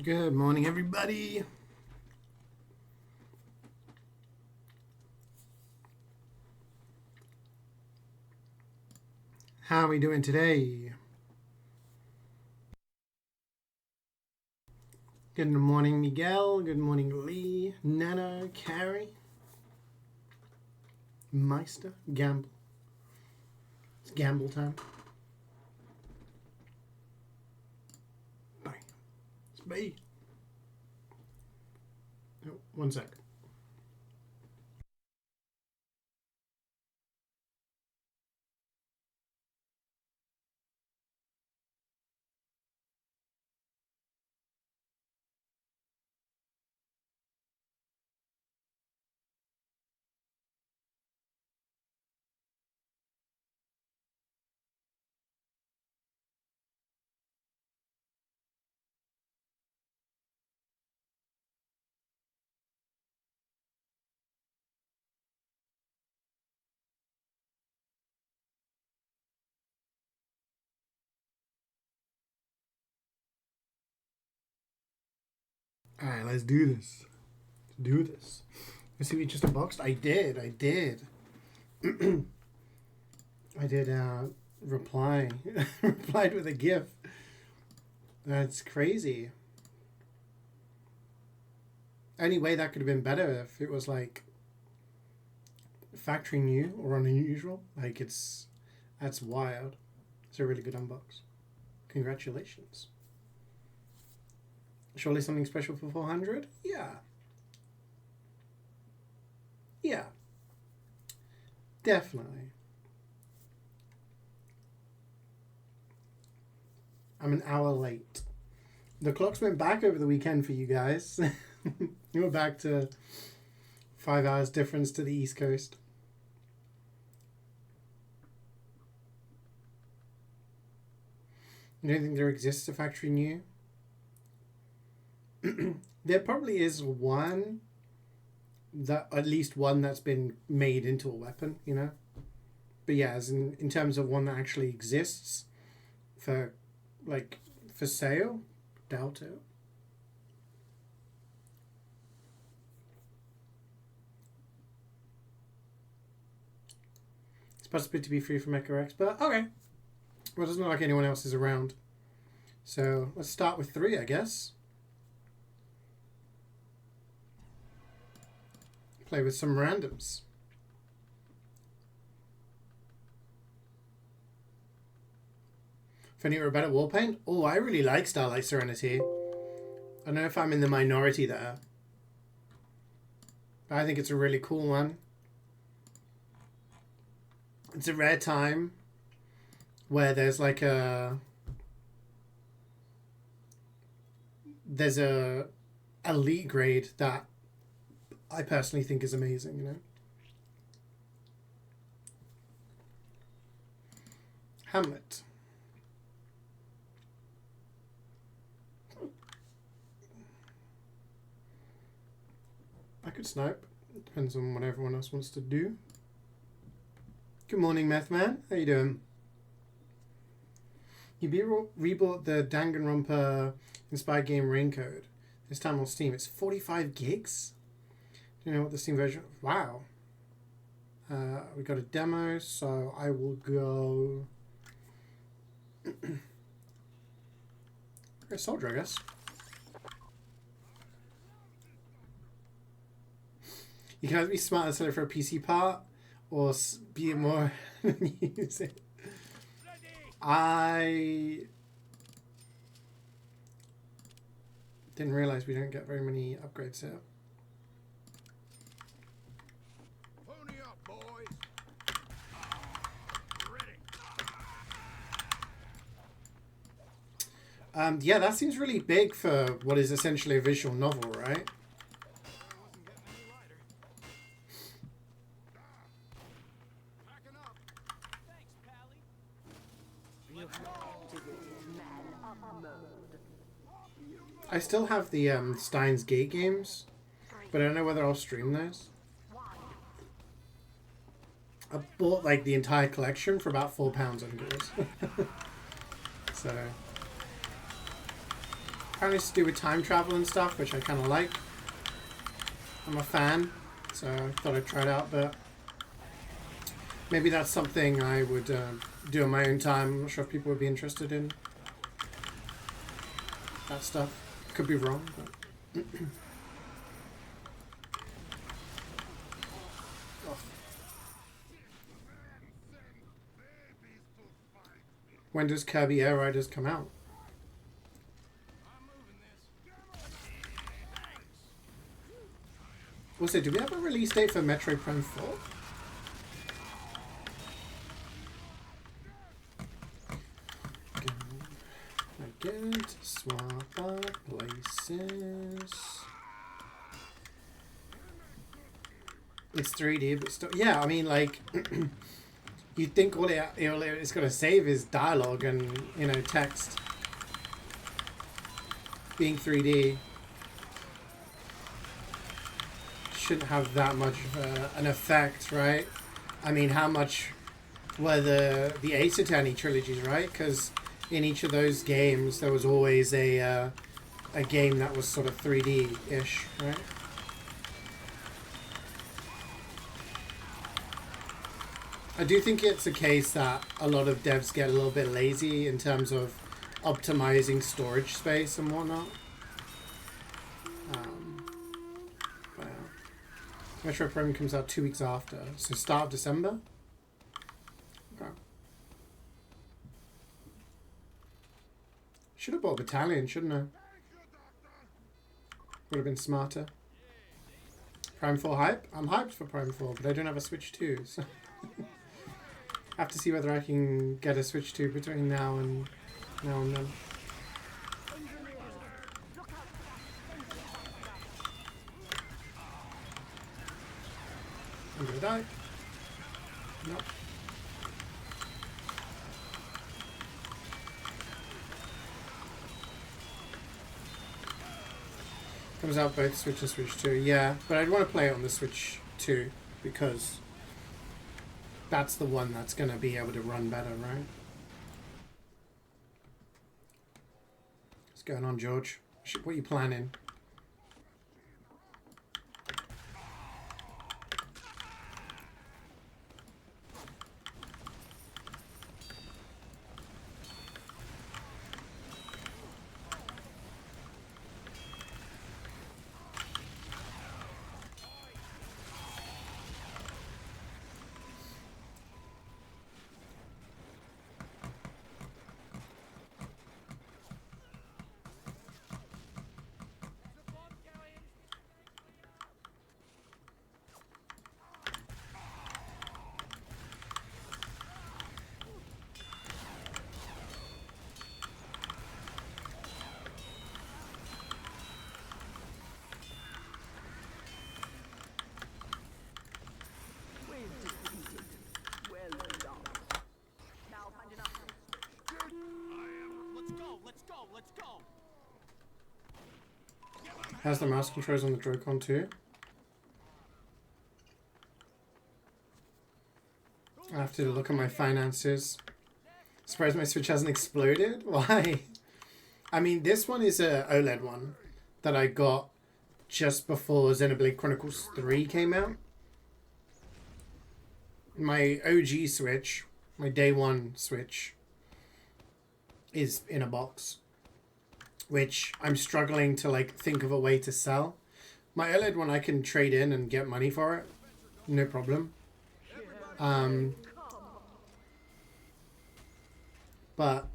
Good morning, everybody. How are we doing today? Good morning, Miguel. Good morning, Lee, Nana, Carrie, Meister, Gamble. It's gamble time. Bang. It's me. Oh, 1 sec. All right, let's do this. Let's do this. Let's see what you just unboxed. I did. I did, reply. Replied with a GIF. That's crazy. Anyway, that could have been better if it was like factory new or unusual. Like that's wild. It's a really good unbox. Congratulations. Surely something special for 400? Yeah. Yeah. Definitely. I'm an hour late. The clocks went back over the weekend for you guys. You were back to 5 hours difference to the East Coast. You don't think there exists a factory new? There probably is one, that at least one that's been made into a weapon, you know? But yeah, as in terms of one that actually exists for, like, for sale, doubt it. It's supposed to be free from Echo Expert. Okay. Well, it doesn't look like anyone else is around. So let's start with 3, I guess. Play with some randoms. If any are better wall paint? Oh, I really like Starlight Serenity. I don't know if I'm in the minority there, but I think it's a really cool one. It's a rare time where there's like there's a elite grade that I personally think is amazing, you know? Hamlet. I could snipe. It depends on what everyone else wants to do. Good morning, Meth Man. How you doing? You rebought the Danganronpa inspired game Raincode. This time on Steam. It's 45 gigs? Do you know what the Steam version... Wow. We got a demo, so I will go... a soldier, I guess. You can either be smart and sell it for a PC part, or be more use it. I didn't realize we don't get very many upgrades here. Pony up, boys. Ready. Yeah, that seems really big for what is essentially a visual novel, right? I still have the Steins Gate games, but I don't know whether I'll stream those. I bought like the entire collection for about £4 on Gears. So Apparently it's to do with time travel and stuff, which I kind of like. I'm a fan, so I thought I'd try it out, but maybe that's something I would do on my own time. I'm not sure if people would be interested in that stuff. Could be wrong, but... When does Kirby Air Riders come out? Also, do we have a release date for Metroid Prime 4? Again, to swap up places. It's 3D, but still, yeah. I mean, like, you'd think all it's gonna save is dialogue and text. Being 3D shouldn't have that much of an effect, right? I mean, how much were the Ace Attorney trilogies, right? Because in each of those games, there was always a game that was sort of 3D-ish, right? I do think it's a case that a lot of devs get a little bit lazy in terms of optimizing storage space and whatnot. But yeah. Metro Prime comes out 2 weeks after, so start of December. Okay. Should have bought Battalion, shouldn't I? Would have been smarter. Prime 4 hype? I'm hyped for Prime 4, but I don't have a Switch 2, so... I have to see whether I can get a Switch 2 between now and then. I'm gonna die. Nope. Comes out both Switch and Switch 2, yeah. But I'd want to play it on the Switch 2 because that's the one that's going to be able to run better, right? What's going on, George? What are you planning? Has the mouse controls on the Joy-Con too? I have to look at my finances. Surprised my Switch hasn't exploded? Why? I mean, this one is a OLED one that I got just before Xenoblade Chronicles 3 came out. My OG Switch, my day one Switch, is in a box, which I'm struggling to like think of a way to sell. My OLED one I can trade in and get money for it, no problem. But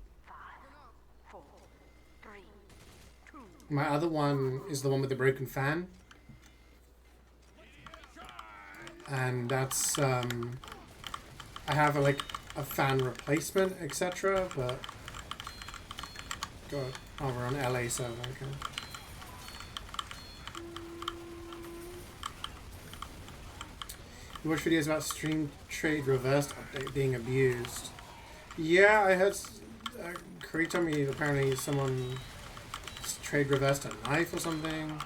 my other one is the one with the broken fan, and that's I have a fan replacement, etc. But God, oh, we're on LA server. Okay. You watch videos about Stream Trade Reversed update being abused. Yeah, I heard. Kareem told me apparently someone trade reversed a knife or something.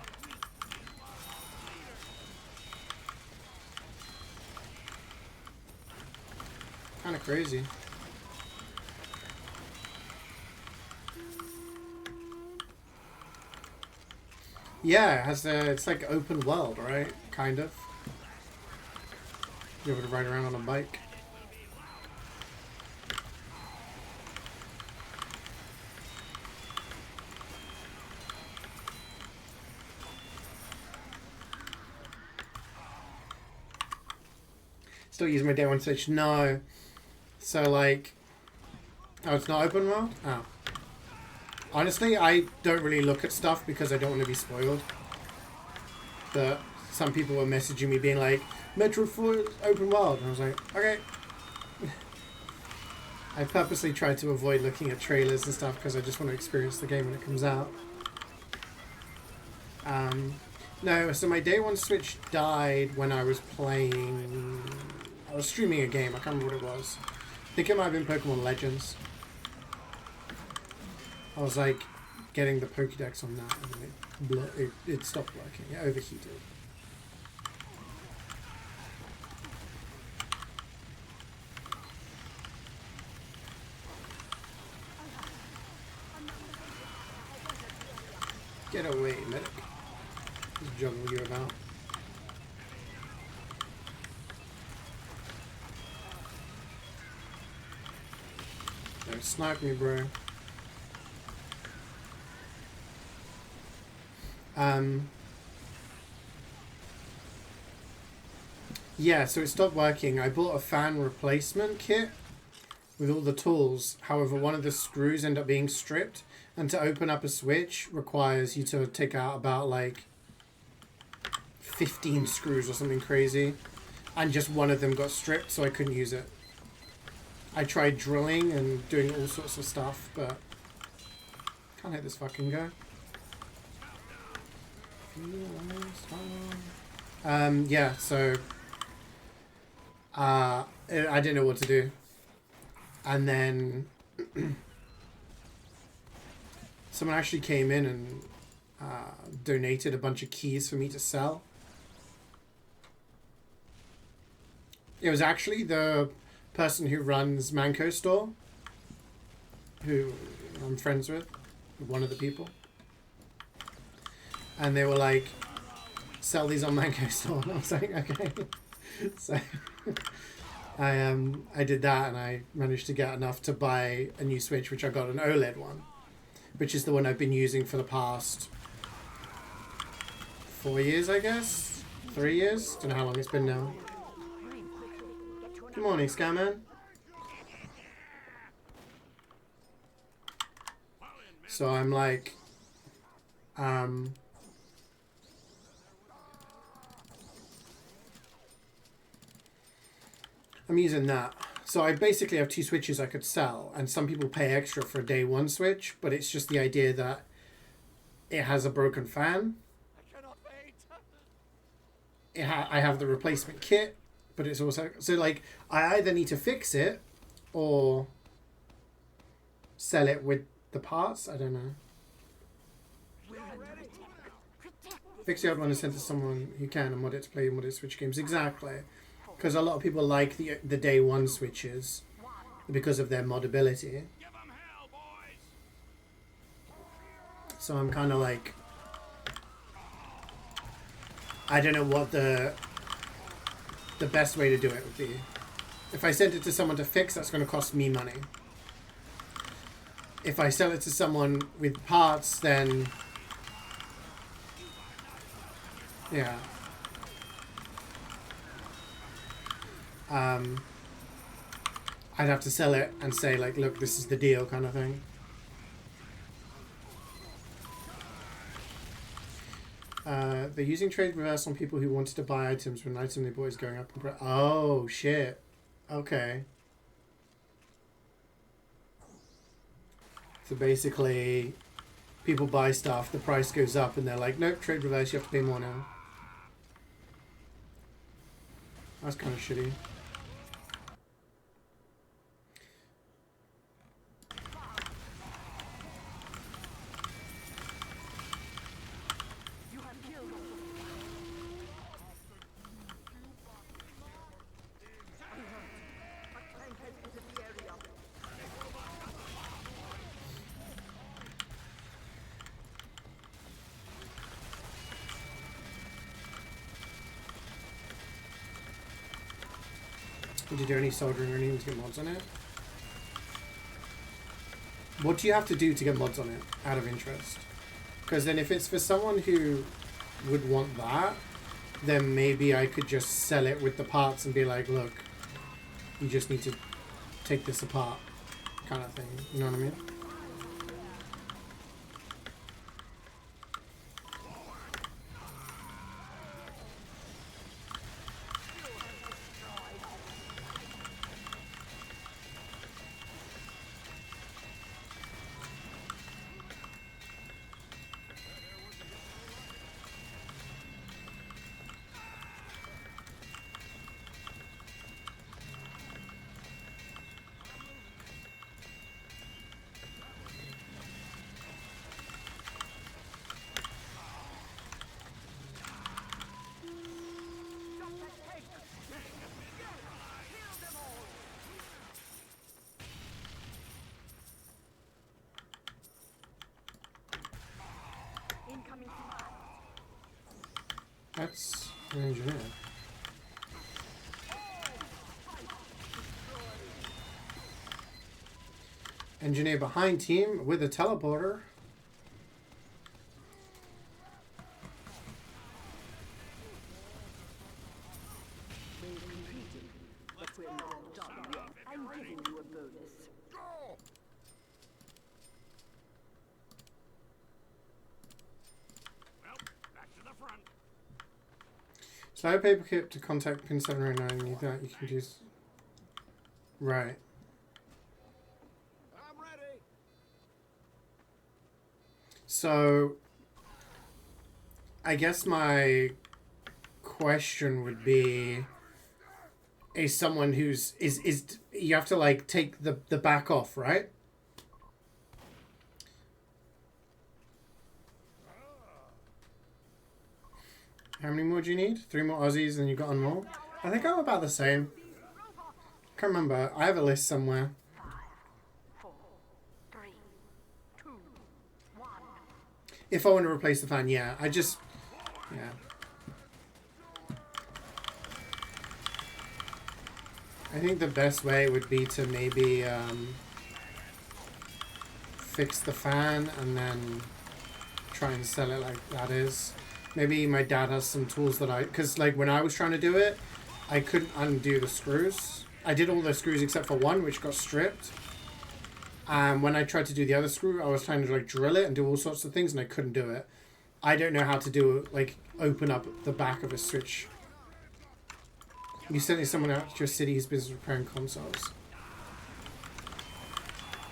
Kind of crazy. Yeah, it has it's like open world, right? Kind of. You're able to ride around on a bike. Still using my day one Switch? No. So like, oh, it's not open world? Oh. Honestly, I don't really look at stuff because I don't want to be spoiled. But some people were messaging me being like, Metro 4 is open world. And I was like, okay. I purposely tried to avoid looking at trailers and stuff because I just want to experience the game when it comes out. No, so my day one Switch died when I was playing... I was streaming a game, I can't remember what it was. I think it might have been Pokemon Legends. I was like getting the Pokédex on that and it stopped working, it overheated. Get away, medic. Just juggle you about. Don't snipe me, bro. Yeah, so it stopped working. I bought a fan replacement kit with all the tools. However, one of the screws ended up being stripped, and to open up a switch requires you to take out about like 15 screws or something crazy, and just one of them got stripped, so I couldn't use it. I tried drilling and doing all sorts of stuff, but can't hit this fucking guy. Yeah, so I didn't know what to do, and then someone actually came in and donated a bunch of keys for me to sell. It was actually the person who runs Manco store, who I'm friends with, one of the people. And they were like, sell these on Manco store. And I was like, okay. So I did that, and I managed to get enough to buy a new Switch, which I got an OLED one, which is the one I've been using for the past 4 years, I guess? 3 years? Don't know how long it's been now. Good morning, Scareman. So I'm like, I'm using that. So I basically have 2 Switches I could sell, and some people pay extra for a day one Switch, but it's just the idea that it has a broken fan. I have the replacement kit, but it's also... So, like, I either need to fix it or sell it with the parts. I don't know. Fix the old one and send it to someone who can and mod it to play modded Switch games. Exactly. Because a lot of people like the day one Switches because of their modability. So I'm kind of like... I don't know what the best way to do it would be. If I send it to someone to fix, that's going to cost me money. If I sell it to someone with parts, then... Yeah. I'd have to sell it and say, like, look, this is the deal kind of thing. They're using trade reverse on people who wanted to buy items when item they bought is going up in price. Oh, shit. Okay. So basically, people buy stuff, the price goes up, and they're like, nope, trade reverse, you have to pay more now. That's kind of shitty. Did you do any soldering or anything to get mods on it? What do you have to do to get mods on it, out of interest? Because then if it's for someone who would want that, then maybe I could just sell it with the parts and be like, look, you just need to take this apart, kind of thing. You know what I mean? That's an engineer. Engineer behind team with a teleporter. Slide paperclip to contact pin 709. You think you can use. Right. I'm ready. So, I guess my question would be: is someone who's is you have to like take the back off, right? How many more do you need? 3 more Aussies and you got on more? I think I'm about the same. Can't remember. I have a list somewhere. 5, 4, 3, 2, 1. If I want to replace the fan, yeah. I just... Yeah. I think the best way would be to maybe fix the fan and then try and sell it like that is. Maybe my dad has some tools that I... Because, like, when I was trying to do it, I couldn't undo the screws. I did all the screws except for one, which got stripped. And when I tried to do the other screw, I was trying to, like, drill it and do all sorts of things, and I couldn't do it. I don't know how to do, like, open up the back of a switch. You sent someone out to your city who's busy repairing consoles.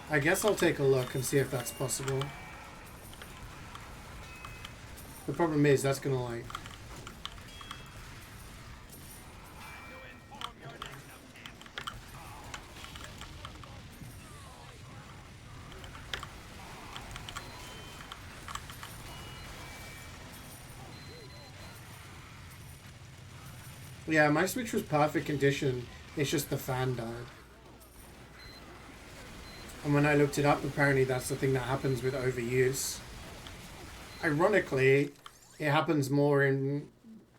I guess I'll take a look and see if that's possible. The problem is, that's gonna, like... Yeah, my Switch was perfect condition. It's just the fan died. And when I looked it up, apparently that's the thing that happens with overuse. Ironically, it happens more in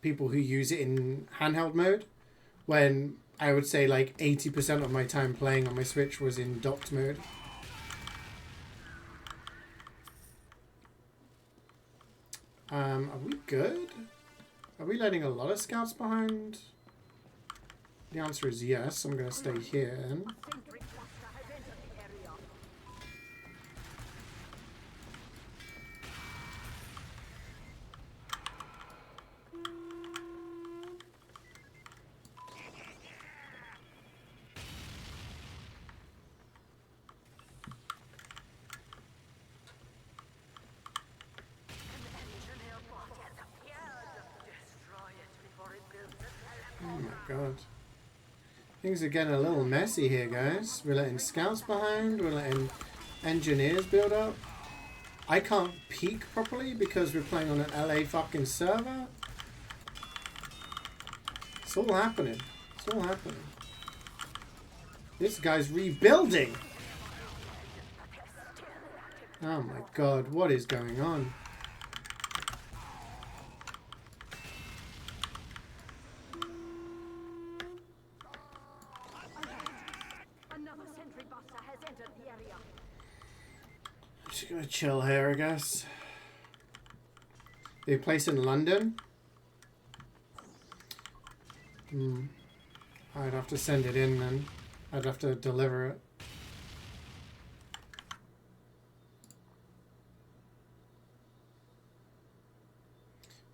people who use it in handheld mode, when I would say like 80% of my time playing on my Switch was in docked mode. Are we good? Are we letting a lot of scouts behind? The answer is yes. I'm going to stay here then. Oh my god. Things are getting a little messy here, guys. We're letting scouts behind. We're letting engineers build up. I can't peek properly because we're playing on an LA fucking server. It's all happening. It's all happening. This guy's rebuilding. Oh my god, what is going on? chill here, I guess. They place in London. I'd have to send it in then. I'd have to deliver it.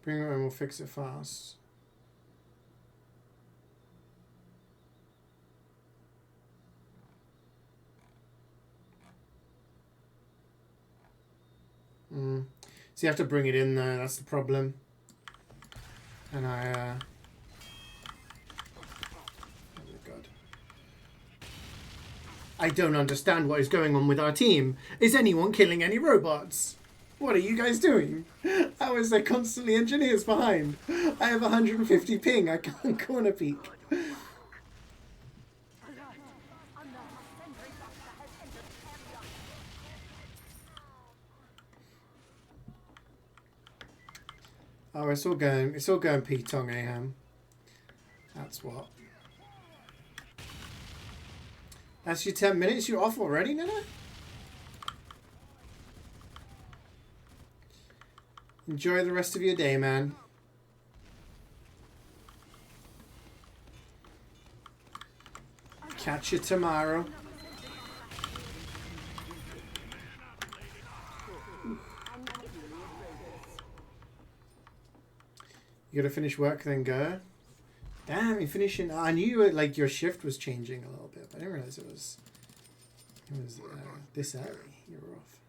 Bring it and we'll fix it fast. So you have to bring it in there, that's the problem. And oh God. I don't understand what is going on with our team. Is anyone killing any robots? What are you guys doing? How is there constantly engineers behind? I have 150 ping, I can't corner peek. Oh, it's all going P-Tong Aham. That's what. That's your 10 minutes? You're off already, Nana? Enjoy the rest of your day, man. Catch you tomorrow. You gotta finish work, then go. Damn, you're finishing. I knew you were, like, your shift was changing a little bit, but I didn't realize it was this early. You were off.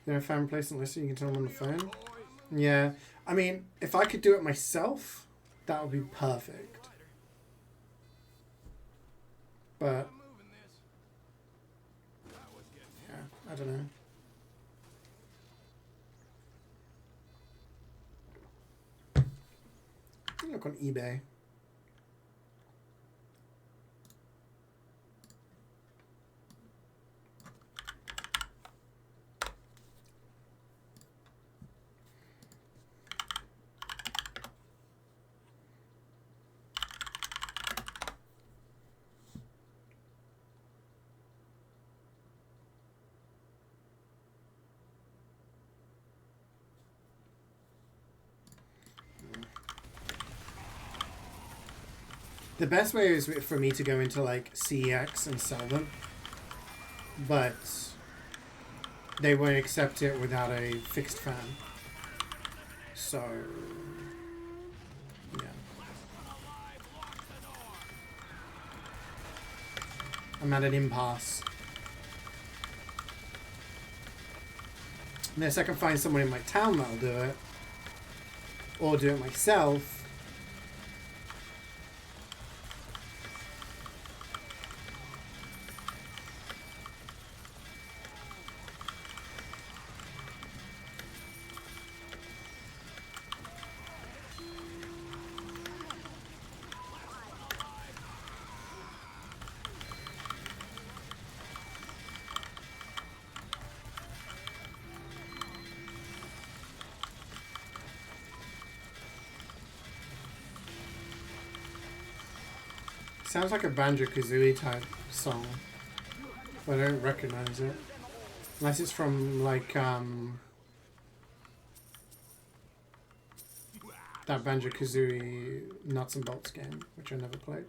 You know, fan place and listen. You can tell them on the phone. Yeah, I mean, if I could do it myself, that would be perfect. But yeah, I don't know. Look on eBay. The best way is for me to go into like CX and sell them, but they won't accept it without a fixed fan. So, yeah. I'm at an impasse. Unless I can find someone in my town that'll do it, or do it myself. Sounds like a Banjo-Kazooie type song, but I don't recognize it. Unless it's from, like, that Banjo-Kazooie Nuts and Bolts game, which I never played.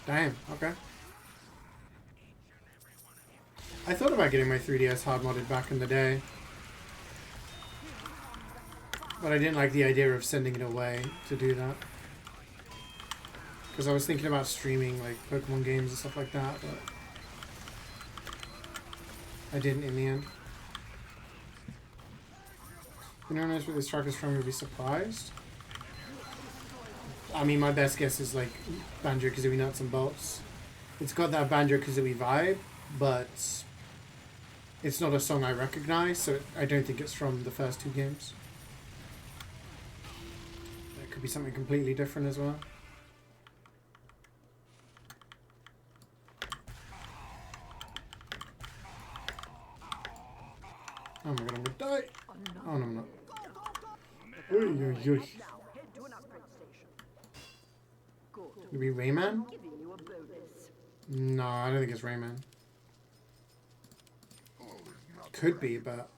Damn, okay. I thought about getting my 3DS hard modded back in the day, but I didn't like the idea of sending it away to do that. Because I was thinking about streaming like Pokemon games and stuff like that, but I didn't in the end. If anyone knows where this track is from, you'll be surprised. I mean, my best guess is like Banjo-Kazooie Nuts and Bolts. It's got that Banjo-Kazooie vibe, but it's not a song I recognize, so I don't think it's from the first two games. It could be something completely different as well. Oh my god, I'm gonna die. Oh, no, I'm not. Oy, oy, oy. Now head to an upgrade station. Good. Could it be Rayman? Giving you a bonus. No, I don't think it's Rayman. Could be, but...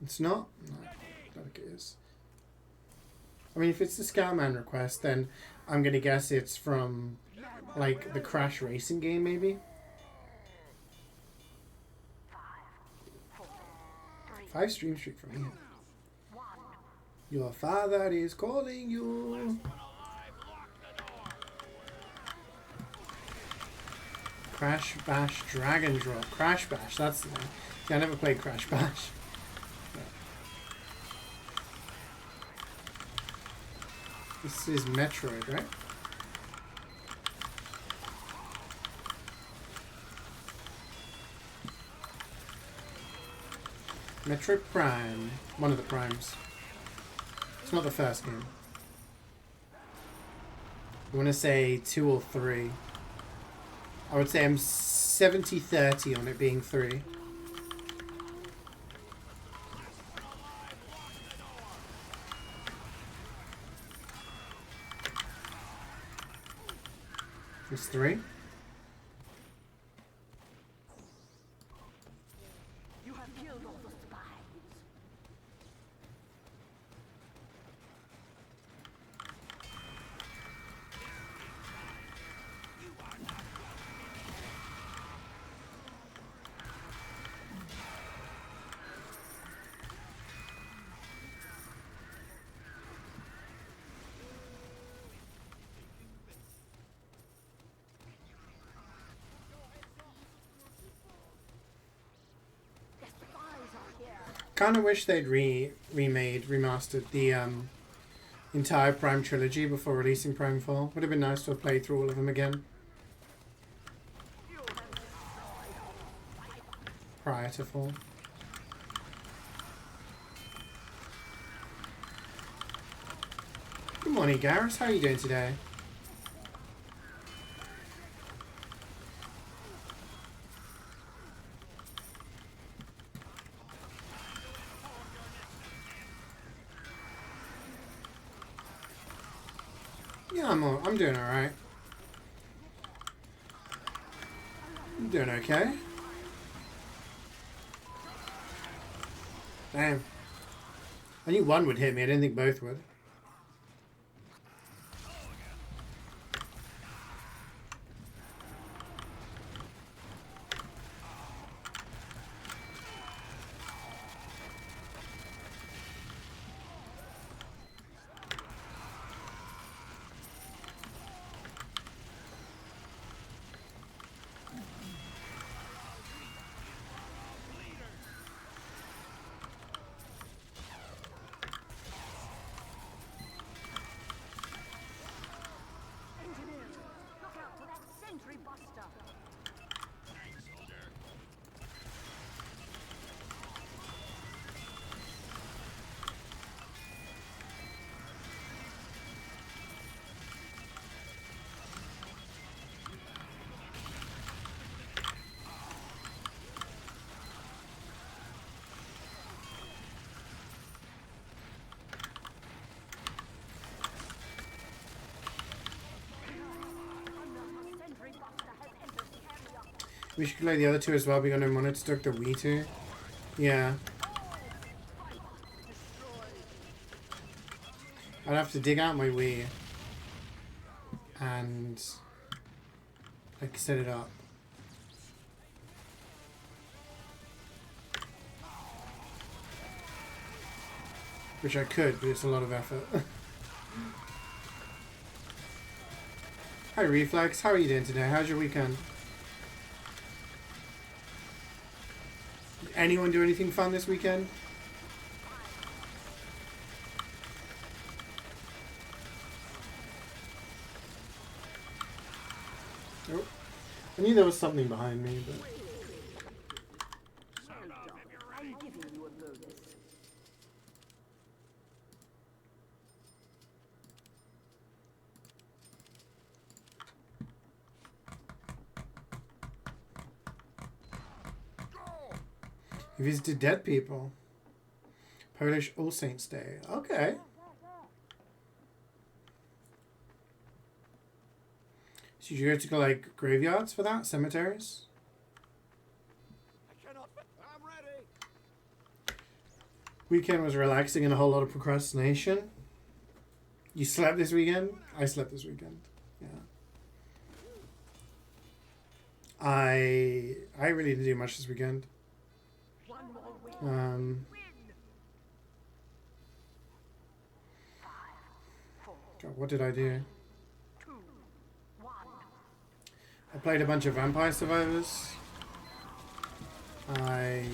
It's not? No, I don't think it is. I mean, if it's the Scoutman request, then I'm going to guess it's from, like, the Crash Racing game, maybe? 5 stream streak from here. Your father is calling you. Crash Bash Dragon Drop. Crash Bash, that's the name. See, I never played Crash Bash. This is Metroid, right? Metroid Prime. One of the primes. It's not the first game. I want to say 2 or 3. I would say I'm 70-30 on it being 3. It's 3. You have killed all the spies. Kind of wish they'd remastered the entire Prime trilogy before releasing Prime 4. Would have been nice to have played through all of them again. Prior to 4. Good morning, Garrus. How are you doing today? Yeah, I'm doing alright. I'm doing okay. Damn. I knew one would hit me, I didn't think both would. Engineers, look out for that sentry buster. Another sentry buster has entered the area. We should play the other two as well. We're going to monitor the Wii 2. Yeah. I'd have to dig out my Wii and like set it up. Which I could, but it's a lot of effort. Hi Reflex, how are you doing today? How's your weekend? Did anyone do anything fun this weekend? Oh, I knew there was something behind me, but... I'm giving you a bonus. You visited dead people. Polish All Saints Day. Okay. So you go to like graveyards for that? Cemeteries? I'm ready. Weekend was relaxing and a whole lot of procrastination. You slept this weekend? I slept this weekend. Yeah. I really didn't do much this weekend. One more win. God, what did I do? 2, 1. I played a bunch of Vampire Survivors. I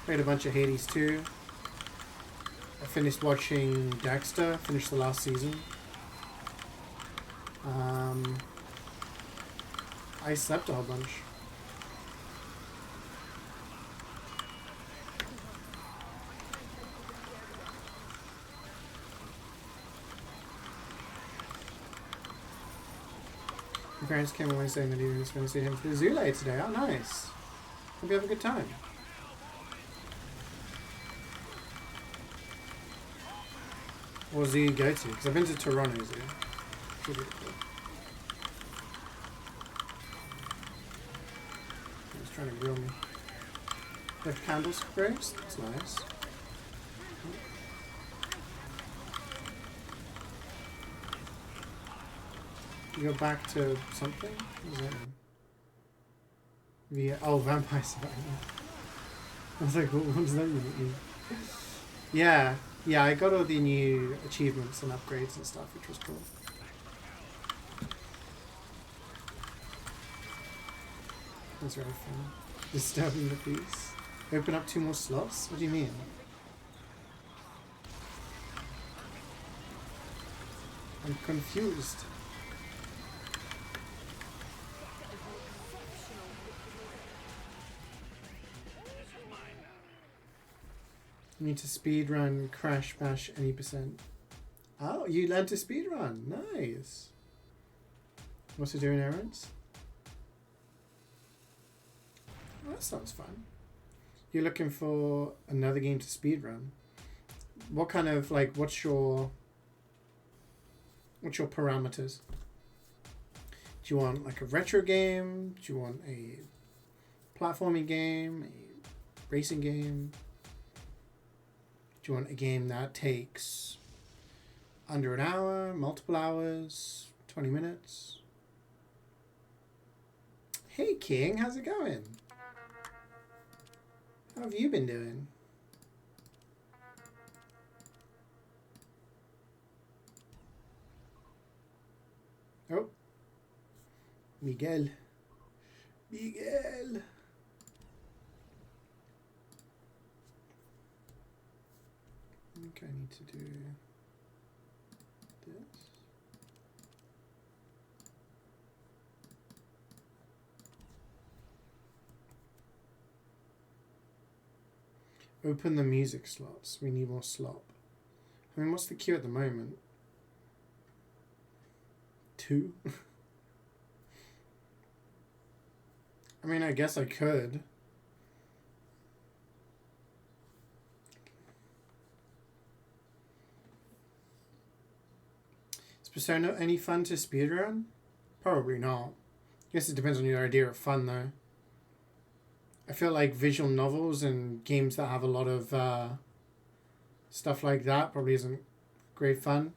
played a bunch of Hades 2. I finished watching Dexter, finished the last season. I slept a whole bunch. My parents came away saying that he was going to see him for the CeeJaey today. Oh, nice. Hope you have a good time. What zoo you go to? Because I've been to Toronto Zoo. It's really cool. He was trying to grill me. They have candles for graves? That's nice. You go back to something? What does that mean? Oh, Vampire Survivor. I was like, what does that mean? Yeah, I got all the new achievements and upgrades and stuff, which was cool. That's very fun. Disturbing the peace. Open up 2 more slots? What do you mean? I'm confused. You need to speedrun Crash Bash any %. Oh, you learned to speedrun. Nice. What's it doing, errands? Oh, that sounds fun. You're looking for another game to speedrun. What kind of, like, what's your parameters? Do you want like a retro game? Do you want a platforming game? A racing game? Do you want a game that takes under an hour, multiple hours, 20 minutes? Hey King, how's it going? How have you been doing? Oh. Miguel. Miguel. I think I need to do this. Open the music slots. We need more slop. I mean, what's the queue at the moment? 2? I mean, I guess I could. Is Persona any fun to speedrun? Probably not. I guess it depends on your idea of fun, though. I feel like visual novels and games that have a lot of stuff like that probably isn't great fun.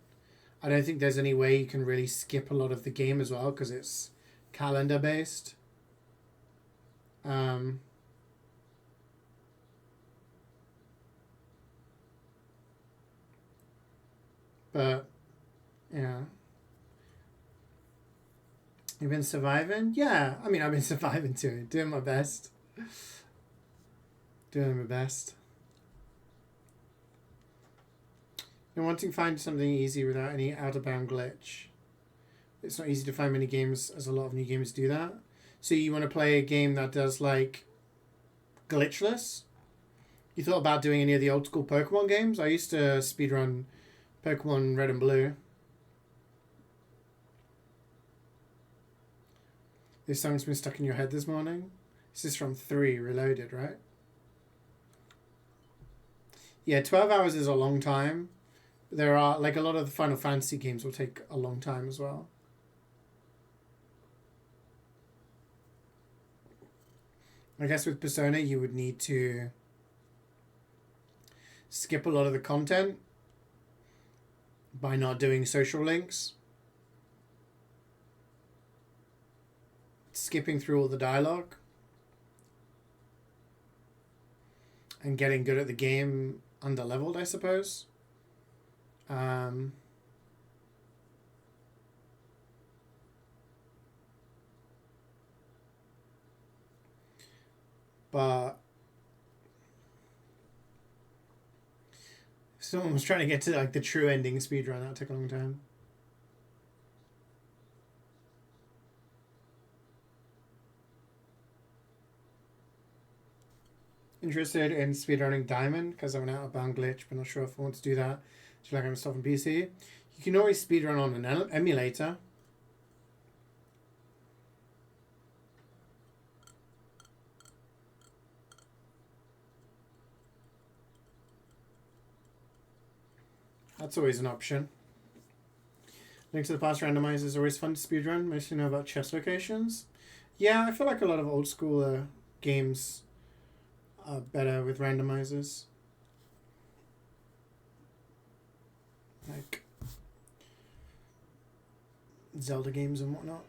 I don't think there's any way you can really skip a lot of the game as well because it's calendar based. But yeah, you've been surviving. Yeah, I mean I've been surviving too, doing my best. Doing my best. You're wanting to find something easy without any out-of-bound glitch. It's not easy to find many games, as a lot of new games do that. So you want to play a game that does, like, glitchless? You thought about doing any of the old-school Pokemon games? I used to speedrun Pokemon Red and Blue. This song's been stuck in your head this morning? This is from 3 Reloaded, right? Yeah, 12 hours is a long time. There are, like, a lot of the Final Fantasy games will take a long time as well. I guess with Persona, you would need to skip a lot of the content by not doing social links. Skipping through all the dialogue. And getting good at the game under-leveled, I suppose. But someone was trying to get to like the true ending speedrun. That took a long time. Interested in speedrunning Diamond because of an out-of-bound glitch, but not sure if I want to do that. So like I'm stuff on PC. You can always speedrun on an emulator. That's always an option. Link to the Past randomizer is always fun to speedrun. Mostly know about chess locations. Yeah, I feel like a lot of old school games are better with randomizers. Like Zelda games and whatnot.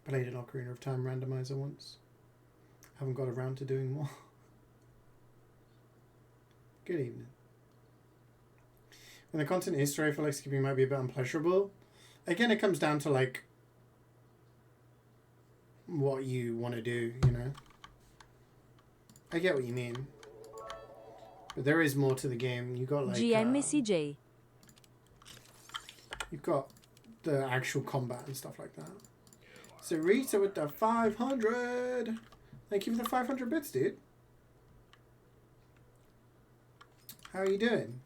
Played an Ocarina of Time randomizer once. Haven't got around to doing more. Good evening. When the content is story, I feel like skipping might be a bit unpleasurable. Again, it comes down to like what you want to do, you know. I get what you mean. But there is more to the game. You got like CeeJaey. You've got the actual combat and stuff like that. So Rita with the 500. Thank you for the 500 bits, dude. How are you doing?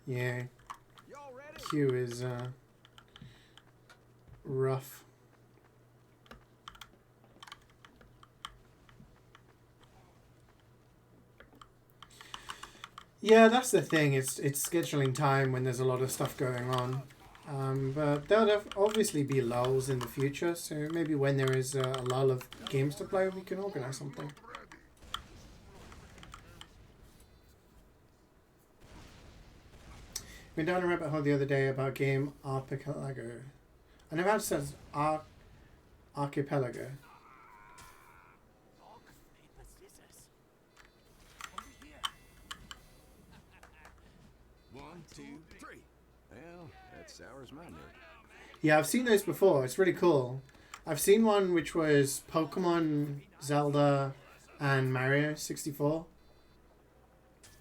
Yeah, Q is rough. Yeah, that's the thing. It's scheduling time when there's a lot of stuff going on. But there'll obviously be lulls in the future. So maybe when there is a lull of games to play, we can organize something. Been down a rabbit hole the other day about game Archipelago. I never had says Archipelago. One, two, three. Well, that sours my milk. Yeah, I've seen those before. It's really cool. I've seen one which was Pokemon, Zelda, and Mario 64.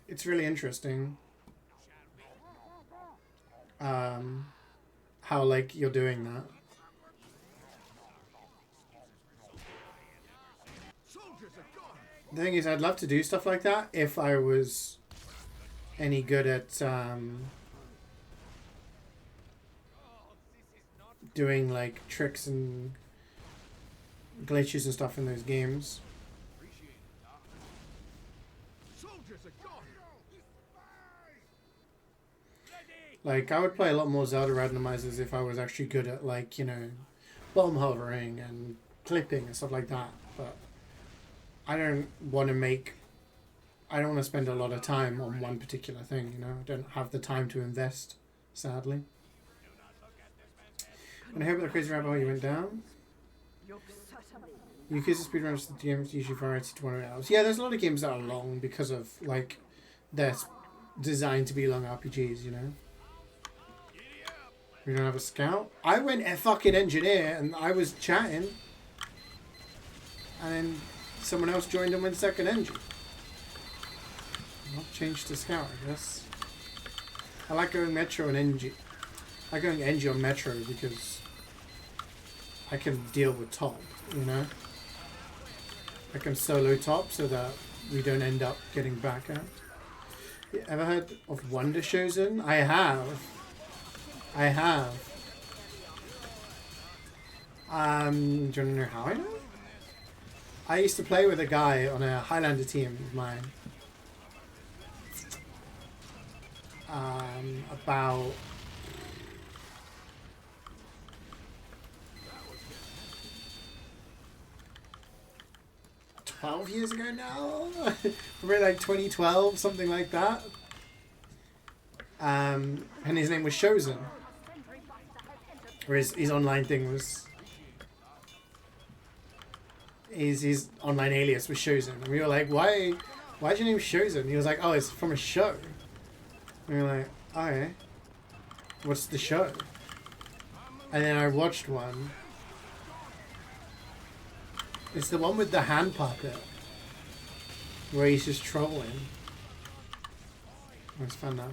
It's really interesting. How like you're doing that. The thing is, I'd love to do stuff like that if I was any good at doing like tricks and glitches and stuff in those games. Like, I would play a lot more Zelda randomizers if I was actually good at, like, you know, bomb hovering and clipping and stuff like that. But I don't want to spend a lot of time on one particular thing, you know. I don't have the time to invest, sadly. And I hope that crazy rabbit hole you went down. You kids speedruns the games usually variety to 1 hours. Yeah, there's a lot of games that are long because of, like, they're designed to be long RPGs, you know. We don't have a scout. I went a fucking engineer and I was chatting. And then someone else joined and went second engine. I'll change to scout, I guess. I like going metro and NG. I like going NG on metro because I can deal with top, you know? like I'm solo top so that we don't end up getting back out. You ever heard of Wonder Chosen? I have. I have. Do you want to know how I know? I used to play with a guy on a Highlander team of mine. About 12 years ago now. Probably like 2012, something like that. And his name was Chosen. Or his online thing was... His online alias was Chosen. And we were like, why's your name Chosen? He was like, oh, it's from a show. And we were like, okay. What's the show? And then I watched one. It's the one with the hand puppet. Where he's just trolling. Let's find out.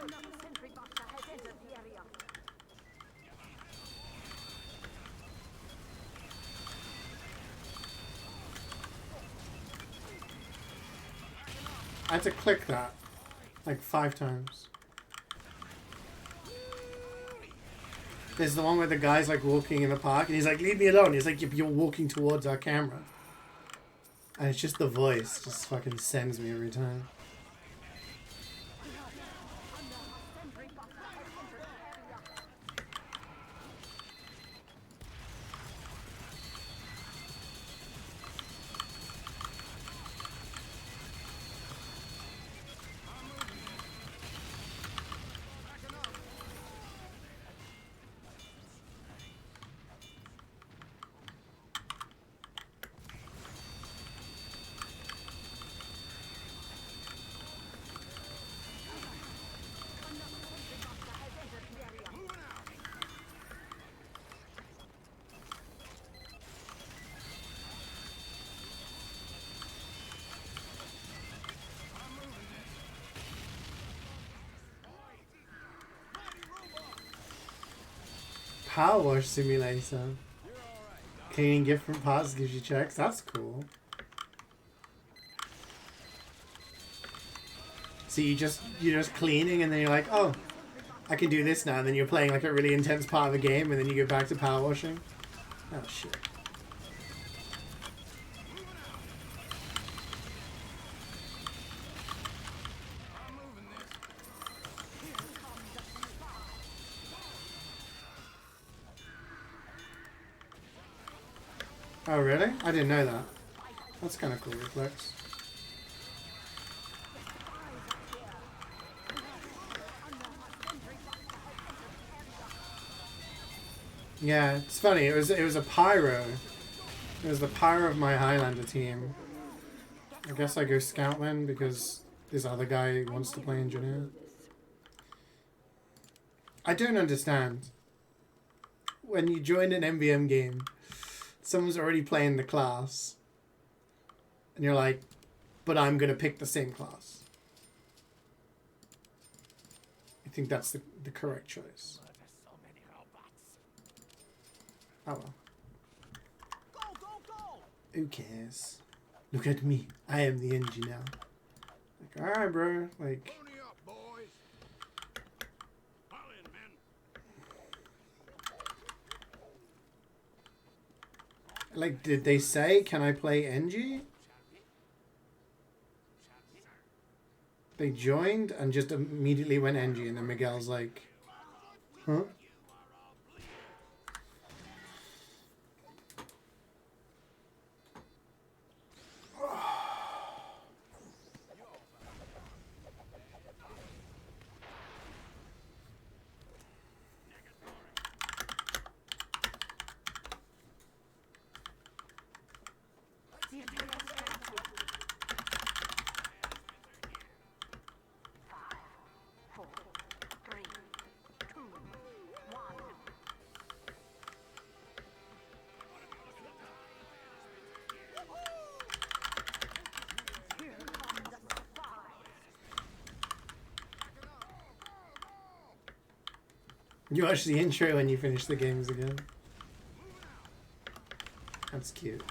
Another sentry buster has entered the area. I had to click that like 5 times. There's the one where the guy's like walking in the park and he's like, leave me alone. He's like, you're walking towards our camera. And it's just the voice just fucking sends me every time. Power wash simulator. Cleaning different parts gives you checks. That's cool. So you're just cleaning and then you're like, oh, I can do this now. And then you're playing like a really intense part of a game and then you go back to power washing. Oh shit. Oh really? I didn't know that. That's kind of cool, reflex. Yeah, it's funny. It was a pyro. It was the pyro of my Highlander team. I guess I go scout then because this other guy wants to play engineer. I don't understand. When you join an MvM game, someone's already playing the class. And you're like, but I'm going to pick the same class. I think that's the correct choice. Oh well. Who cares? Look at me. I am the engine now. Like, alright, bro. Like... Like, did they say, can I play NG? They joined and just immediately went NG, and then Miguel's like, huh? You watch the intro when you finish the games again. That's cute.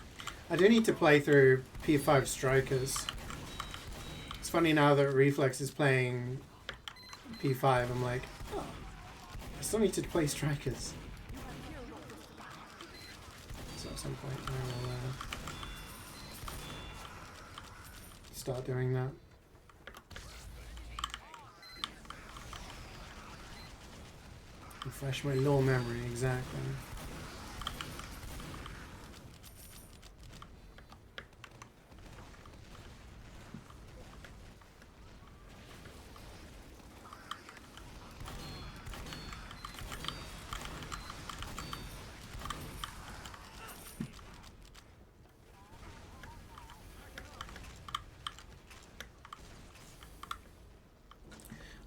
I do need to play through P5 Strikers. It's funny now that Reflex is playing P5. I'm like, oh, I still need to play Strikers. So at some point I will start doing that. Refresh my low memory, exactly.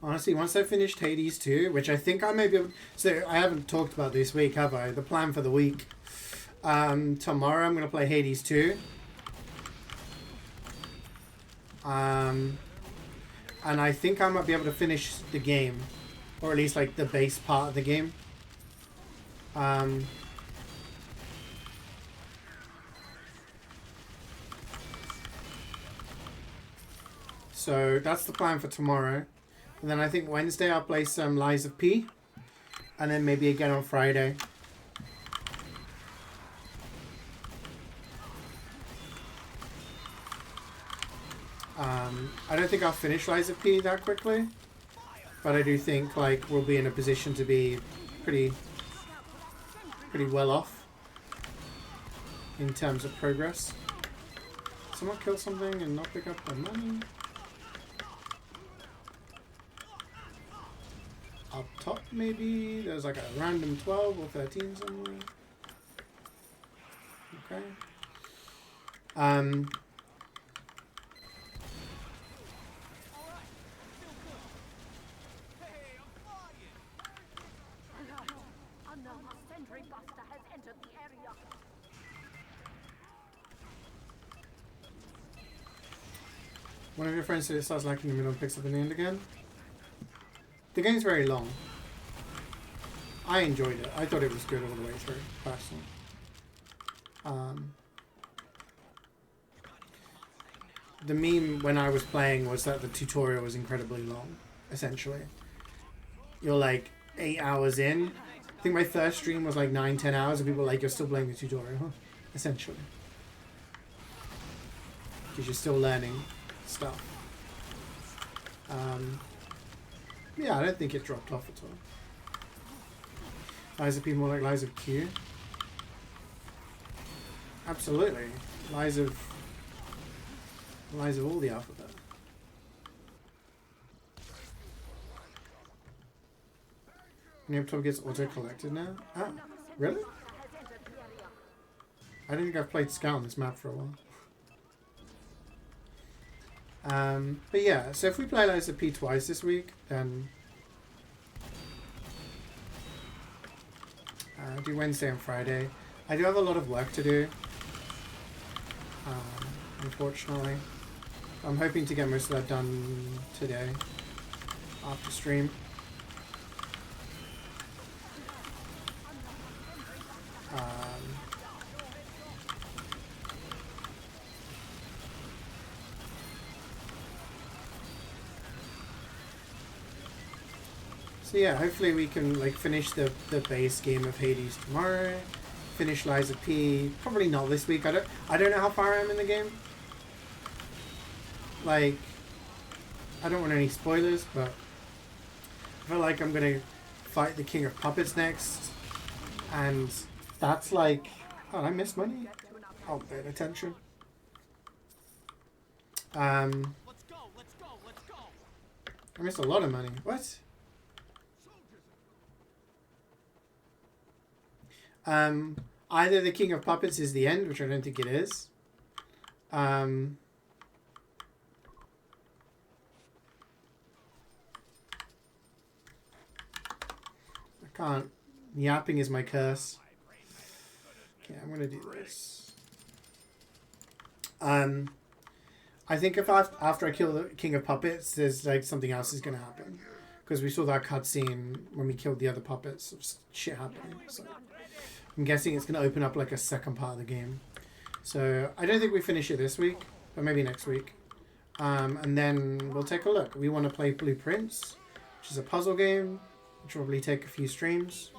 Honestly, once I finished Hades 2, which I think I may be able... So, I haven't talked about this week, have I? The plan for the week. Tomorrow I'm going to play Hades 2. And I think I might be able to finish the game. Or at least, like, the base part of the game. So, that's the plan for tomorrow. And then I think Wednesday I'll play some Lies of P. And then maybe again on Friday. I don't think I'll finish Lies of P that quickly. But I do think like we'll be in a position to be pretty well off in terms of progress. Someone kill something and not pick up the money. Up top, maybe there's like a random 12 or 13 somewhere. Okay. One of your friends said it starts lacking in the middle and picks up in the end again. The game's very long. I enjoyed it. I thought it was good all the way through, personally. The meme when I was playing was that the tutorial was incredibly long, essentially. You're like 8 hours in. I think my first stream was like 9-10 hours and people were like, you're still playing the tutorial, huh? Essentially. Because you're still learning stuff. Yeah, I don't think it dropped off at all. Lies of P more like Lies of Q? Absolutely. Lies of all the alphabet. New top gets auto-collected now? Ah, really? I don't think I've played Scout on this map for a while. But yeah, so if we play Lies of P twice this week, then do Wednesday and Friday. I do have a lot of work to do, unfortunately. I'm hoping to get most of that done today after stream. So yeah, hopefully we can like finish the base game of Hades tomorrow. Finish Lies of P. Probably not this week. I don't know how far I am in the game. Like, I don't want any spoilers, but I feel like I'm gonna fight the King of Puppets next, and that's like, oh, I missed money. I'll pay attention. I missed a lot of money. What? Either the King of Puppets is the end, which I don't think it is. I can't. Yapping is my curse. Okay, I'm gonna do this. I think if after I kill the King of Puppets, there's like something else is gonna happen. because we saw that cutscene when we killed the other puppets of shit happening. So I'm guessing it's going to open up like a second part of the game. So I don't think we finish it this week, but maybe next week. And then we'll take a look. We want to play Blueprints, which is a puzzle game, which will probably take a few streams.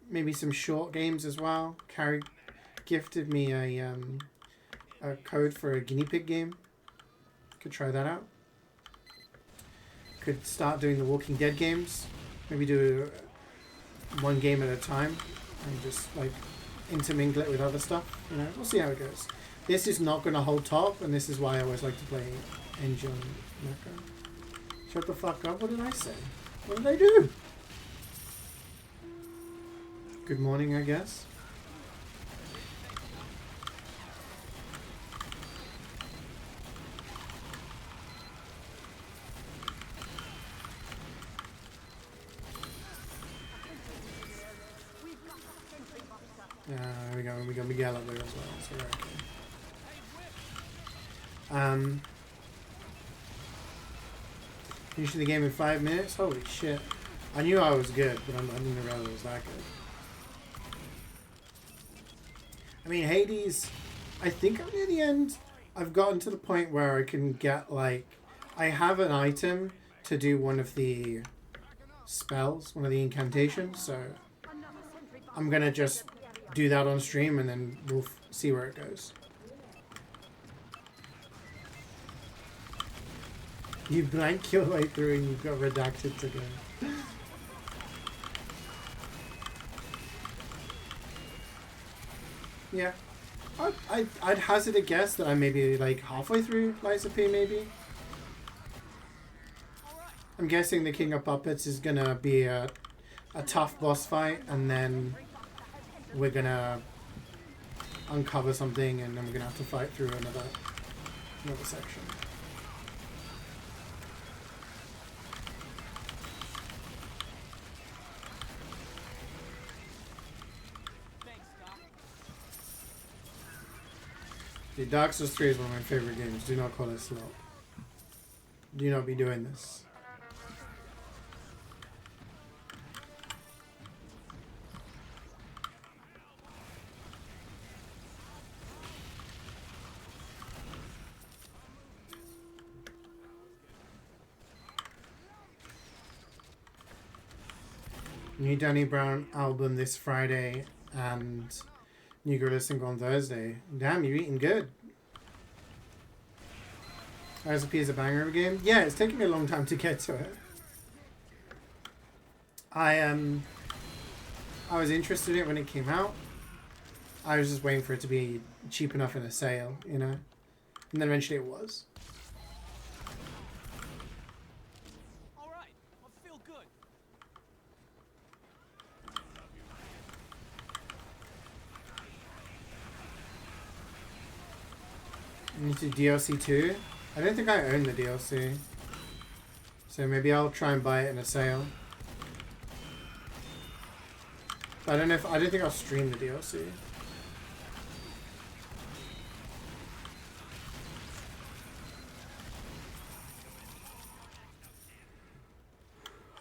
Maybe some short games as well. Carrie gifted me a code for a guinea pig game. Could try that out. Could start doing the Walking Dead games. Maybe do one game at a time and just like intermingle it with other stuff. You know, we'll see how it goes. This is not going to hold top, and this is why I always like to play Engine Mecha. Shut the fuck up! What did I say? What did I do? Good morning, I guess. There we go. We got Miguel up there as well. So we're okay. Finishing the game in 5 minutes. Holy shit! I knew I was good, but I didn't realize it was that good. I mean, Hades. I think I'm near the end. I've gotten to the point where I can get like, I have an item to do one of the spells, one of the incantations. So I'm gonna just do that on stream, and then we'll see where it goes. You blank your way through and you've got redacted to go. Yeah. I'd hazard a guess that I'm maybe like halfway through Lies of P, maybe. I'm guessing the King of Puppets is gonna be a tough boss fight, and then we're gonna uncover something, and then we're gonna have to fight through another section. The Dark Souls 3 is one of my favorite games. Do not call it slow. Do not be doing this. New Danny Brown album this Friday and new Gorilla single on Thursday. Damn, you're eating good. RSP is a banger of a game. Yeah, it's taking me a long time to get to it. I was interested in it when it came out. I was just waiting for it to be cheap enough in a sale, you know? And then eventually it was. Need to DLC too? I don't think I own the DLC. So maybe I'll try and buy it in a sale. But I don't think I'll stream the DLC.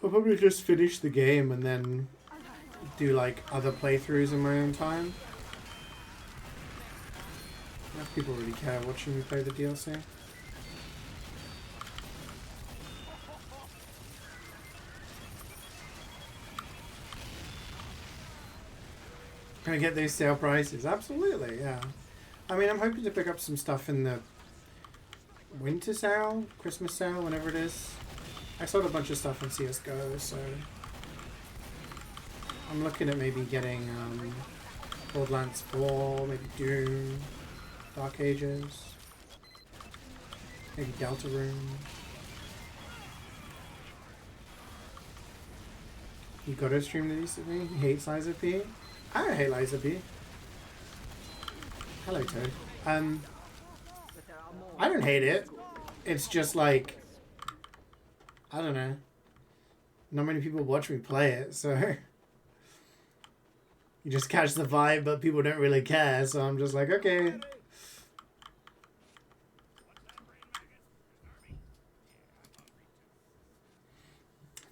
I'll probably just finish the game and then do like other playthroughs in my own time. If people really care watching me play the DLC. Gonna get those sale prices? Absolutely, yeah. I mean, I'm hoping to pick up some stuff in the winter sale, Christmas sale, whenever it is. I sold a bunch of stuff on CSGO, so I'm looking at maybe getting Borderlands 4, maybe Doom, Dark Ages, maybe Deltarune. You gotta stream the recently? He hates Lies of P? I don't hate Lies of P. Hello, Toad. I don't hate it. It's just like, I don't know. Not many people watch me play it, so you just catch the vibe, but people don't really care, so I'm just like, okay.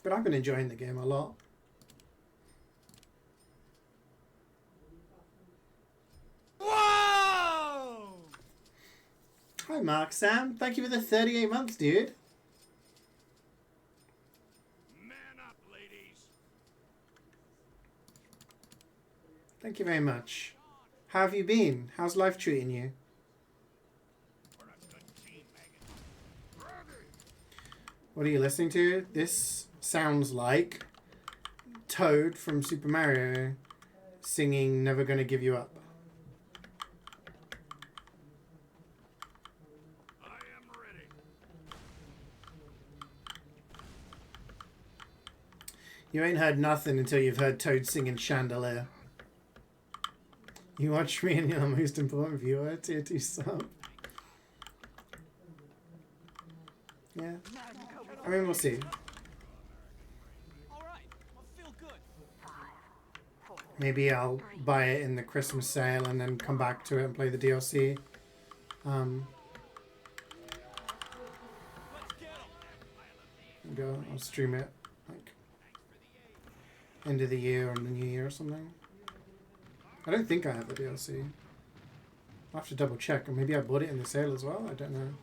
But I've been enjoying the game a lot. Whoa! Hi, Mark Sam. Thank you for the 38 months, dude. Man up, ladies. Thank you very much. How have you been? How's life treating you? We're a good team, Megan. What are you listening to? This sounds like Toad from Super Mario singing Never Gonna Give You Up. I am ready. You ain't heard nothing until you've heard Toad singing Chandelier. You watch me and you're the most important viewer, tier 2 sub. Yeah. I mean, we'll see. All right. I'll feel good. Maybe I'll buy it in the Christmas sale and then come back to it and play the DLC. I'll stream it like end of the year or the new year or something. I don't think I have the DLC. I'll have to double check, or maybe I bought it in the sale as well. I don't know.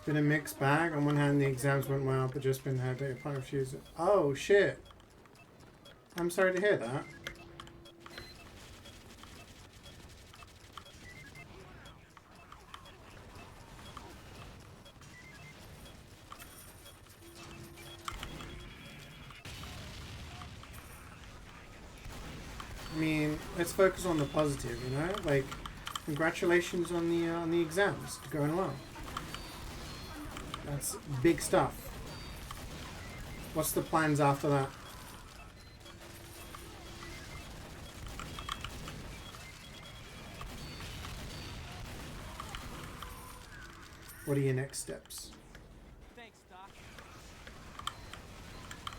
Been a mixed bag. On one hand, the exams went well, but just been had a point of views. Oh shit! I'm sorry to hear that. I mean, let's focus on the positive, you know. Like, congratulations on the exams going well. That's big stuff. What's the plans after that? What are your next steps? Thanks, Doc.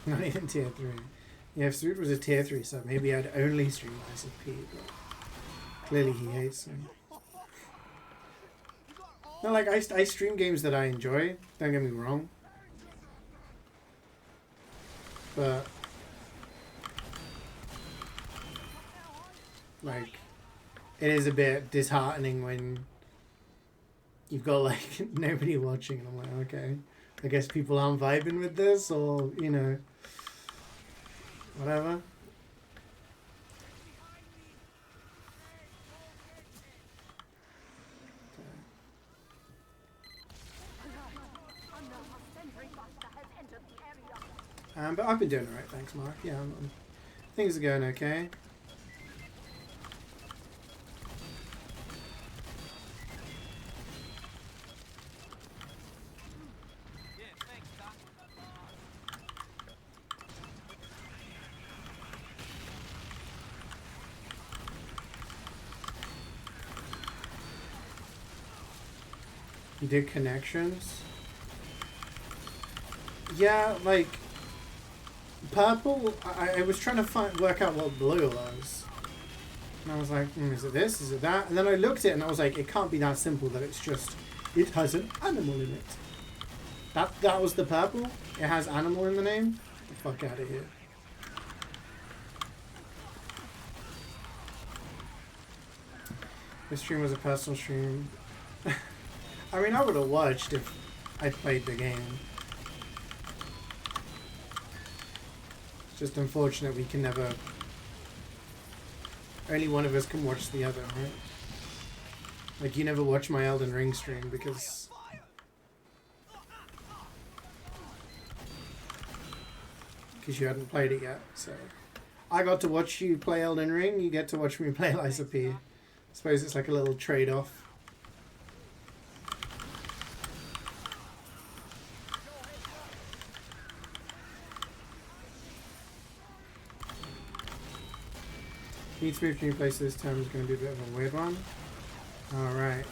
Not even tier 3. Yeah, if Sweet was a tier 3 sub, maybe I'd only stream ICP, but clearly he hates me. No, like, I stream games that I enjoy, don't get me wrong. But, like, it is a bit disheartening when you've got, like, nobody watching, and I'm like, okay, I guess people aren't vibing with this, or, you know, whatever. But I've been doing alright, thanks, Mark. Yeah, things are going okay. Yeah, thanks, Doc. You did connections? Yeah, like, purple, I was trying to work out what blue was. And I was like, is it this? Is it that? And then I looked at it and I was like, it can't be that simple that it's just, it has an animal in it. That was the purple? It has animal in the name? Get the fuck out of here. This stream was a personal stream. I mean, I would have watched if I played the game. It's just unfortunate we can never... Only one of us can watch the other, right? Like, you never watch my Elden Ring stream because because you hadn't played it yet. So I got to watch you play Elden Ring. You get to watch me play Lies of P. I suppose it's like a little trade-off. Need to move to new places this time is going to be a bit of a weird one. Alright.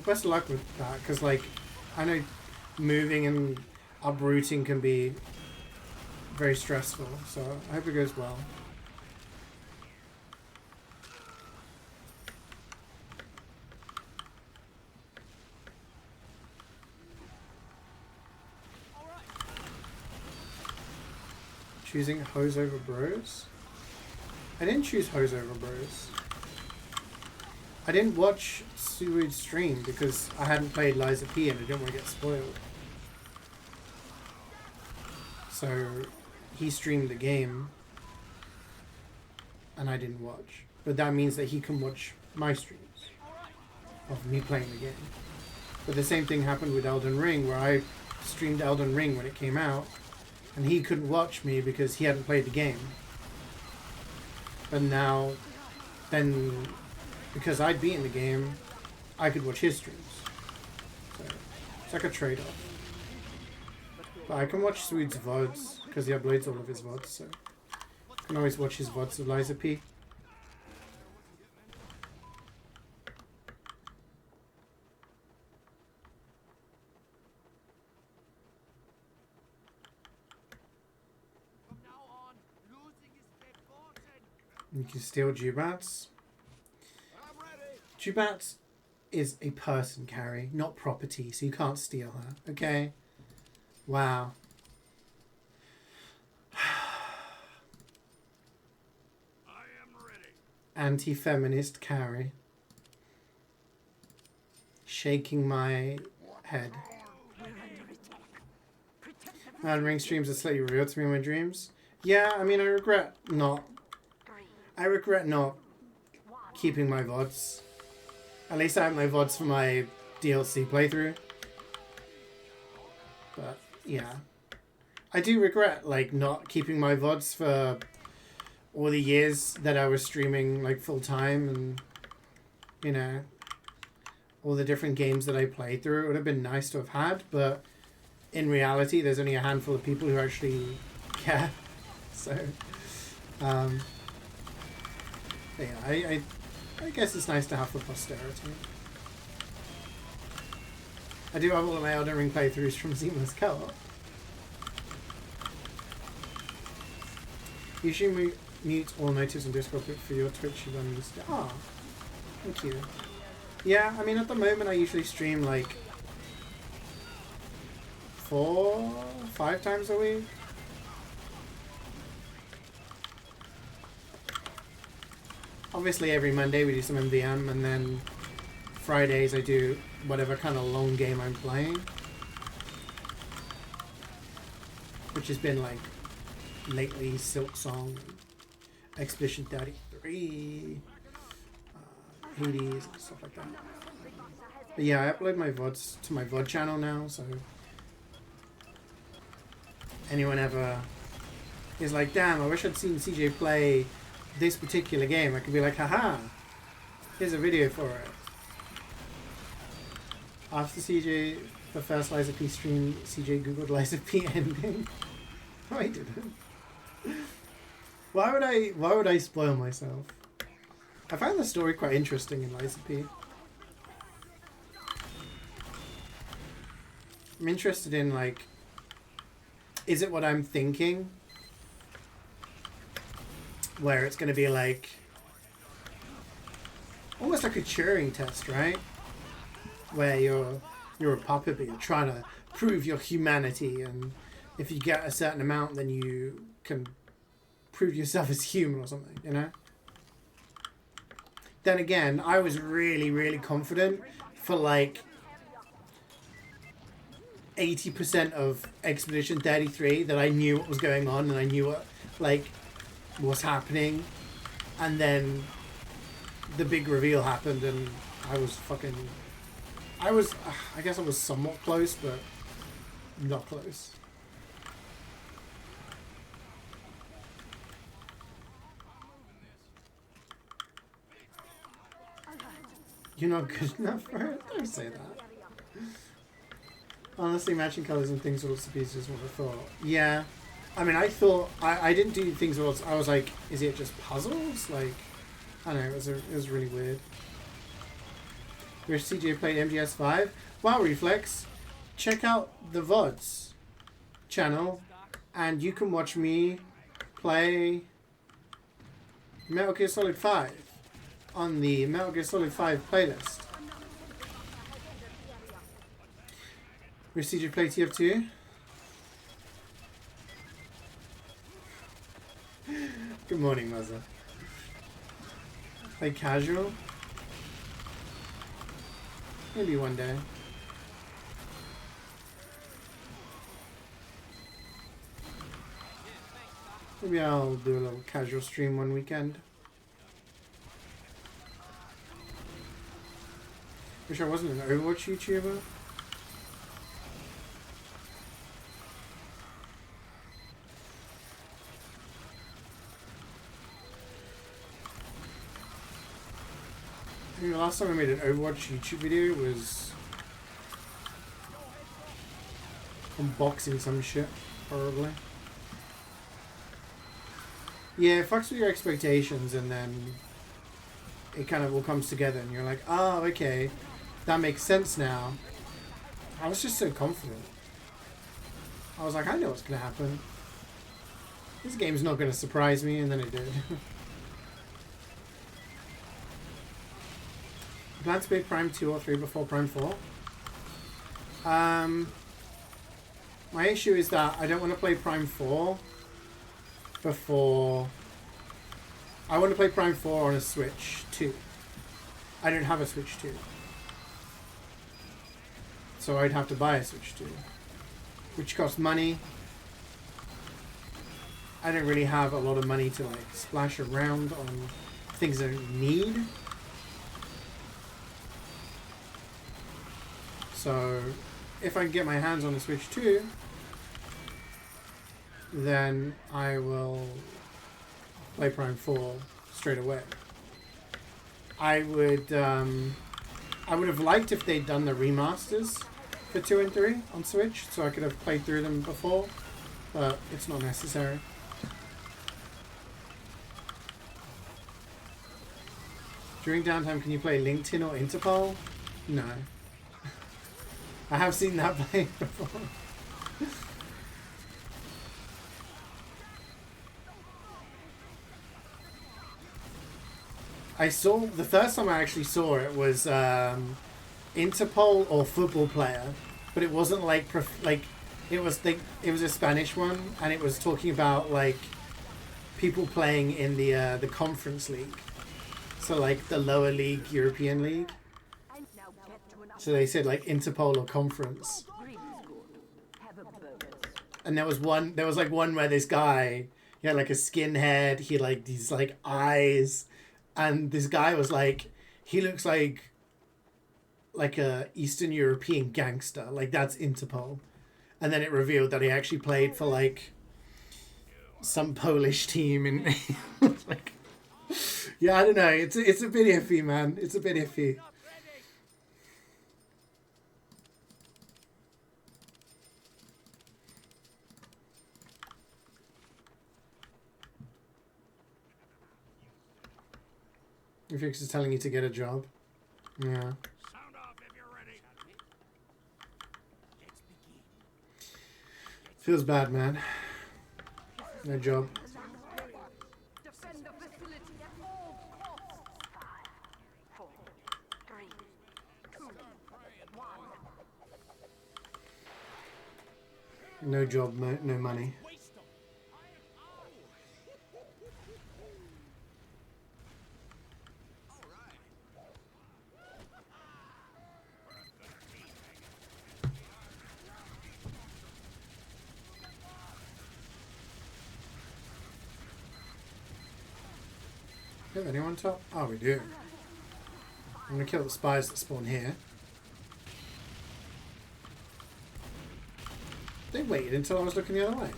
Best of luck with that, because like, I know moving and uprooting can be very stressful, so I hope it goes well. Choosing Hose over Bros? I didn't choose Hose over Bros. I didn't watch CeeJaey's stream because I hadn't played Lies of P and I didn't want to get spoiled. So he streamed the game and I didn't watch. But that means that he can watch my streams of me playing the game. But the same thing happened with Elden Ring, where I streamed Elden Ring when it came out and he couldn't watch me because he hadn't played the game. But now, then, because I'd beaten the game, I could watch his streams. So, it's like a trade-off. But I can watch Sweet's VODs, because he uploads all of his VODs, so I can always watch his VODs of Lies of P. You can steal Jubats. Jubats is a person, Carrie, not property, so you can't steal her, okay? Wow. Anti-feminist Carrie. Shaking my head. Elden Ring streams are slightly real to me in my dreams. Yeah, I mean, I regret not keeping my VODs. At least I have my VODs for my DLC playthrough. But, yeah. I do regret, like, not keeping my VODs for all the years that I was streaming, like, full-time and, you know, all the different games that I played through. It would have been nice to have had, but in reality, there's only a handful of people who actually care. So, yeah, I guess it's nice to have for posterity. I do have all of my Elden Ring playthroughs from Seamless Co-op. You should mute all notifications on Discord for your Twitch events. Ah, thank you. Yeah, I mean at the moment I usually stream like 4-5 times a week. Obviously every Monday we do some MvM, and then Fridays I do whatever kind of long game I'm playing. Which has been like lately Silk Song, Expedition 33, Hades, and stuff like that. But yeah, I upload my VODs to my VOD channel now, so anyone ever is like, damn, I wish I'd seen CeeJaey play this particular game, I could be like, haha, here's a video for it. After CeeJaey, the first Lies of P stream, CeeJaey googled Lies of P ending. No, I didn't. Why would I spoil myself? I found the story quite interesting in Lies of P. I'm interested in, like, is it what I'm thinking? Where it's going to be like almost like a Turing test, right? Where you're a puppet, but you're trying to prove your humanity, and if you get a certain amount, then you can prove yourself as human or something, you know? Then again, I was really, really confident for like 80% of Expedition 33 that I knew what was going on and I knew what, like, was happening, and then the big reveal happened and I guess I was somewhat close, but not close. You're not good enough for it? Don't say that. Honestly, matching colors and things with lots of pieces is what I thought. Yeah. I mean, I thought... I didn't do things with lots... I was like, is it just puzzles? Like, I don't know. It was really weird. Where's CeeJaey played MGS5? Wow, Reflex. Check out the VODs channel and you can watch me play Metal Gear Solid 5 on the Metal Gear Solid 5 playlist. Where's CeeJaey play TF2? Good morning, Mother. Play casual? Maybe one day. Maybe I'll do a little casual stream one weekend. Wish I wasn't an Overwatch YouTuber. I mean, the last time I made an Overwatch YouTube video was unboxing some shit, probably. Yeah, it fucks with your expectations and then it kind of all comes together and you're like, oh, okay, that makes sense now. I was just so confident. I was like, I know what's going to happen. This game's not going to surprise me, and then it did. You plan to play Prime 2 or 3 before Prime 4? My issue is that I don't want to play Prime 4 before... I want to play Prime 4 on a Switch 2. I don't have a Switch 2. So I'd have to buy a Switch 2. Which costs money. I don't really have a lot of money to like splash around on things I need. So if I can get my hands on a Switch 2, then I will play Prime 4 straight away. I would have liked if they'd done the remasters for 2 and 3 on Switch, so I could have played through them before, but it's not necessary. During downtime, can you play LinkedIn or Interpol? No. I have seen that played before. I saw, the first time I actually saw it was Interpol or Football Player, but it wasn't like, it was a Spanish one, and it was talking about like people playing in the Conference League. So like the lower league, European League. So they said like Interpol or Conference. And there was like one where this guy, he had like a skinhead, he had like these like eyes, and this guy was like, he looks like a Eastern European gangster, like that's Interpol. And then it revealed that he actually played for like some Polish team, and like, yeah, I don't know. It's a bit iffy, man. It's a bit iffy. Fix is telling you to get a job. Yeah. Sound off if you're ready. Feels bad, man. No job. Defend the facility at all costs. 5, 4, 3, 2, 1. No job, no money. Do we have anyone on top? Oh, we do. I'm gonna kill the spies that spawn here. They waited until I was looking the other way.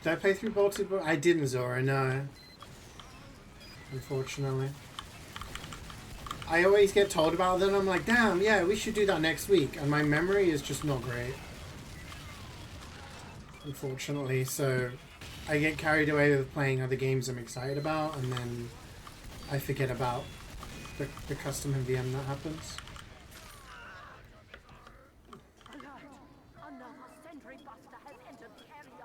Did I play through Bolted? I didn't, Zora, no. Unfortunately. I always get told about them. I'm like, damn, yeah, we should do that next week. And my memory is just not great. Unfortunately, so I get carried away with playing other games I'm excited about, and then I forget about the custom MvM that happens. Alert! Another sentry buster has entered the area.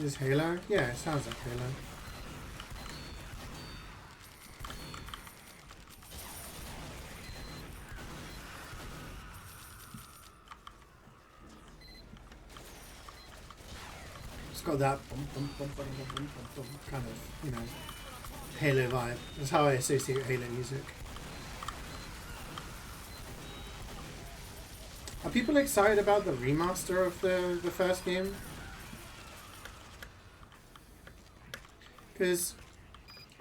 Is Halo? Yeah, it sounds like Halo. It's got that bum, bum, bum, bum, bum, bum, bum, bum, kind of, you know, Halo vibe. That's how I associate Halo music. Are people excited about the remaster of the first game? Because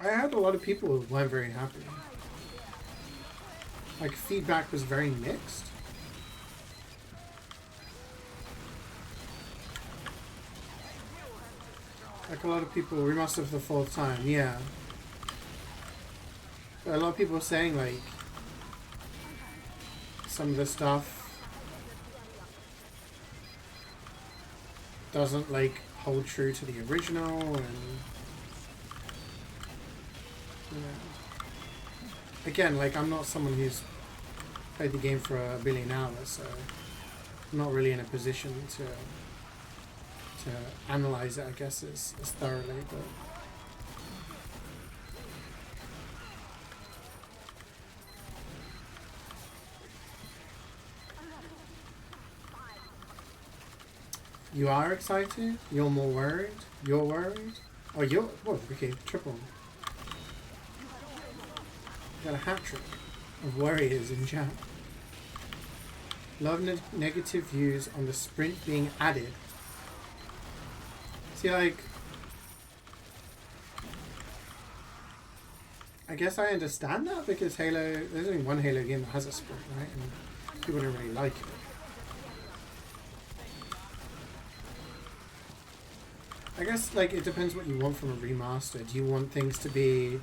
I had a lot of people who weren't very happy. Like, feedback was very mixed. Like, a lot of people, remastered for the fourth time, yeah. But a lot of people were saying, like, some of the stuff doesn't, like, hold true to the original, and yeah. Again, like, I'm not someone who's played the game for a billion hours, so I'm not really in a position to analyze it, I guess, as thoroughly, but you are excited? You're more worried? You're worried? Oh, you're... Whoa, okay, triple. Got a hat trick of warriors in chat. Love negative views on the sprint being added. See, like, I guess I understand that because Halo, there's only one Halo game that has a sprint, right? And people don't really like it. I guess, like, it depends what you want from a remaster. Do you want things to be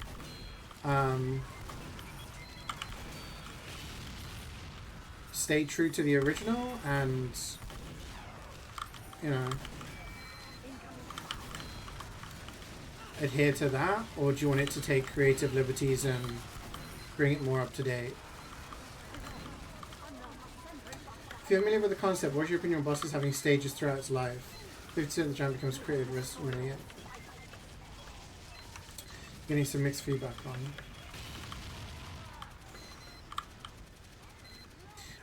stay true to the original and, you know, adhere to that, or do you want it to take creative liberties and bring it more up to date? If you're familiar with the concept, what's your opinion on bosses having stages throughout its life? 50% of the jam becomes creative risk winning it. Getting some mixed feedback on.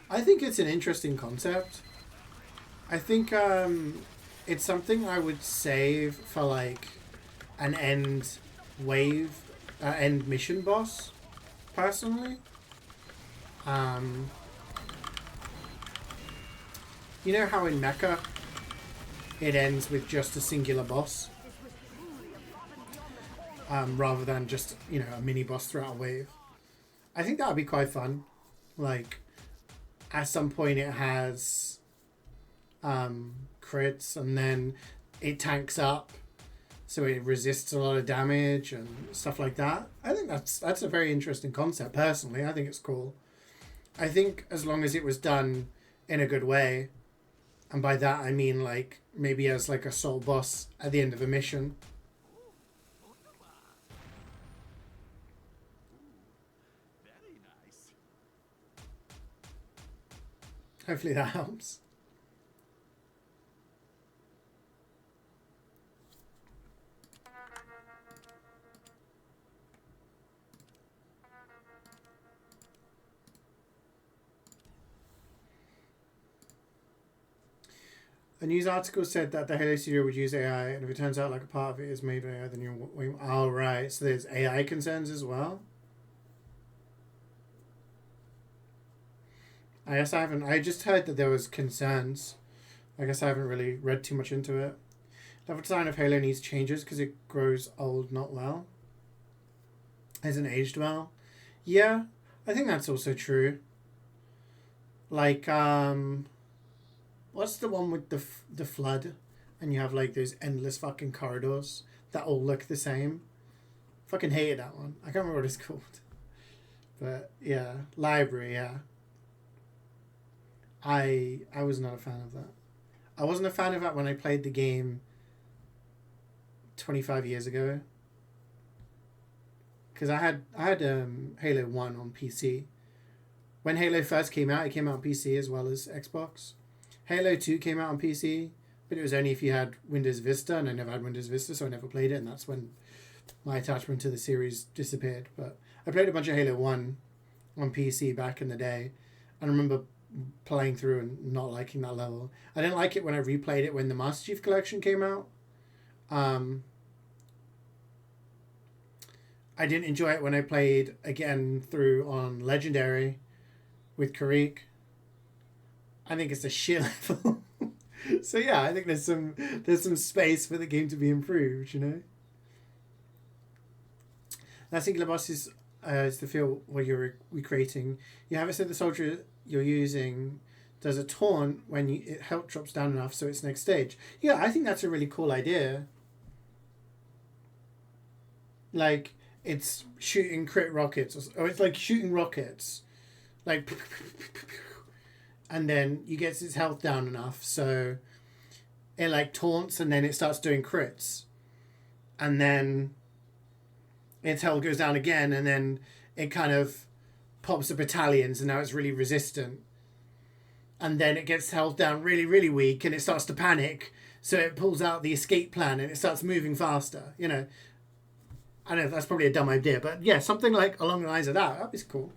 I think it's an interesting concept. I think it's something I would save for like an end wave, end mission boss, personally. You know how in Mecha it ends with just a singular boss, rather than just, you know, a mini boss throughout a wave. I think that would be quite fun. Like, at some point it has crits and then it tanks up so it resists a lot of damage and stuff like that. I think that's a very interesting concept. Personally, I think it's cool. I think as long as it was done in a good way, and by that I mean like maybe as like a sole boss at the end of a mission. Very nice. Hopefully that helps. A news article said that the Halo studio would use AI, and if it turns out like a part of it is made by AI, then you're... Oh, right. So there's AI concerns as well? I guess I haven't. I just heard that there was concerns. I guess I haven't really read too much into it. Level design of Halo needs changes because it grows old, not well. Hasn't aged well. Yeah, I think that's also true. Like, what's the one with the flood, and you have like those endless fucking corridors that all look the same. Fucking hated that one. I can't remember what it's called. But yeah, library. Yeah. I was not a fan of that. I wasn't a fan of that when I played the game 25 years ago. Because I had Halo 1 on PC. When Halo first came out, it came out on PC as well as Xbox. Halo 2 came out on PC, but it was only if you had Windows Vista, and I never had Windows Vista, so I never played it, and that's when my attachment to the series disappeared. But I played a bunch of Halo 1 on PC back in the day, and I remember playing through and not liking that level. I didn't like it when I replayed it when the Master Chief Collection came out. I didn't enjoy it when I played again through on Legendary with Karik. I think it's a shit level. So yeah, I think there's some space for the game to be improved, you know. That singular boss is the field where you're recreating. You have it so the soldier you're using does a taunt when health drops down enough, so it's next stage. Yeah, I think that's a really cool idea. Like, it's shooting crit rockets, or it's like shooting rockets, like, and then you get its health down enough, so it like taunts, and then it starts doing crits, and then its health goes down again, and then it kind of pops the battalions, and now it's really resistant. And then it gets held down really, really weak, and it starts to panic, so it pulls out the escape plan, and it starts moving faster, you know. I know that's probably a dumb idea, but yeah, something like along the lines of that, that'd be cool.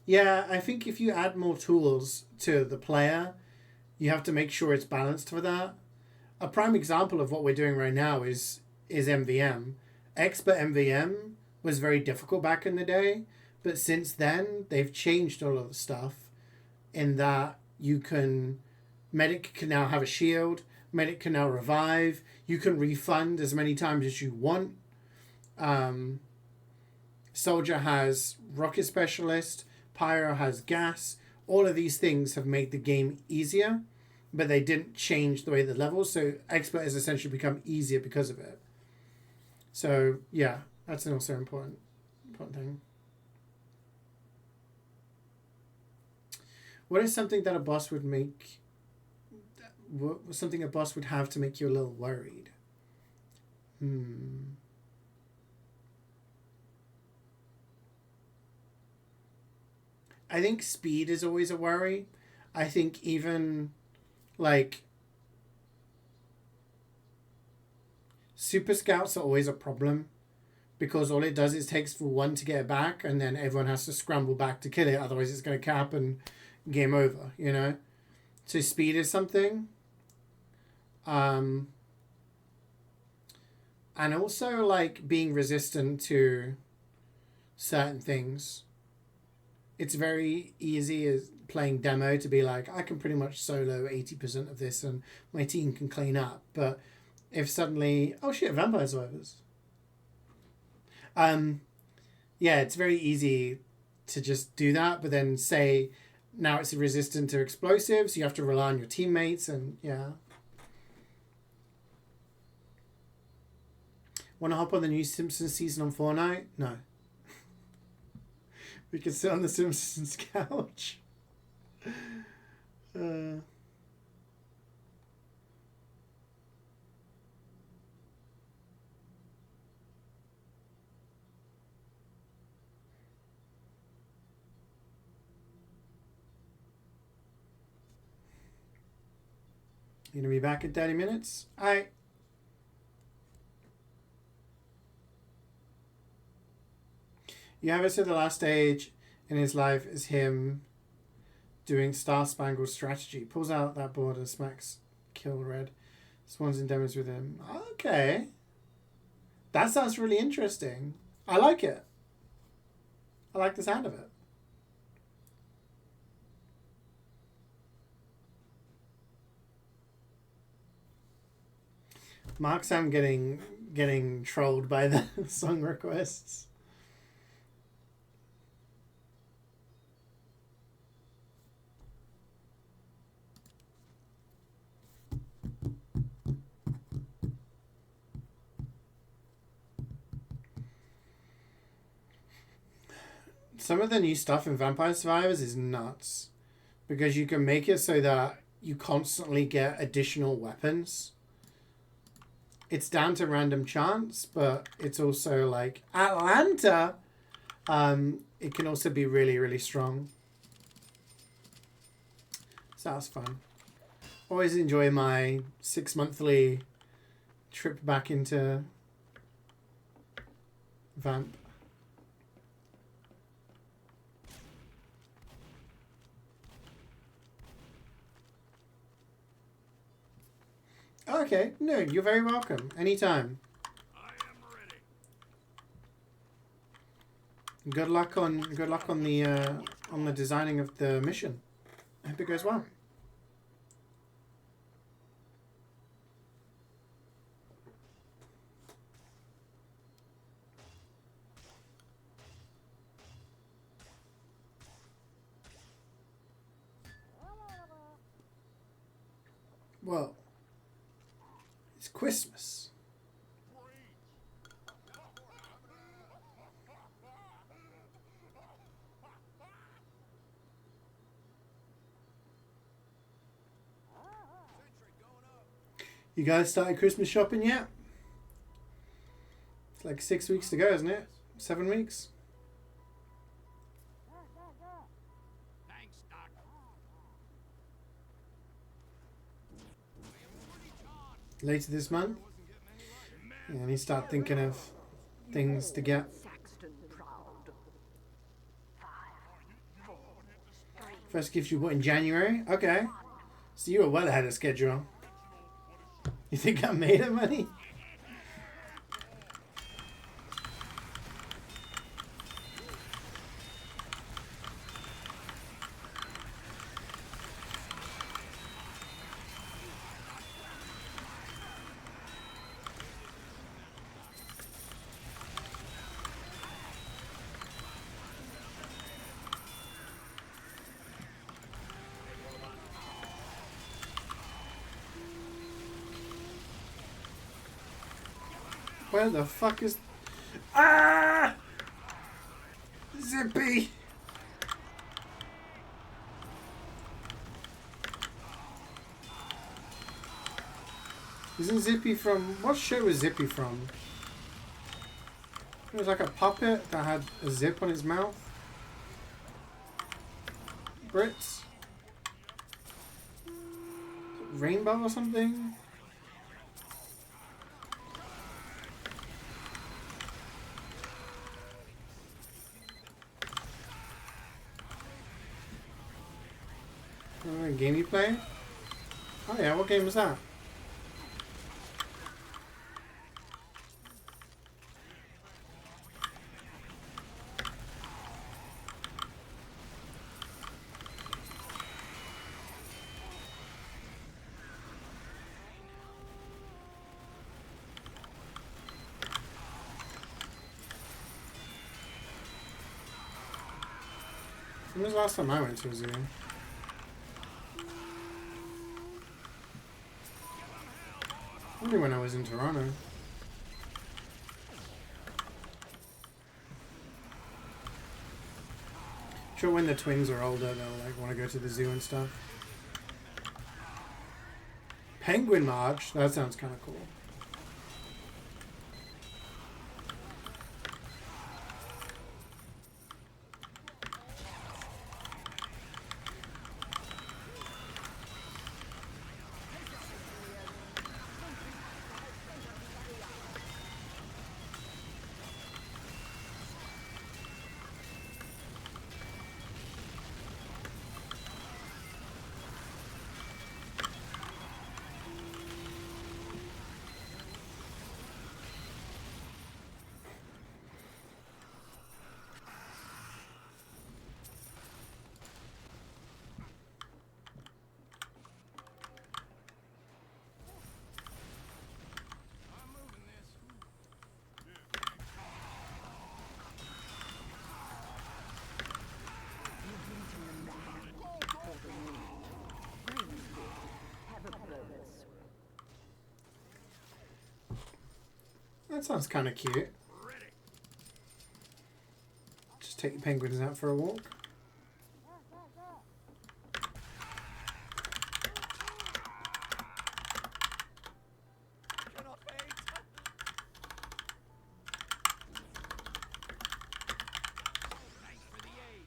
Yeah, I think if you add more tools to the player, you have to make sure it's balanced for that. A prime example of what we're doing right now is MvM. Expert MvM was very difficult back in the day, but since then they've changed all of the stuff in that medic can now have a shield, medic can now revive, you can refund as many times as you want. Soldier has rocket specialist, pyro has gas. All of these things have made the game easier, but they didn't change the way the levels, so expert has essentially become easier because of it. So yeah, that's also important thing. What is something that a boss would make? What something a boss would have to make you a little worried? I think speed is always a worry. I think even like super scouts are always a problem, because all it does is takes for one to get it back, and then everyone has to scramble back to kill it. Otherwise, it's going to cap and game over, you know? So speed is something. And also, like, being resistant to certain things. It's very easy as playing demo to be like, I can pretty much solo 80% of this and my team can clean up. But if suddenly... Oh shit, Vampire Survivors. Yeah, it's very easy to just do that, but then say... Now it's resistant to explosives. You have to rely on your teammates, and yeah. Want to hop on the new Simpsons season on Fortnite? No. We can sit on the Simpsons couch. You gonna be back in 30 minutes? Alright. You have it so the last stage in his life is him doing Star Spangled Strategy. Pulls out that board and smacks Kill Red. Swans and demos with him. Okay. That sounds really interesting. I like it. I like the sound of it. Mark Sam getting trolled by the song requests. Some of the new stuff in Vampire Survivors is nuts. Because you can make it so that you constantly get additional weapons. It's down to random chance, but it's also like Atlanta. It can also be really, really strong. So that's fun. Always enjoy my 6-monthly trip back into Vamp. Okay, no, you're very welcome. Anytime. I am ready. Good luck on the designing of the mission. I hope it goes well. Well, it's Christmas. You guys started Christmas shopping yet? It's like 6 weeks to go, isn't it? 7 weeks? Thanks, Doc. Later this month? Yeah, I need to start thinking of things to get. Saxton proud. 5, 4, 3, First gift you bought in January? Okay. So you were well ahead of schedule. You think I made it money? Where the fuck is... Ah! Zippy! Isn't Zippy from... What show was Zippy from? It was like a puppet that had a zip on his mouth. Brits? Rainbow or something? Game you play? Oh yeah, what game was that? When was the last time I went to a zoo? Only when I was in Toronto. Sure, when the twins are older, they'll like want to go to the zoo and stuff. Penguin March? That sounds kind of cool. That sounds kind of cute. Just take your penguins out for a walk. Cannot wait. Thanks for the aid.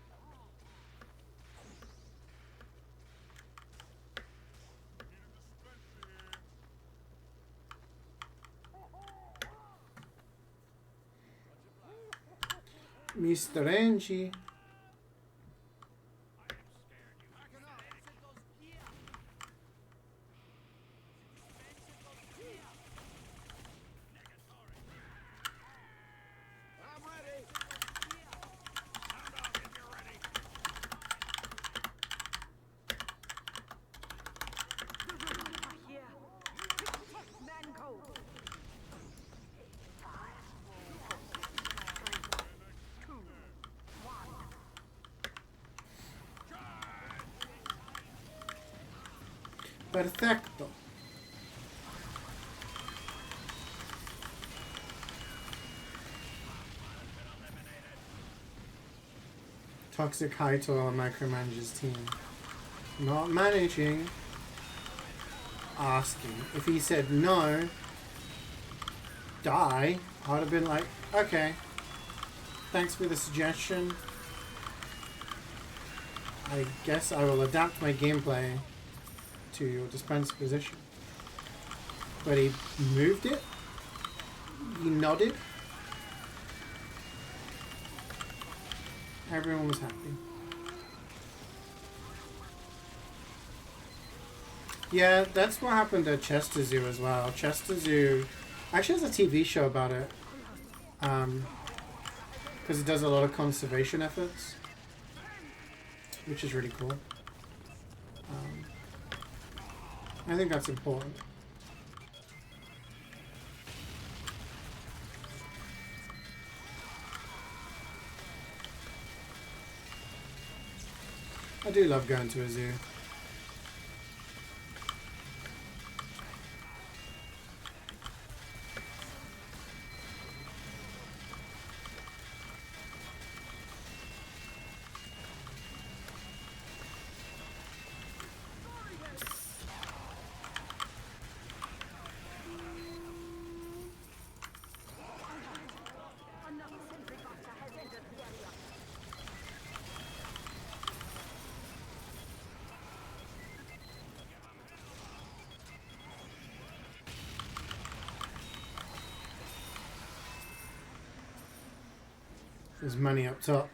Mr. Angie. I'm ready. Here. Man go. 2, 1. Perfecto. Toxic Hytor micromanages team. Not managing. Asking. If he said no, die, I would have been like, okay. Thanks for the suggestion. I guess I will adapt my gameplay to your dispenser position. But he moved it. He nodded. Everyone was happy. Yeah, that's what happened at Chester Zoo as well. Chester Zoo actually has a TV show about it. Because it does a lot of conservation efforts. Which is really cool. I think that's important. I do love going to a zoo. Another sentry buster has entered the area. There's money up top.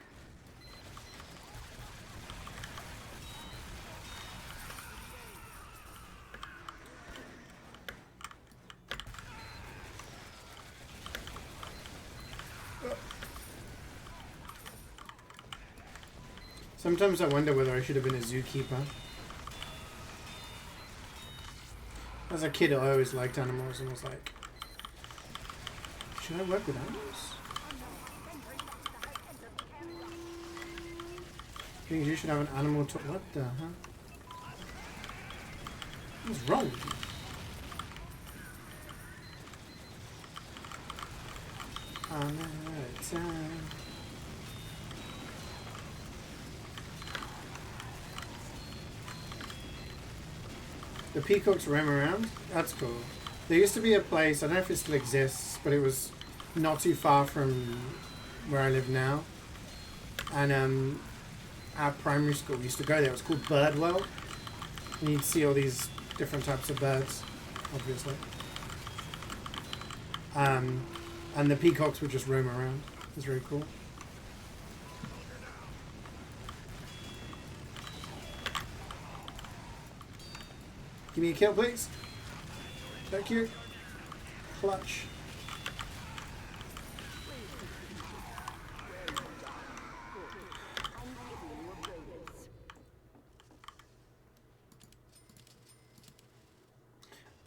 Sometimes I wonder whether I should have been a zookeeper. As a kid, I always liked animals and was like, should I work with animals? Think you should have an animal to what the huh? What's wrong with you? I'm out of time. The peacocks roam around? That's cool. There used to be a place, I don't know if it still exists, but it was not too far from where I live now. And our primary school we used to go there. It was called Birdwell. And you'd see all these different types of birds, obviously. And the peacocks would just roam around. It was very cool. Give me a kill, please. Thank you. Clutch.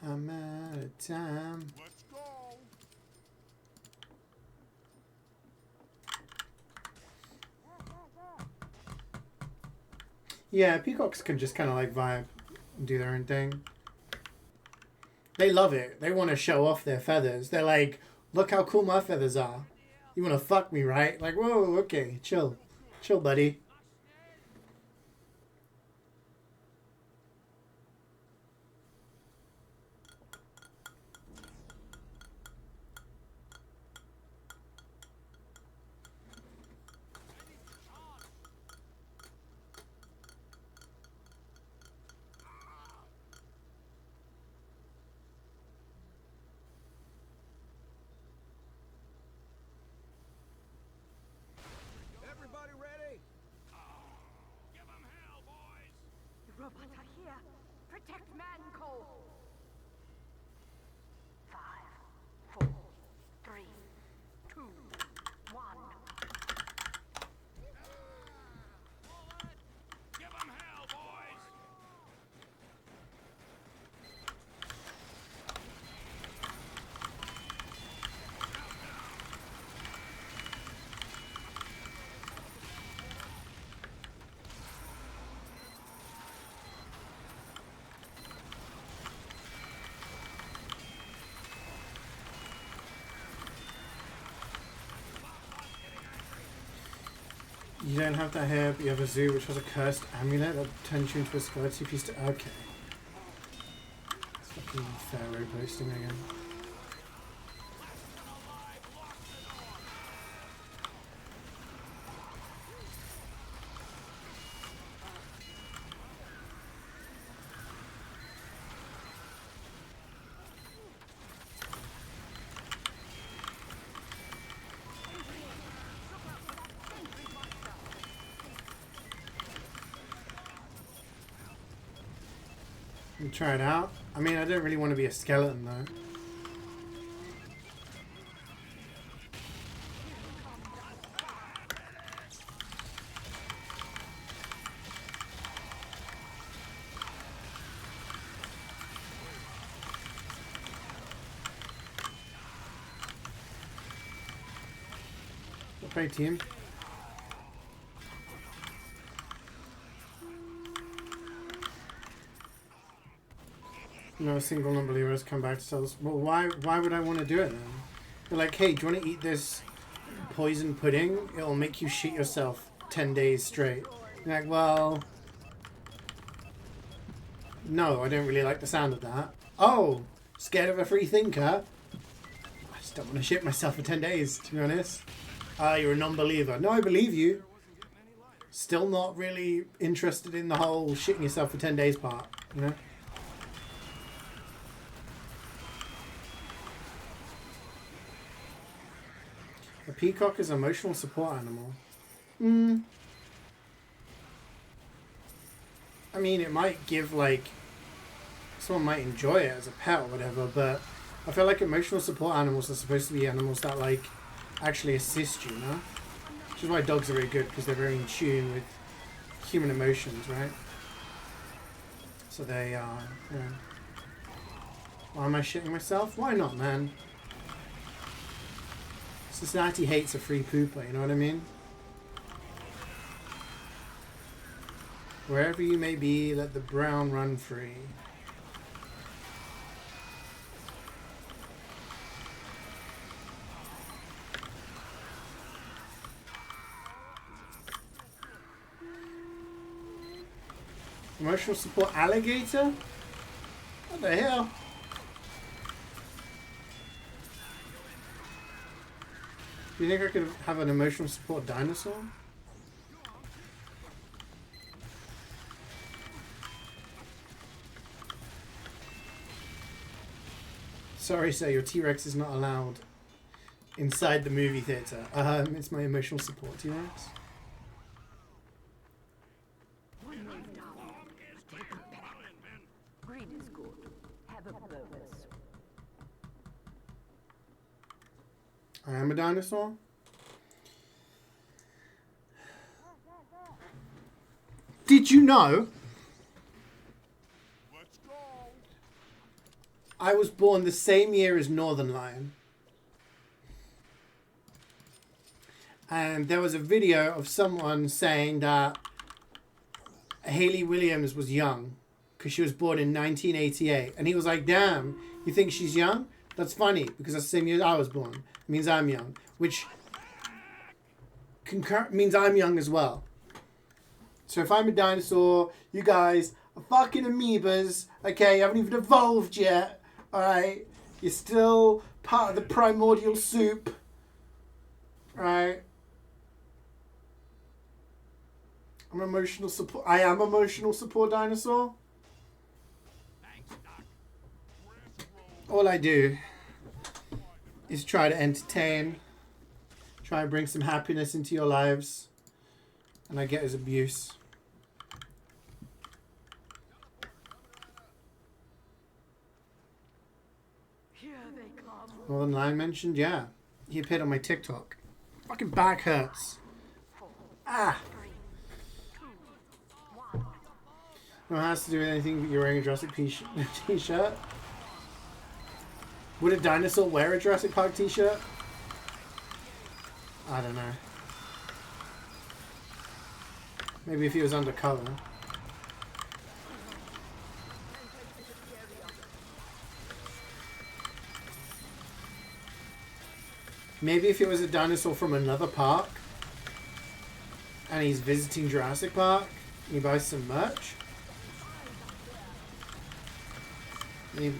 I'm out of time. Let's go. Yeah, peacocks can just kind of like vibe and do their own thing. They love it. They want to show off their feathers. They're like, Look how cool my feathers are. You want to fuck me, right? Like, whoa, okay, chill. Chill, buddy. Everybody ready? Give 'em hell, boys! The robots are here. Protect Manco. 5, 4, 3, 2, 1. Give 'em hell, boys! You don't have that here, but you have a zoo which has a cursed amulet that turns you into a skeleton piece to... Okay. It's fucking pharaoh posting again. Try it out. I mean, I don't really want to be a skeleton though. Okay, team. No single non-believers come back to tell us. Well, why would I want to do it then? They're like, hey, do you want to eat this poison pudding? It'll make you shit yourself 10 days straight. You're like, well, no, I don't really like the sound of that. Oh, scared of a free thinker? I just don't want to shit myself for 10 days, to be honest. Ah, you're a non-believer. No, I believe you. Still not really interested in the whole shitting yourself for 10 days part, you know? A peacock is an emotional support animal. I mean, it might give, like... Someone might enjoy it as a pet or whatever, but... I feel like emotional support animals are supposed to be animals that, like, actually assist you, no? Which is why dogs are very good, because they're very in tune with human emotions, right? So they are, you know... Why am I shitting myself? Why not, man? Society hates a free pooper, you know what I mean? Wherever you may be, let the brown run free. Emotional support alligator? What the hell? Do you think I could have an emotional support dinosaur? Sorry, sir, your T-Rex is not allowed inside the movie theater. It's my emotional support T-Rex. One move down. Take it back. Greed is good. Have a bonus. I am a dinosaur. Did you know? Let's go! I was born the same year as Northern Lion. And there was a video of someone saying that Hayley Williams was young because she was born in 1988. And he was like, damn, you think she's young? That's funny because that's the same year I was born. It means I'm young, which means I'm young as well. So if I'm a dinosaur, you guys are fucking amoebas. Okay, you haven't even evolved yet. Alright? You're still part of the primordial soup. Right? I'm emotional support. I am emotional support dinosaur. All I do is try to entertain, try and bring some happiness into your lives, and I get his abuse. Here they come. Northern Lion mentioned, yeah. He appeared on my TikTok. Fucking back hurts. Ah. No, it has to do with anything but you're wearing a Jurassic t-shirt. Would a dinosaur wear a Jurassic Park t-shirt? I don't know. Maybe if he was undercover. Maybe if it was a dinosaur from another park and he's visiting Jurassic Park and he buys some merch. Maybe.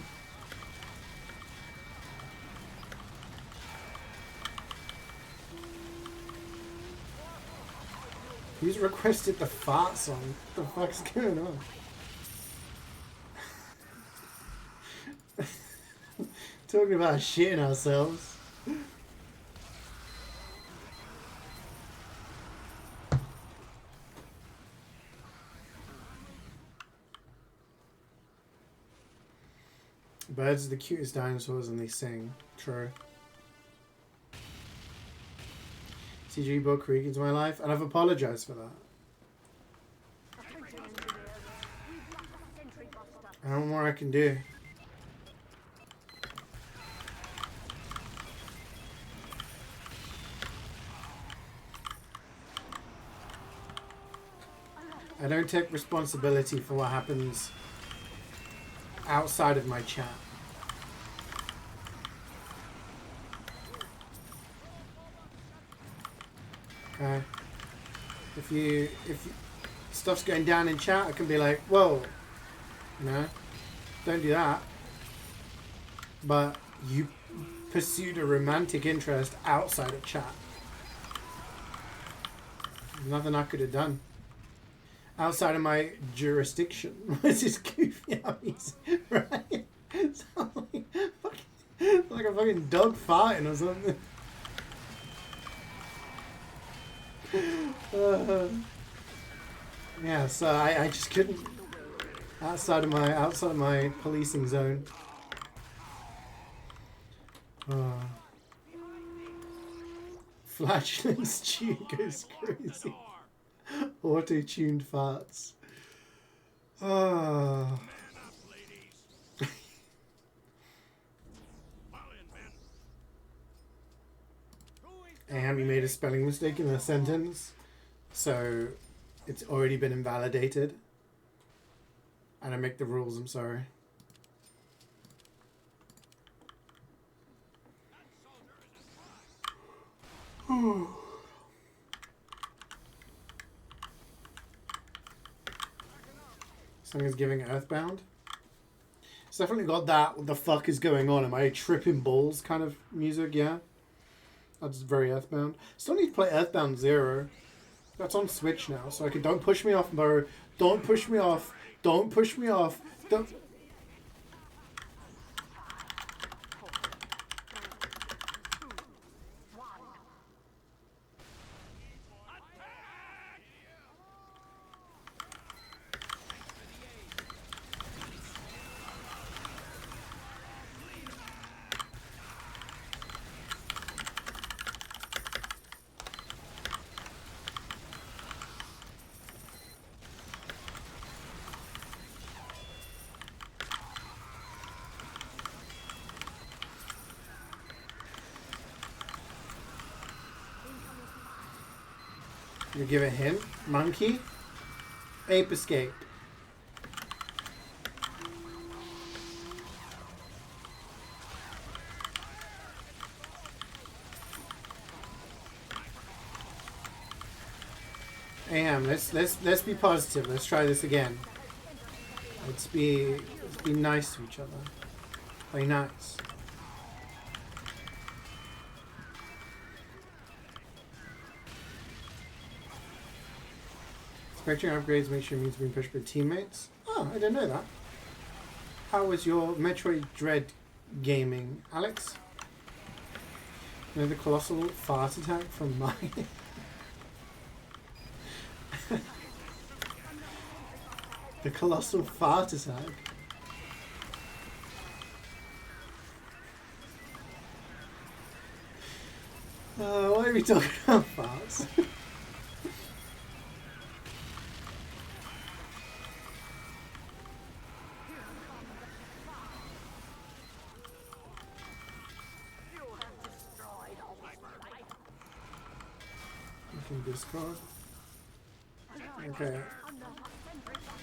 Who's requested the fart song? What the fuck's going on? Talking about shitting ourselves. Birds are the cutest dinosaurs and they sing. True. CeeJaey brought Creek into my life, and I've apologized for that. I don't know what more I can do. I don't take responsibility for what happens outside of my chat. Okay. If stuff's going down in chat, I can be like, whoa, you know, don't do that. But you pursued a romantic interest outside of chat. There's nothing I could have done. Outside of my jurisdiction. What's this goofy armies? Right? Sounds like a fucking dog farting or something. Yeah, so I just couldn't outside of my policing zone. Flatulence stew goes crazy. Auto-tuned farts. And you made a spelling mistake in a sentence, so it's already been invalidated. I don't make the rules, I'm sorry. Something's giving Earthbound. It's definitely got that, what the fuck is going on? Am I tripping balls kind of music, yeah? That's very Earthbound. Still need to play Earthbound 0. That's on Switch now, so I can... Don't push me off, bro. Don't push me off. Don't push me off. Don't... You give a hint? Monkey? Ape escape. AM, let's be positive. Let's try this again. Let's be nice to each other. Play nice. Spectrum upgrades make sure it means being pushed by teammates. Oh, I didn't know that. How was your Metroid Dread gaming, Alex? You know the colossal fart attack from mine? The colossal fart attack. Why are we talking about farts? Discord. Okay.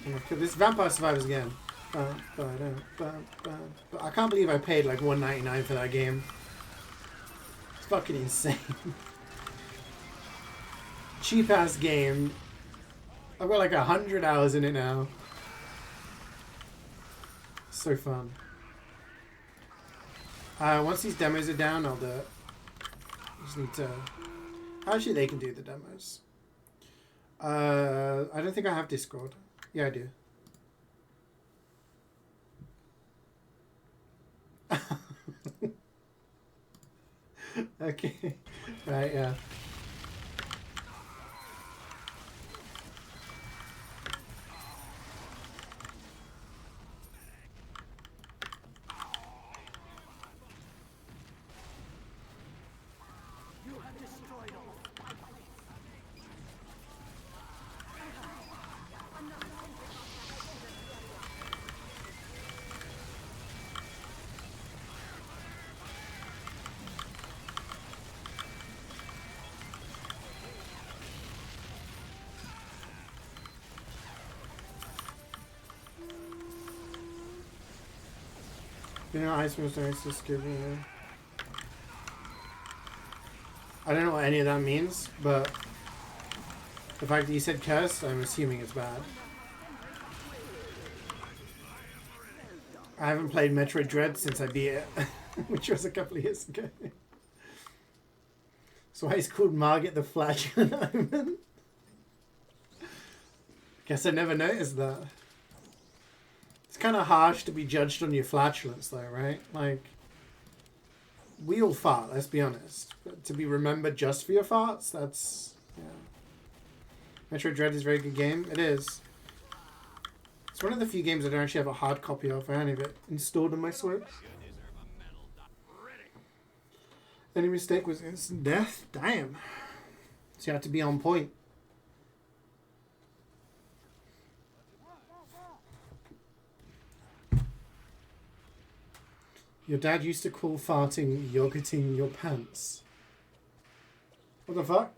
Okay, this Vampire Survivors again. But I can't believe I paid like $1.99 for that game. It's fucking insane. Cheap ass game. I've got like 100 hours in it now. So fun. Once these demos are down, I'll do it. Just need to. Actually, they can do the demos. I don't think I have Discord. Yeah, I do. Okay. Right, yeah. You know, Ice was nice to skip me. I don't know what any of that means, but the fact that you said curse, I'm assuming it's bad. I haven't played Metroid Dread since I beat it, which was a couple of years ago. So why it's called Margit the Flatulent Omen? Guess I never noticed that. It's kind of harsh to be judged on your flatulence, though, right? Like, we all fart, let's be honest. But to be remembered just for your farts, that's... yeah. Metroid Dread is a very good game. It is. It's one of the few games I don't actually have a hard copy of. I don't have it installed on my Switch. Any mistake was instant death? Damn. So you have to be on point. Your dad used to call farting yogurting your pants. What the fuck?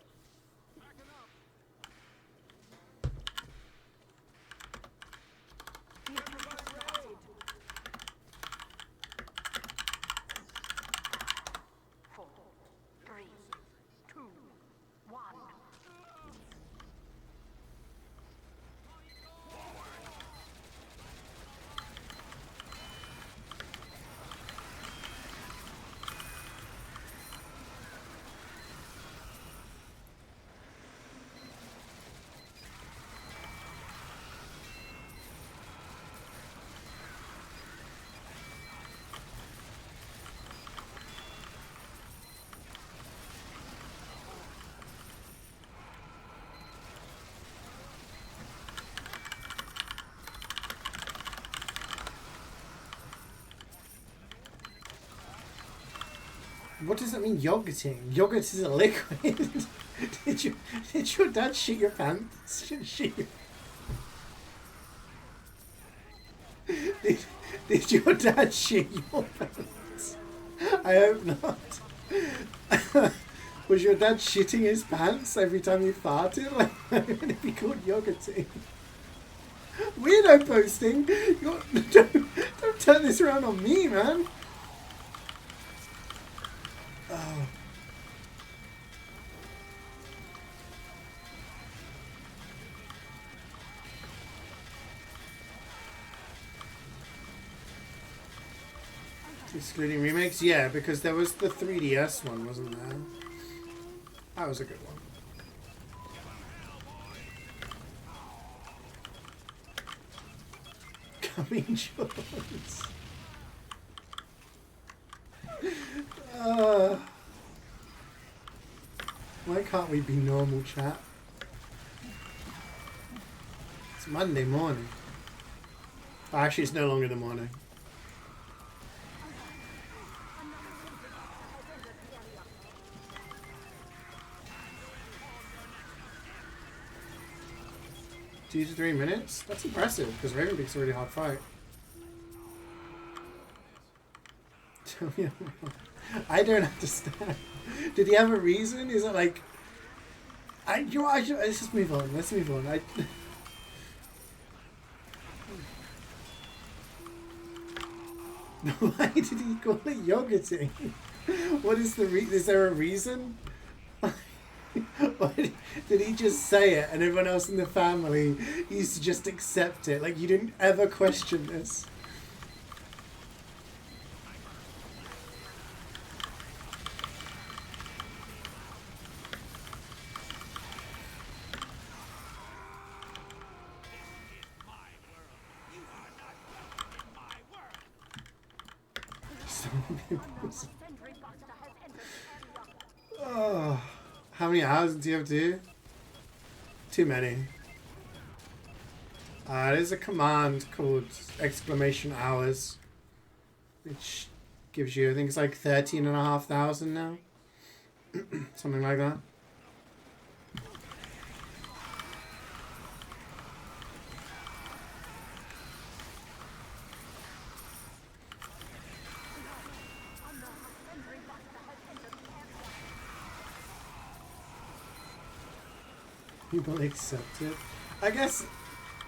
What does that mean, yogurting? Yogurt is a liquid. Did your dad shit your pants? Did your dad shit your pants? I hope not. Was your dad shitting his pants every time he farted? Like, why would it be called yogurting? Weirdo posting. Don't turn this around on me, man. Excluding remakes? Yeah, because there was the 3DS one, wasn't there? That was a good one. Coming Jones. Why can't we be normal, chat? It's Monday morning. Oh, actually, it's no longer the morning. Two to 3 minutes? That's impressive, because Ravenbeak's a really hard fight. I don't understand. Did he have a reason? Is it like... let's just move on. Let's move on. Why did he call it yogurting? What is the is there a reason? Or did he just say it and everyone else in the family used to just accept it? Like, you didn't ever question this? Oh, how many hours do you have to do? Too many. There's a command called !hours, which gives you, I think it's like 13,500 now. Something like that. People accept it. I guess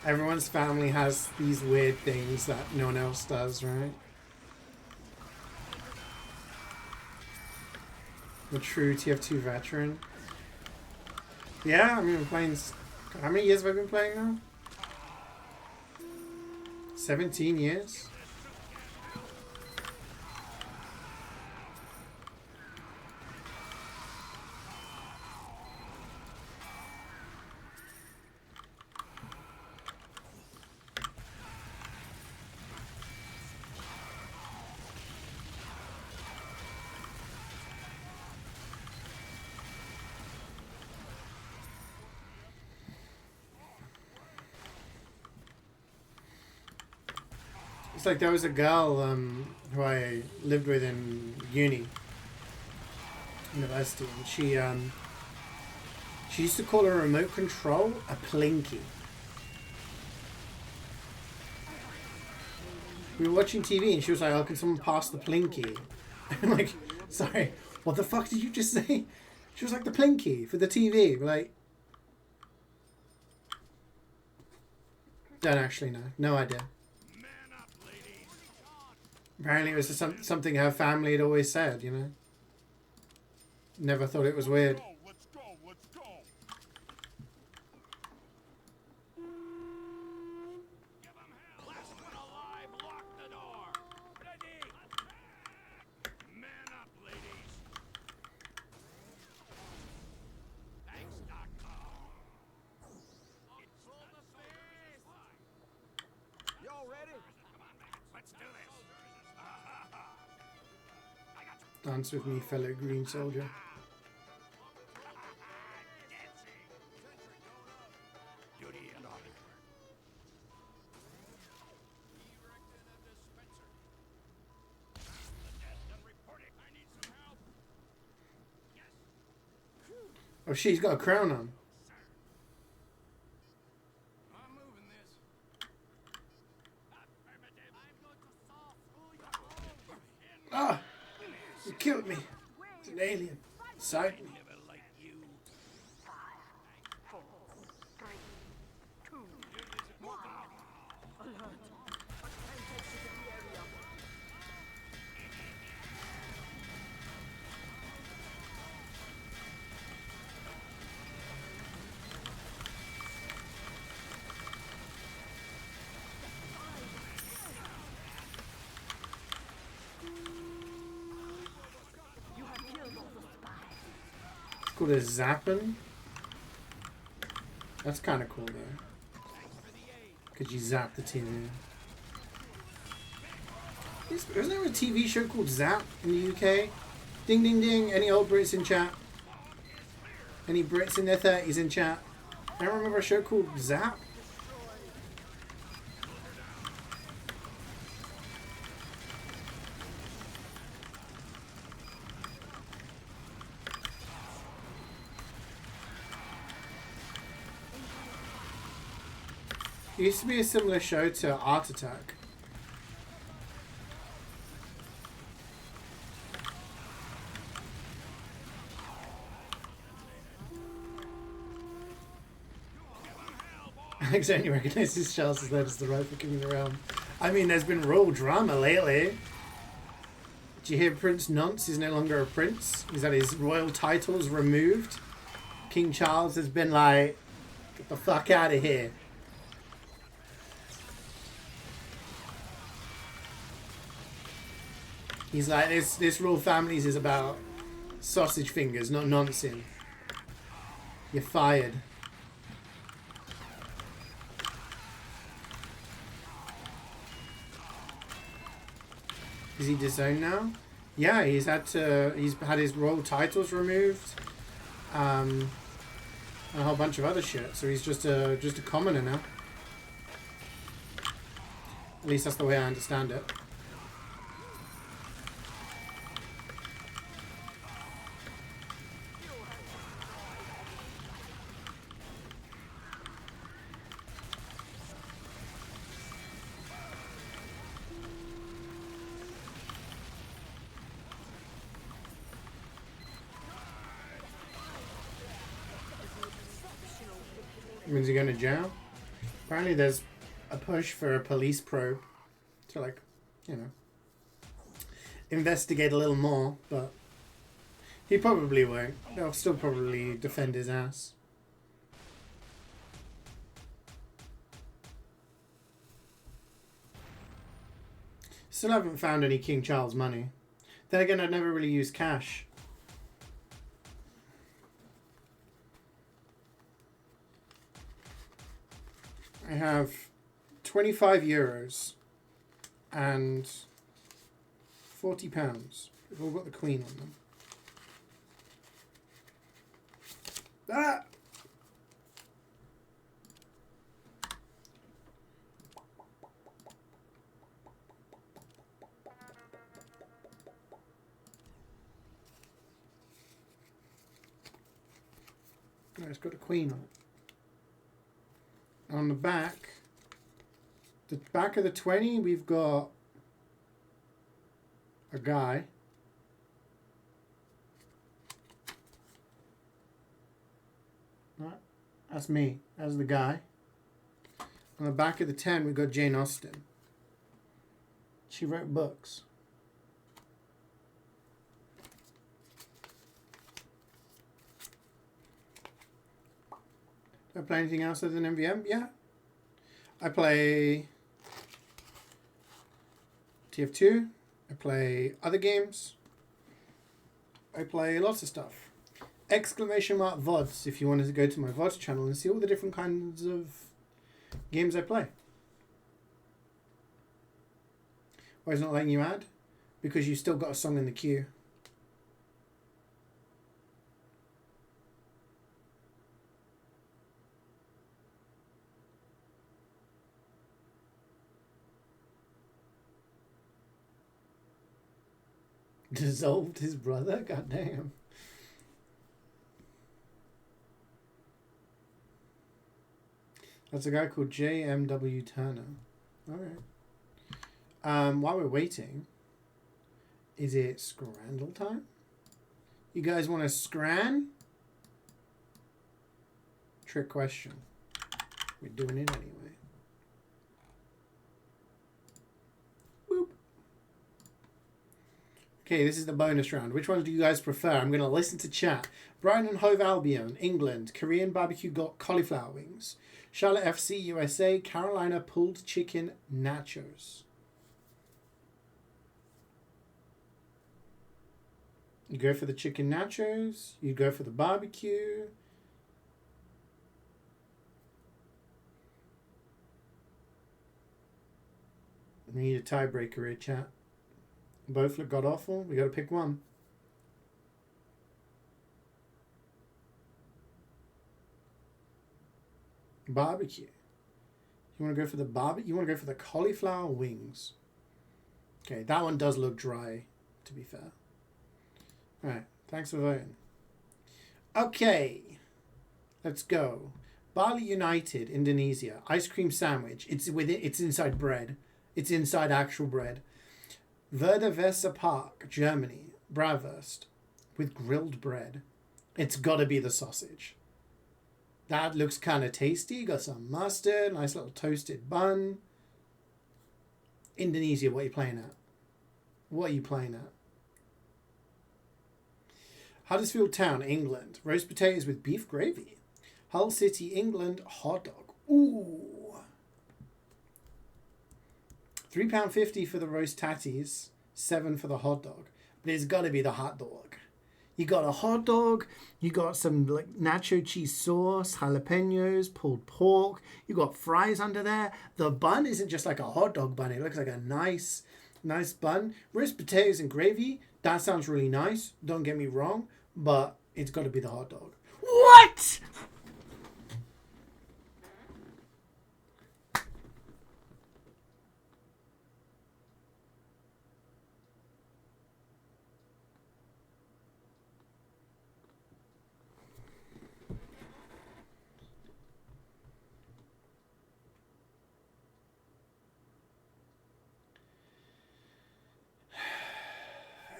everyone's family has these weird things that no one else does, right? The true TF2 veteran. Yeah, I mean, I'm playing... How many years have I been playing now? 17 years? It's like there was a girl who I lived with in university, and she used to call a remote control a plinky. We were watching TV and she was like, "Oh, can someone pass the plinky?" I'm like, "Sorry, what the fuck did you just say?" She was like, "The plinky for the TV." We're like, don't actually know. No idea. Apparently it was just something her family had always said, you know? Never thought it was weird. Let's go, let's go. Give him hell. Last one alive, lock the door. Ready. Man up, ladies. Thanks, Doctor. It's full of fish. Y'all ready? Come on, man. Let's do this. Dance with me, fellow green soldier. Duty and honor. Oh, she's got a crown on. I'm moving this. Affirmative. I'm going to solve who you are. Ah! You killed me. It's an alien. Inside me. Never like you. 5, 4, 3, 2, 1. Alert. Attention to the area. called a zappin'. That's kind of cool though. Could you zap the TV? Isn't there a TV show called Zap in the UK? Ding ding ding. Any old Brits in chat? Any Brits in their 30s in chat? I don't remember a show called Zap. It used to be a similar show to Art Attack. Alex only recognises Charles as as the right for King of the Realm. I mean, there's been real drama lately. Did you hear Prince Nonce is no longer a prince? He's had his royal titles removed. King Charles has been like, get the fuck out of here. He's like, this royal families is about sausage fingers, not nonsense. You're fired. Is he disowned now? Yeah, he's had his royal titles removed, and a whole bunch of other shit. So he's just a commoner now. At least that's the way I understand it. Means he going to jail? Apparently there's a push for a police probe to, like, you know, investigate a little more, but he probably won't. They'll still probably defend his ass. Still haven't found any King Charles money. Then again, I'd never really used cash. I have 25 euros and 40 pounds. We've all got the Queen on them. Ah! No, it's got a Queen on it. On the back of the 20, we've got a guy. That's me. That's the guy. On the back of the 10, we've got Jane Austen. She wrote books. Do I play anything else other than MvM? Yeah. I play TF2. I play other games. I play lots of stuff. Exclamation mark VODs if you wanted to go to my VODs channel and see all the different kinds of games I play. Why is it not letting you add? Because you've still got a song in the queue. Dissolved his brother? God damn. That's a guy called JMW Turner. Alright. While we're waiting, is it Scrandle time? You guys want to scran? Trick question. We're doing it anyway. Boop. Okay, this is the bonus round. Which ones do you guys prefer? I'm going to listen to chat. Brighton and Hove Albion, England. Korean barbecue got cauliflower wings. Charlotte FC, USA. Carolina pulled chicken nachos. You go for the chicken nachos. You go for the barbecue. We need a tiebreaker here, chat. Both look god awful. We got to pick one. Barbecue. You want to go for the barbecue? You want to go for the cauliflower wings? Okay, that one does look dry, to be fair. All right, thanks for voting. Okay, let's go. Bali United, Indonesia. Ice cream sandwich. It's within. It's inside bread. It's inside actual bread. Werder Weser Park, Germany. Bratwurst with grilled bread. It's got to be the sausage. That looks kind of tasty. Got some mustard, nice little toasted bun. Indonesia, what are you playing at? What are you playing at? Huddersfield Town, England. Roast potatoes with beef gravy. Hull City, England. Hot dog. Ooh. £3.50 for the roast tatties. $7 for the hot dog. But it's got to be the hot dog. You got a hot dog, you got some like nacho cheese sauce, jalapenos, pulled pork, you got fries under there. The bun isn't just like a hot dog bun, it looks like a nice bun. Roast potatoes and gravy, that sounds really nice, don't get me wrong, but it's got to be the hot dog. What?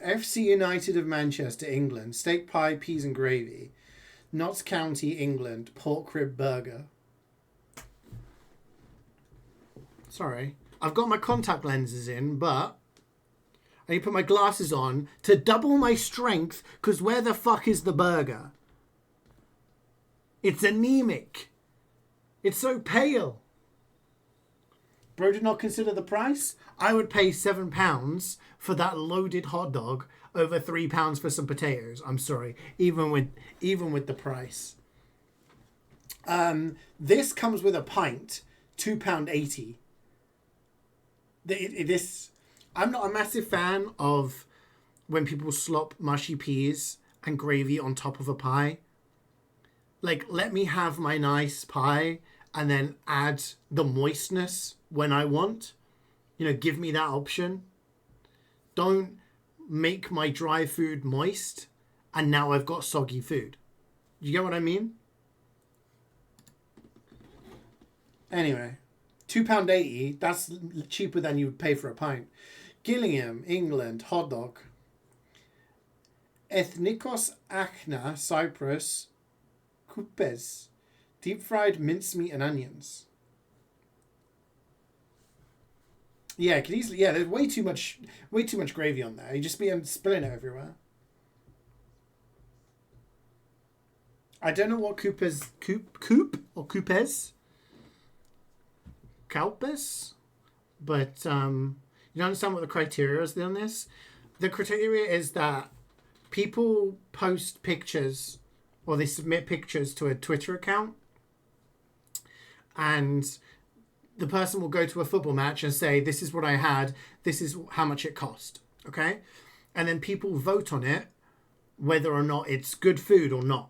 FC United of Manchester, England. Steak pie, peas and gravy. Notts County, England. Pork rib burger. Sorry. I've got my contact lenses in, but I need to put my glasses on to double my strength, because where the fuck is the burger? It's anemic. It's so pale. Bro did not consider the price. I would pay £7 for that loaded hot dog over £3 for some potatoes. I'm sorry, even with the price. This comes with a pint, £2.80. This, I'm not a massive fan of when people slop mushy peas and gravy on top of a pie. Like, let me have my nice pie and then add the moistness when I want. You know, give me that option. Don't make my dry food moist and now I've got soggy food. You get what I mean? Anyway, £2.80, that's cheaper than you would pay for a pint. Gillingham, England, hot dog. Ethnikos Achna, Cyprus, Kupes, deep fried mincemeat and onions. Yeah, could easily. Yeah, there's way too much gravy on there. You just be spilling it everywhere. I don't know what Coupes, but you understand what the criteria is on this. The criteria is that people post pictures or they submit pictures to a Twitter account, and the person will go to a football match and say, this is what I had, this is how much it cost, okay? And then people vote on it, whether or not it's good food or not.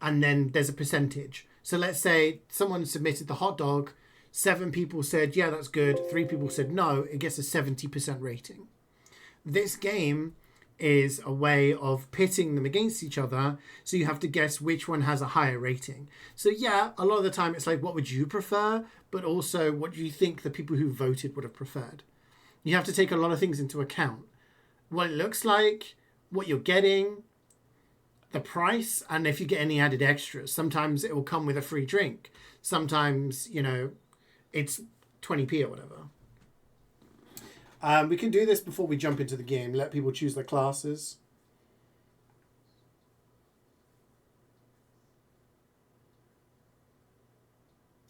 And then there's a percentage. So let's say someone submitted the hot dog, 7 people said, yeah, that's good, 3 people said no, it gets a 70% rating. This game is a way of pitting them against each other, so you have to guess which one has a higher rating. So yeah, a lot of the time it's like, what would you prefer? But also, what do you think the people who voted would have preferred? You have to take a lot of things into account. What it looks like, what you're getting, the price, and if you get any added extras. Sometimes it will come with a free drink. Sometimes, you know, it's 20p or whatever. We can do this before we jump into the game. Let people choose their classes.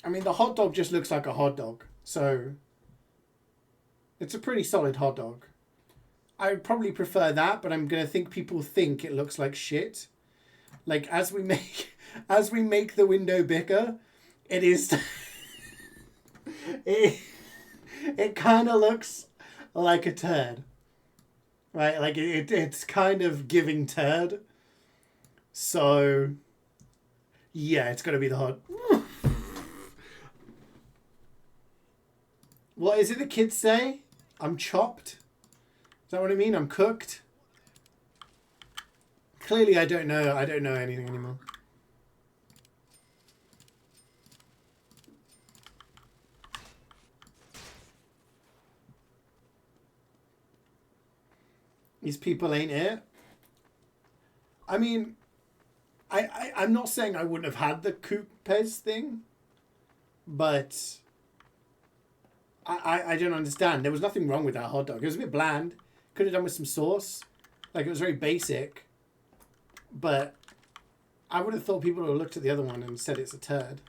I mean, the hot dog just looks like a hot dog. So, it's a pretty solid hot dog. I would probably prefer that, but I'm gonna think people think it looks like shit. Like as we make the window bigger, it is it kind of looks like a turd, right? Like it's kind of giving turd. So yeah, it's gonna be the hot. What is it the kids say? I'm chopped. Is that what I mean? I'm cooked. Clearly, I don't know. I don't know anything anymore. These people ain't it. I mean, I'm not saying I wouldn't have had the coupes thing, but I don't understand. There was nothing wrong with that hot dog. It was a bit bland. Could have done with some sauce. Like, it was very basic. But I would have thought people would have looked at the other one and said it's a turd.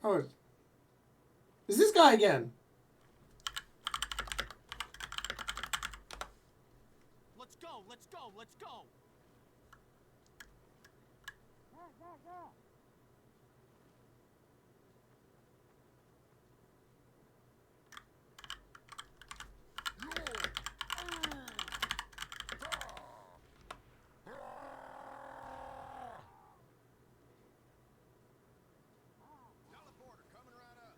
Oh. Is this guy again? Let's go, let's go, let's go. Teleporter coming right up.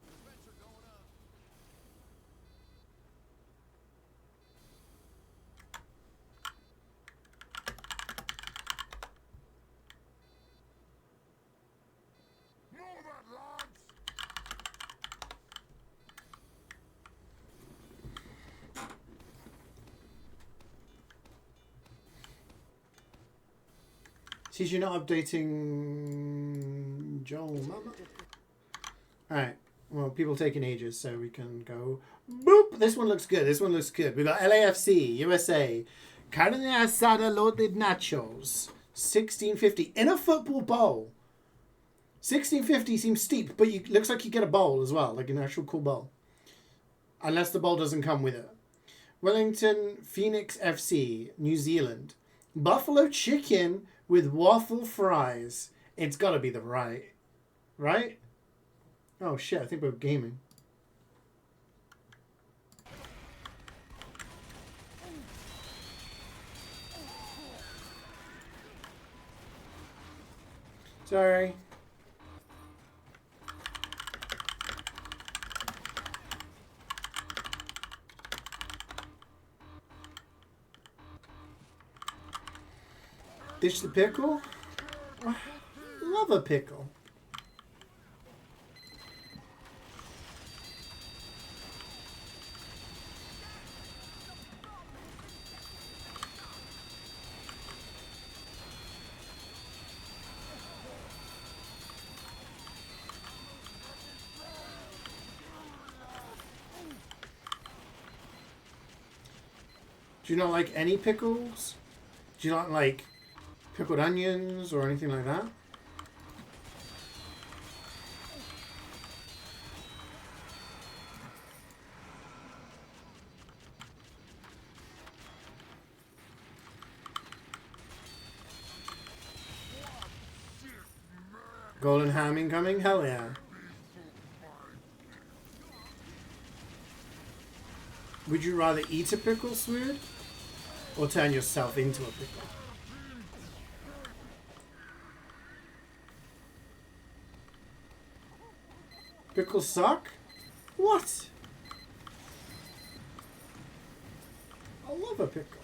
Dispenser going up. Know that, lads! See, you're not updating Joel, mama. Alright. Well, people taking ages, so we can go. Boop! This one looks good. This one looks good. We got LAFC, USA. Carne asada loaded nachos. 1650 in a football bowl. 1650 seems steep, but it looks like you get a bowl as well, like an actual cool bowl. Unless the bowl doesn't come with it. Wellington Phoenix FC, New Zealand. Buffalo chicken with waffle fries. It's got to be the right. Oh shit, I think we're gaming. Sorry. Dish the pickle? Love a pickle. Do you not like any pickles? Do you not like pickled onions or anything like that? Golden ham incoming? Hell yeah. Would you rather eat a pickle, Swood? Or turn yourself into a pickle? Pickles suck? What? I love a pickle.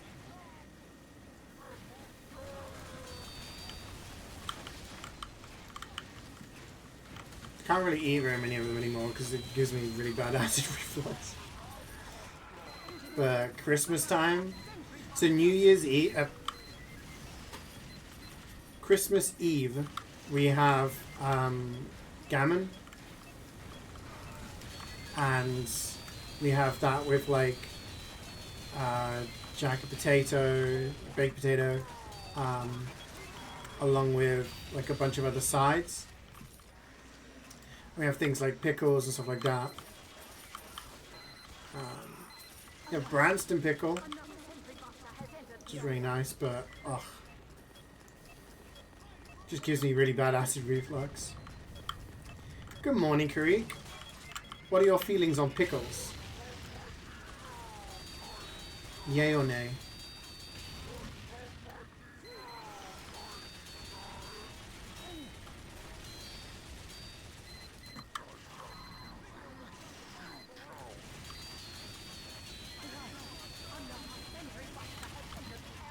Can't really eat very many of them anymore because it gives me really bad acid reflux. But Christmas time, so New Year's Eve, Christmas Eve, we have gammon, and we have that with like jacket potato, baked potato, along with like a bunch of other sides. We have things like pickles and stuff like that. You have Branston pickle, which is really nice, but ugh, just gives me really bad acid reflux. Good morning, Karik. What are your feelings on pickles? Yay or nay?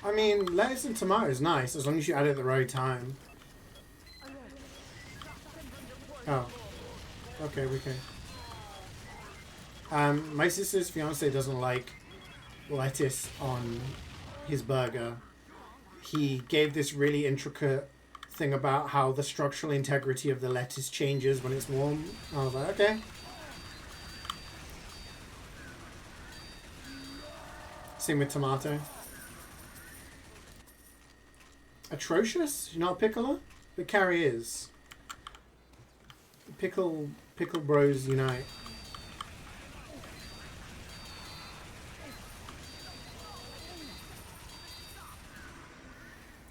I mean, lettuce and tomato is nice as long as you add it at the right time. Oh. Okay, okay. My sister's fiance doesn't like lettuce on his burger. He gave this really intricate thing about how the structural integrity of the lettuce changes when it's warm. I was like, okay. Same with tomato. Atrocious? You're not a pickler? The carry is. Pickle bros unite.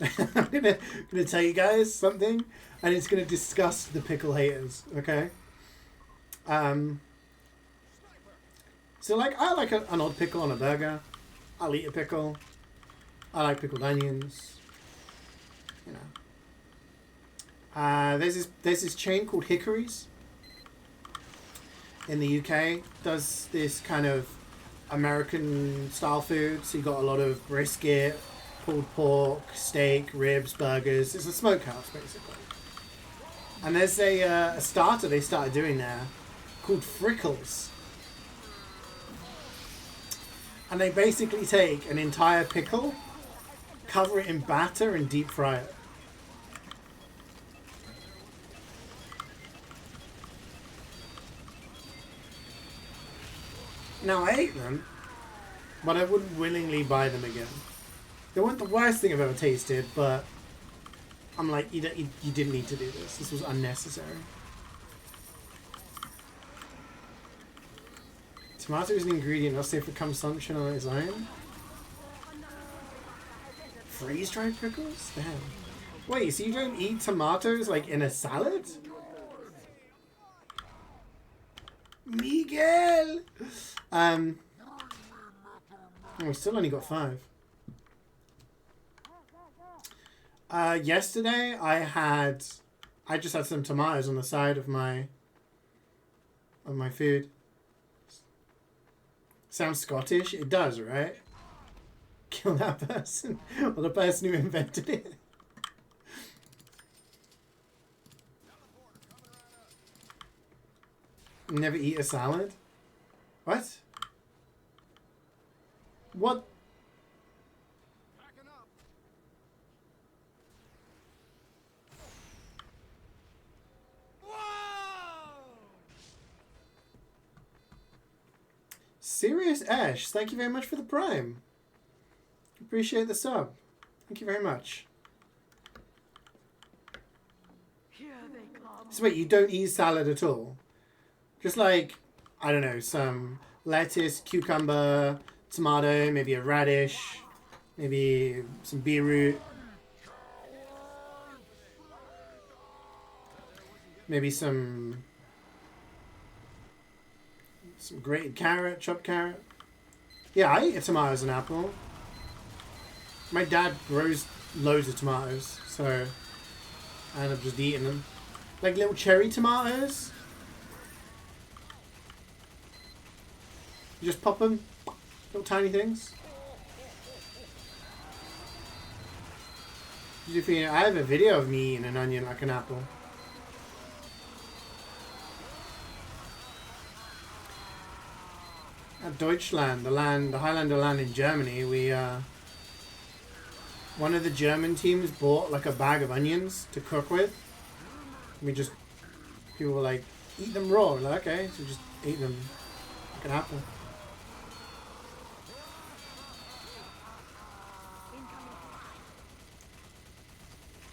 I'm gonna tell you guys something, and it's gonna disgust the pickle haters. Okay. So like I like an odd pickle on a burger. I'll eat a pickle. I like pickled onions. You know. There's this chain called Hickory's in the UK. Does this kind of American style food. So you got a lot of brisket, pulled pork, steak, ribs, burgers. It's a smokehouse basically. And there's a starter they started doing there called Frickles. And they basically take an entire pickle, cover it in batter and deep fry it. Now I ate them, but I wouldn't willingly buy them again. They weren't the worst thing I've ever tasted, but I'm like, you didn't need to do this. This was unnecessary. Tomato is an ingredient, not safe for consumption on its own. Freeze-dried pickles? Damn. Wait, so you don't eat tomatoes like in a salad? Miguel! Oh, we still only got 5. Yesterday I just had some tomatoes on the side of my food. Sounds Scottish? It does, right? Kill that person. Or the person who invented it. Never eat a salad? What? What? Serious Ash, thank you very much for the Prime. Appreciate the sub. Thank you very much. Here they come. So wait, you don't eat salad at all? Just like, I don't know, some lettuce, cucumber, tomato, maybe a radish, maybe some beetroot, maybe some grated carrot, chopped carrot. Yeah, I eat a tomato as an apple. My dad grows loads of tomatoes, so I end up just eating them. Like little cherry tomatoes. You just pop them, little tiny things. I have a video of me eating an onion like an apple. At Deutschland, the Highlander land in Germany, one of the German teams bought like a bag of onions to cook with. People were like, eat them raw. We're like, okay, so we just ate them like an apple.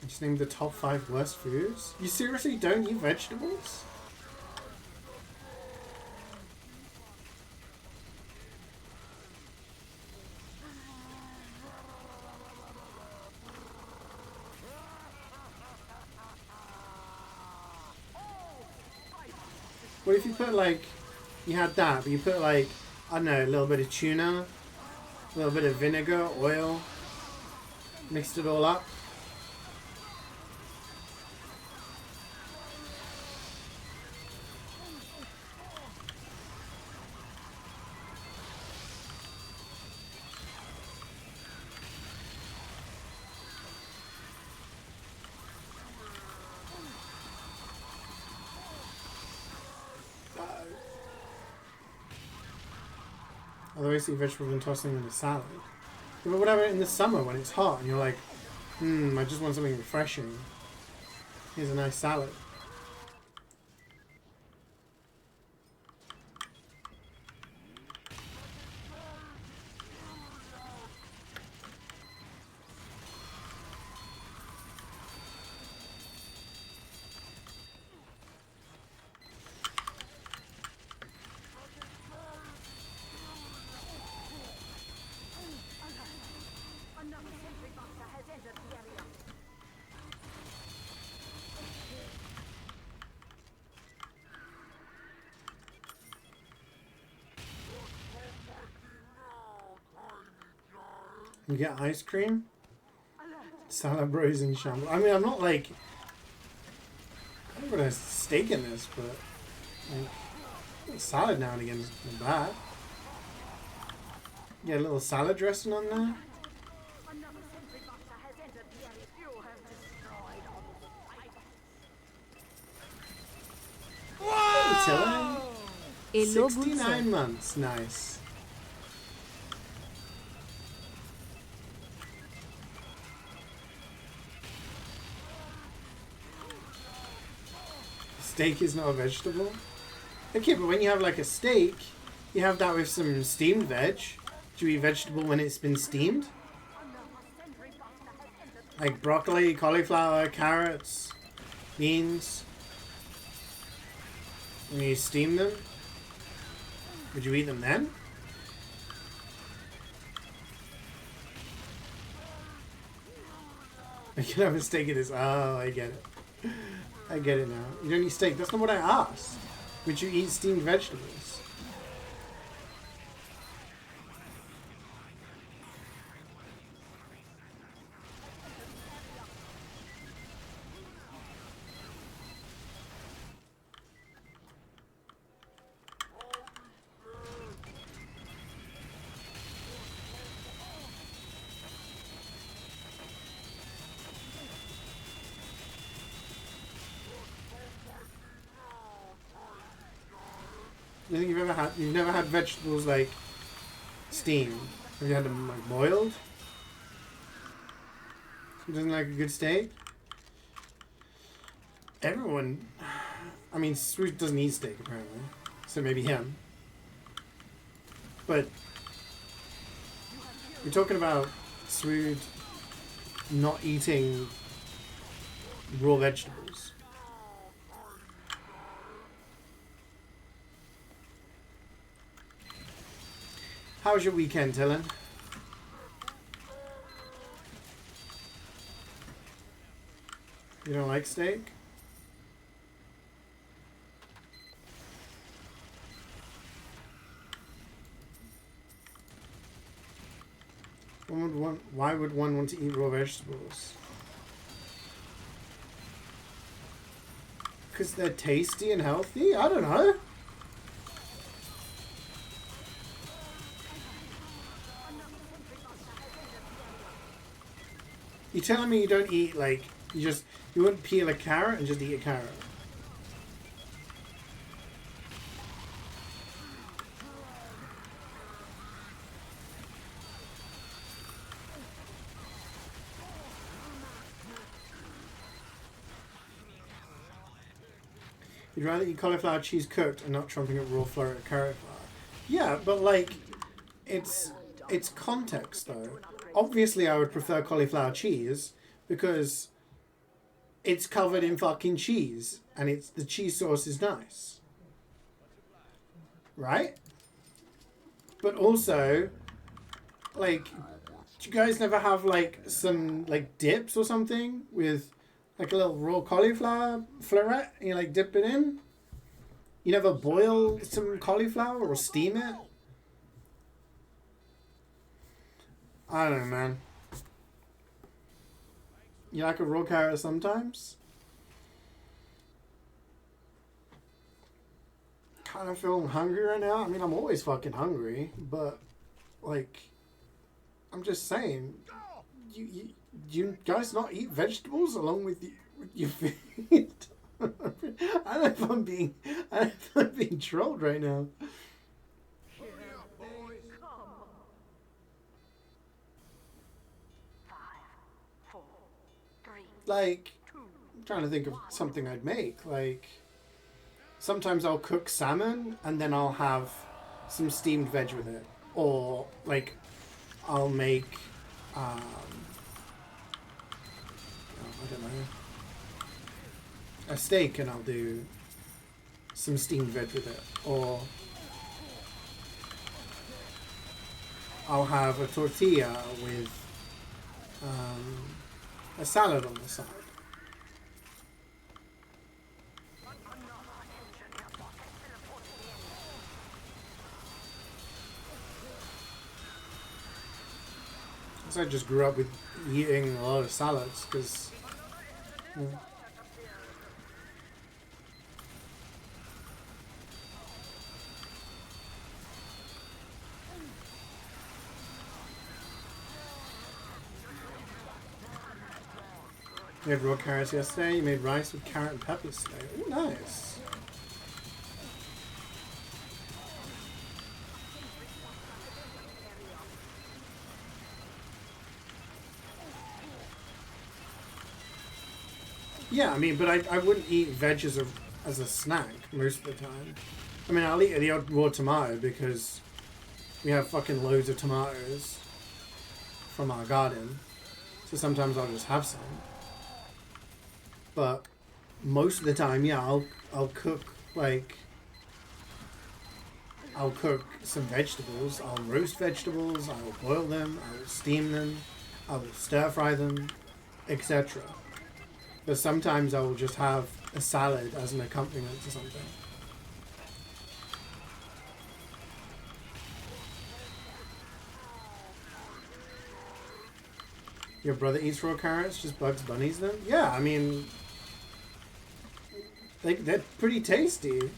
I just named the top 5 worst foods. You seriously don't eat vegetables? What if you put like, you had that, but you put like, I don't know, a little bit of tuna, a little bit of vinegar, oil, mixed it all up. Otherwise, see vegetables and toss them in a salad. Yeah, but whatever, in the summer when it's hot and you're like, I just want something refreshing. Here's a nice salad. Another sentry buster has entered the area. You get ice cream? Salad bros in shambles. I mean, I'm not like... I don't put a steak in this, but... Like, salad now and again is not bad. Get a little salad dressing on there. Another sentry buster has entered the area. You have destroyed all the Hey, Tilly. Hello, good 69 sir. months. Nice. Steak is not a vegetable? Okay, but when you have like a steak, you have that with some steamed veg. Do you eat vegetable when it's been steamed? Like broccoli, cauliflower, carrots, beans. When you steam them? Would you eat them then? I can have a steak of this. Oh, I get it. I get it now. You don't eat steak. That's not what I asked. Would you eat steamed vegetables? Do you think you've never had vegetables like steamed? Have you had them like boiled? Doesn't like a good steak? Everyone, I mean, Sweet doesn't eat steak apparently, so maybe him. But you're talking about Sweet not eating raw vegetables. How was your weekend, Dylan? You don't like steak? Why would one want to eat raw vegetables? Because they're tasty and healthy? I don't know. You're telling me you don't eat, like, you wouldn't peel a carrot and just eat a carrot? You'd rather eat cauliflower cheese cooked and not trumping up raw flour carrot flour. Yeah, but like, it's context though. Obviously, I would prefer cauliflower cheese because it's covered in fucking cheese and the cheese sauce is nice, right? But also, like, do you guys never have like some like dips or something with like a little raw cauliflower floret and you like dip it in? You never boil some cauliflower or steam it? I don't know, man. You like a raw carrot sometimes? Kind of feeling hungry right now. I mean, I'm always fucking hungry, but like, I'm just saying, you guys not eat vegetables along with your food? I don't know if I'm being trolled right now. Like, I'm trying to think of something I'd make. Like, sometimes I'll cook salmon and then I'll have some steamed veg with it. Or, like, I'll make, I don't know, a steak and I'll do some steamed veg with it. Or I'll have a tortilla with a salad on the side. So I just grew up with eating a lot of salads because. Yeah. You had raw carrots yesterday. You made rice with carrot and peppers today. Ooh, nice. Yeah, I mean, but I wouldn't eat veg as a snack most of the time. I mean, I'll eat the odd raw tomato because we have fucking loads of tomatoes from our garden. So sometimes I'll just have some. But most of the time, yeah, I'll cook I'll cook some vegetables. I'll roast vegetables. I'll boil them. I'll steam them. I will stir fry them, etc. But sometimes I will just have a salad as an accompaniment to something. Your brother eats raw carrots, just Bugs Bunnies them? Yeah, I mean, they're pretty tasty.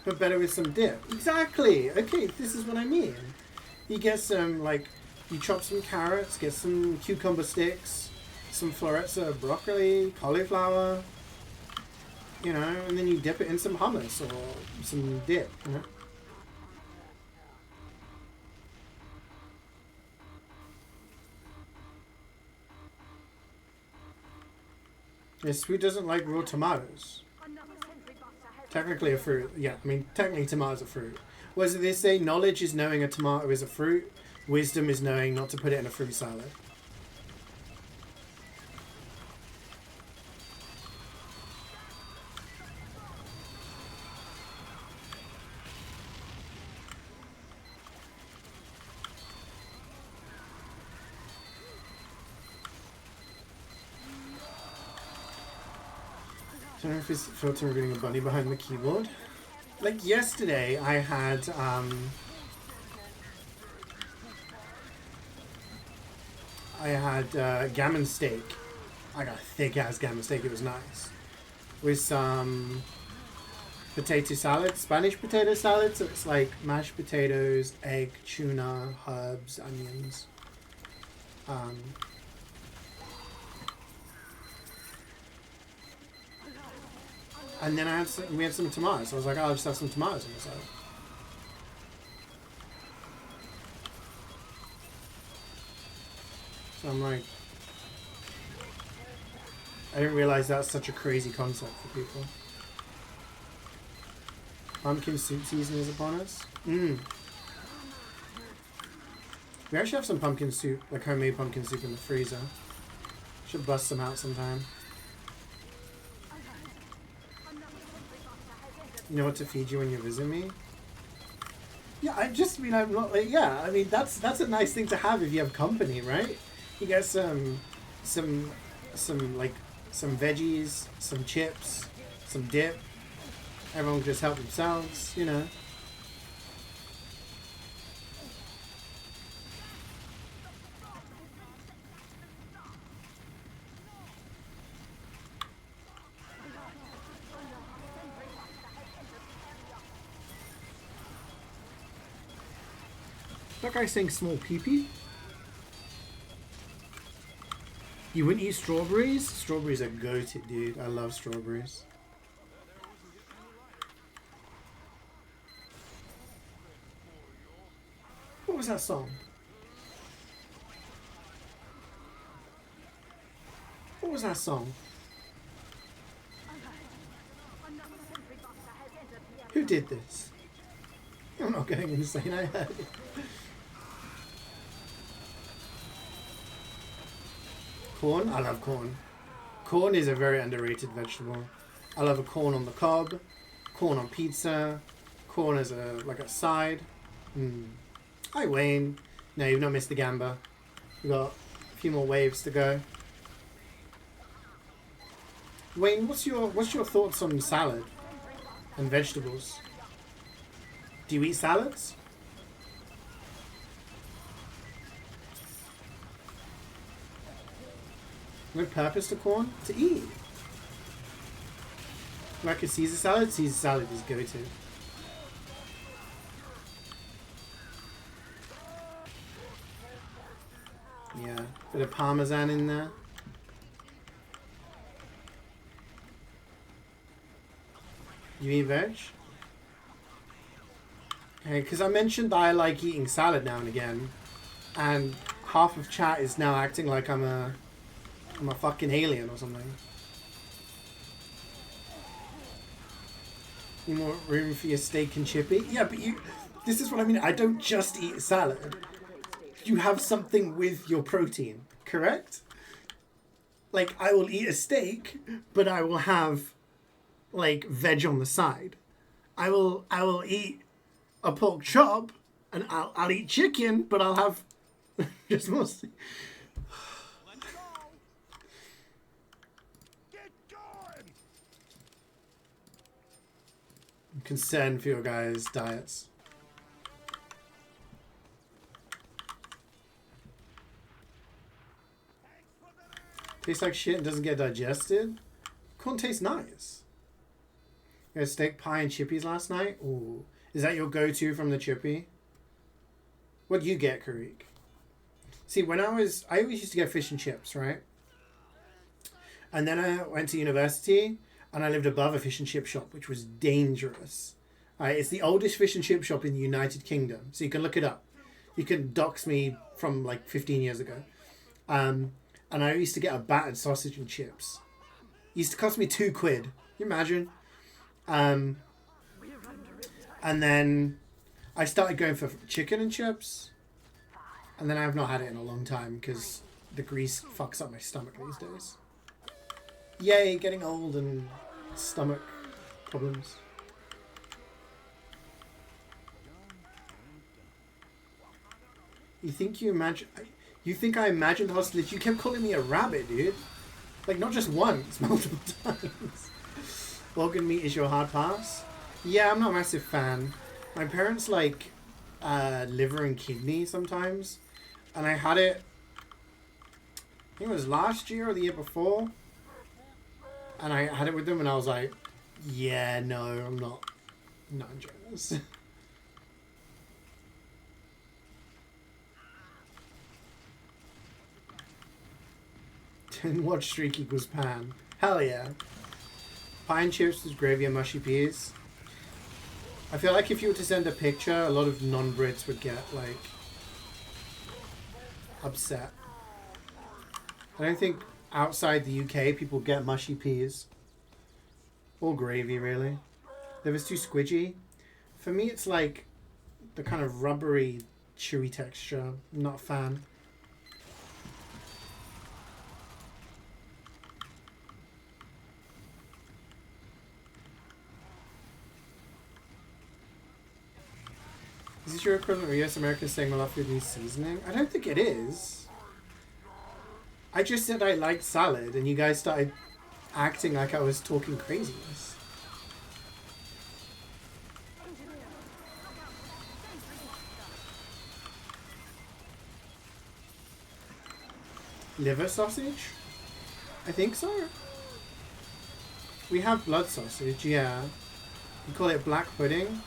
But better with some dip. Exactly! Okay, this is what I mean. You get some, like, you chop some carrots, get some cucumber sticks, some florets of broccoli, cauliflower, you know, and then you dip it in some hummus or some dip, you know? Yeah, Sweet doesn't like raw tomatoes. Technically a fruit. Yeah, I mean, technically tomatoes are fruit. What does they say? Knowledge is knowing a tomato is a fruit. Wisdom is knowing not to put it in a fruit salad. I don't know if it's filtering getting a bunny behind the keyboard. Like yesterday, I had gammon steak. I got a thick ass gammon steak. It was nice with some potato salad, Spanish potato salad. So it's like mashed potatoes, egg, tuna, herbs, onions. And then we had some tomatoes. So I was like, oh, I'll just have some tomatoes on the side. So I'm like, I didn't realize that's such a crazy concept for people. Pumpkin soup season is upon us. We actually have some pumpkin soup, like homemade pumpkin soup in the freezer. Should bust some out sometime. You know what to feed you when you visit me? Yeah, I'm not like, yeah, I mean, that's a nice thing to have if you have company, right? You get some some veggies, some chips, some dip. Everyone can just help themselves, you know. That guy's saying small peepee. You wouldn't eat strawberries? Strawberries are goated, dude. I love strawberries. What was that song? What was that song? Who did this? I'm not going insane, I heard it. Corn? I love corn. Corn is a very underrated vegetable. I love a corn on the cob, corn on pizza, corn as a side. Hi Wayne. No, you've not missed the gamba. We've got a few more waves to go. Wayne, what's your thoughts on salad and vegetables? Do you eat salads? No purpose to corn? To eat. Like a Caesar salad? Caesar salad is go-to. Yeah, bit of parmesan in there. You eat veg? Okay, because I mentioned that I like eating salad now and again, and half of chat is now acting like I'm a fucking alien or something. You more room for your steak and chippy? Yeah, but this is what I mean. I don't just eat salad. You have something with your protein, correct? Like, I will eat a steak, but I will have, like, veg on the side. I will eat a pork chop, and I'll eat chicken, but I'll have just mostly. Let's go. Get going. I'm concerned for your guys' diets. Tastes like shit and doesn't get digested? Corn tastes nice. You had steak, pie, and chippies last night? Ooh. Is that your go-to from the chippy? What do you get, Karik? See, I always used to get fish and chips, right? And then I went to university and I lived above a fish and chip shop, which was dangerous. It's the oldest fish and chip shop in the United Kingdom, so you can look it up. You can dox me from like 15 years ago. And I used to get a battered sausage and chips. It used to cost me £2. Can you imagine? And then I started going for chicken and chips. And then I have not had it in a long time because the grease fucks up my stomach these days. Yay, getting old and stomach problems. You think I imagined hostility? You kept calling me a rabbit, dude. Like, not just once, multiple times. Organ meat is your hard pass? Yeah, I'm not a massive fan. My parents like liver and kidney sometimes. And I had it, I think it was last year or the year before. And I had it with them and I was like, yeah, no, I'm not enjoying this. Watch streak equals pan. Hell yeah. Pie and chips with gravy and mushy peas. I feel like if you were to send a picture, a lot of non-Brits would get, like, upset. I don't think outside the UK people get mushy peas. Or gravy, really. If it's too squidgy. For me, it's like the kind of rubbery, chewy texture. I'm not a fan. Is this your equivalent of US Americans saying Malafia needs seasoning? I don't think it is. I just said I liked salad, and you guys started acting like I was talking craziness. Liver sausage? I think so. We have blood sausage, yeah. You call it black pudding.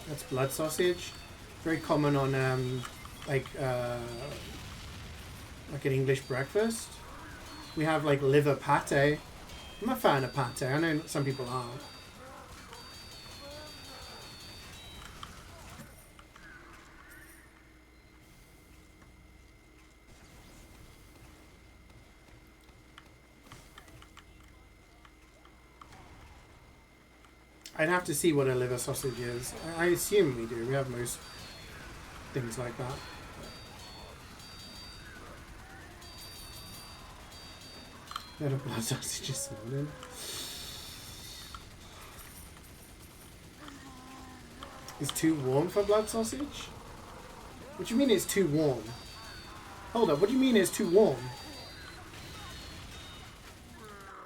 That's blood sausage. Very common on like an English breakfast. We have like liver pate. I'm a fan of pate. I know some people aren't. I'd have to see what a liver sausage is. I assume we do. We have most things like that. We had a blood sausage this morning. It's too warm for blood sausage? What do you mean it's too warm? Hold up, what do you mean it's too warm?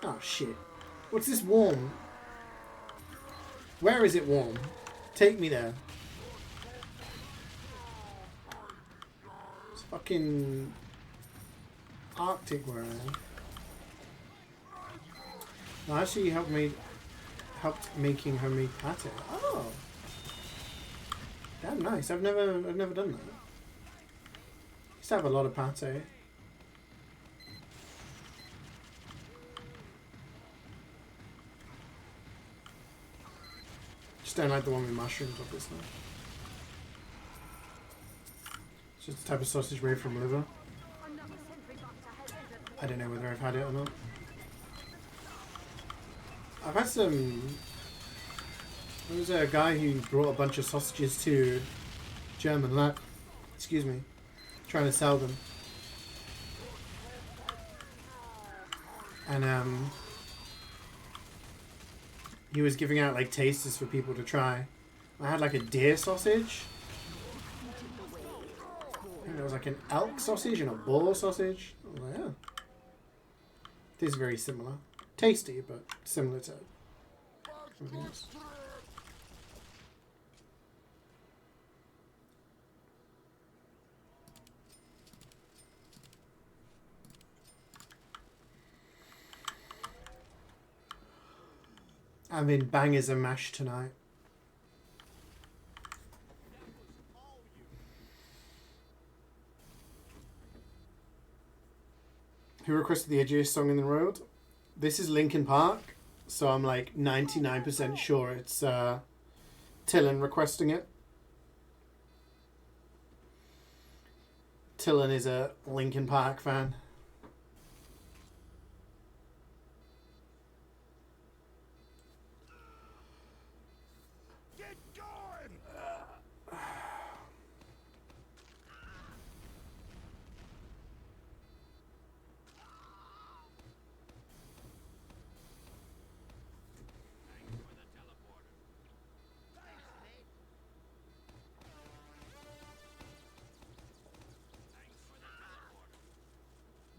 Oh shit. What's this warm? Where is it warm? Take me there. It's fucking Arctic where I am. No, actually you helped making homemade pate. Oh. Damn nice. I've never done that. Used to have a lot of pate. Just don't like the one with mushrooms, obviously. It's just the type of sausage made from liver. I don't know whether I've had it or not. I've had some... There was a guy who brought a bunch of sausages to German lab. Excuse me. Trying to sell them. And he was giving out like tasters for people to try. I had like a deer sausage. I think there was like an elk sausage and a bull sausage. I was like, yeah. This is very similar. Tasty, but similar to something else. I'm in bangers and mash tonight. Who requested the edgiest song in the world? This is Linkin Park, so I'm like 99% sure it's Tillin requesting it. Tillin is a Linkin Park fan.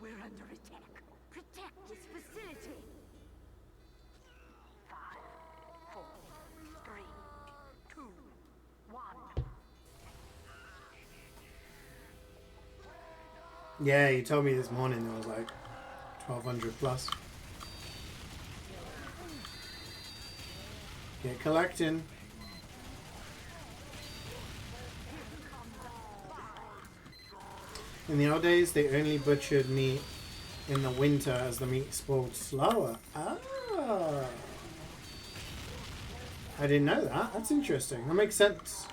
We're under attack. Protect this facility. 5, 4, 3, 2, 1. Yeah, you told me this morning there was like 1,200 plus. Get collecting. In the old days, they only butchered meat in the winter as the meat spoiled slower. Ah. I didn't know that. That's interesting. That makes sense.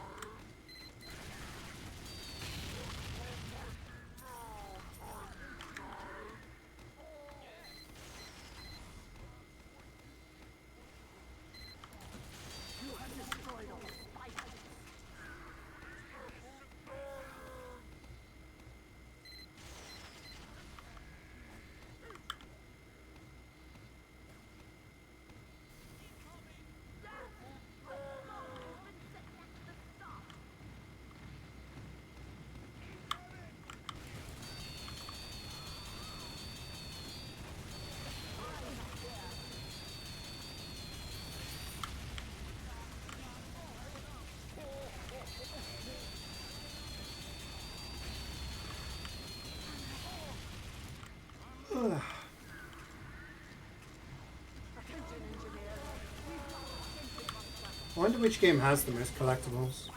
I wonder which game has the most collectibles.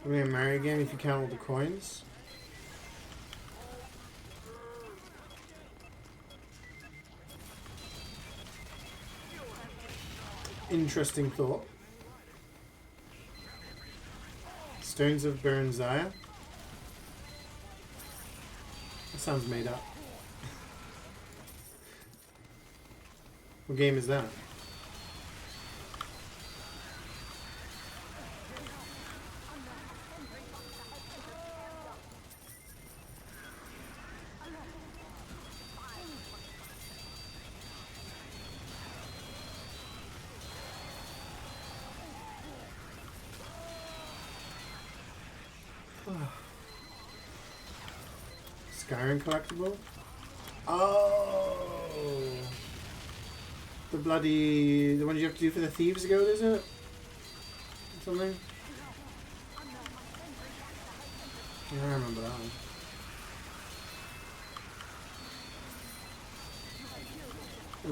I mean, a Mario game if you count all the coins. Interesting thought. Stones of Bernzaya. That sounds made up. What game is that? Skyrim collectible? Oh! The one you have to do for the Thieves Guild, is it? Something? Yeah, I remember that one.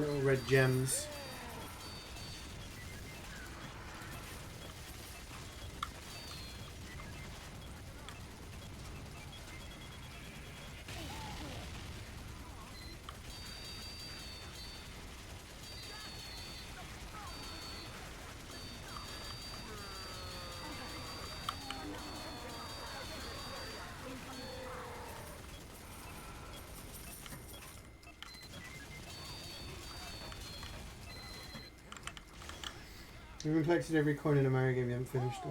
Little red gems. You haven't collected every coin in a Mario game, you haven't finished it.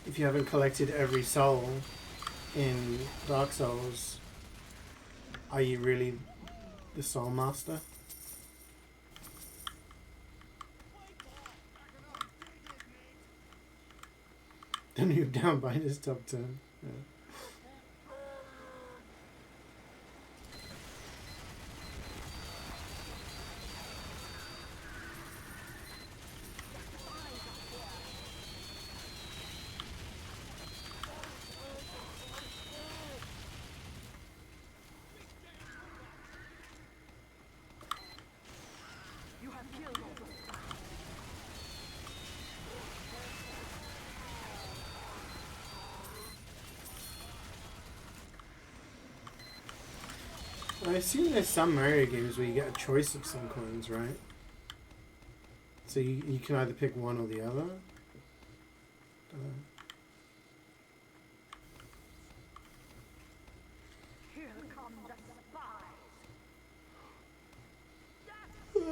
If you haven't collected every soul in Dark Souls, are you really the Soul Master? Don't move down by this top turn. Yeah. I assume there's some Mario games where you get a choice of some coins, right? So you can either pick one or the other. Here come the spies. You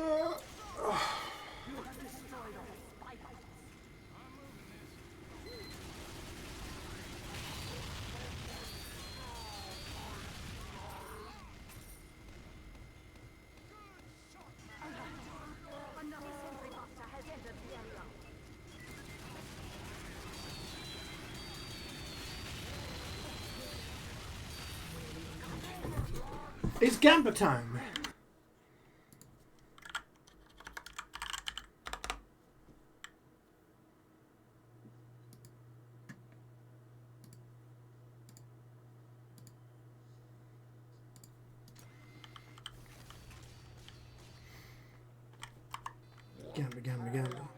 have destroyed all spy points. Another sentry master has entered the area. It's Gamba time! Gamba, gamba, gamba.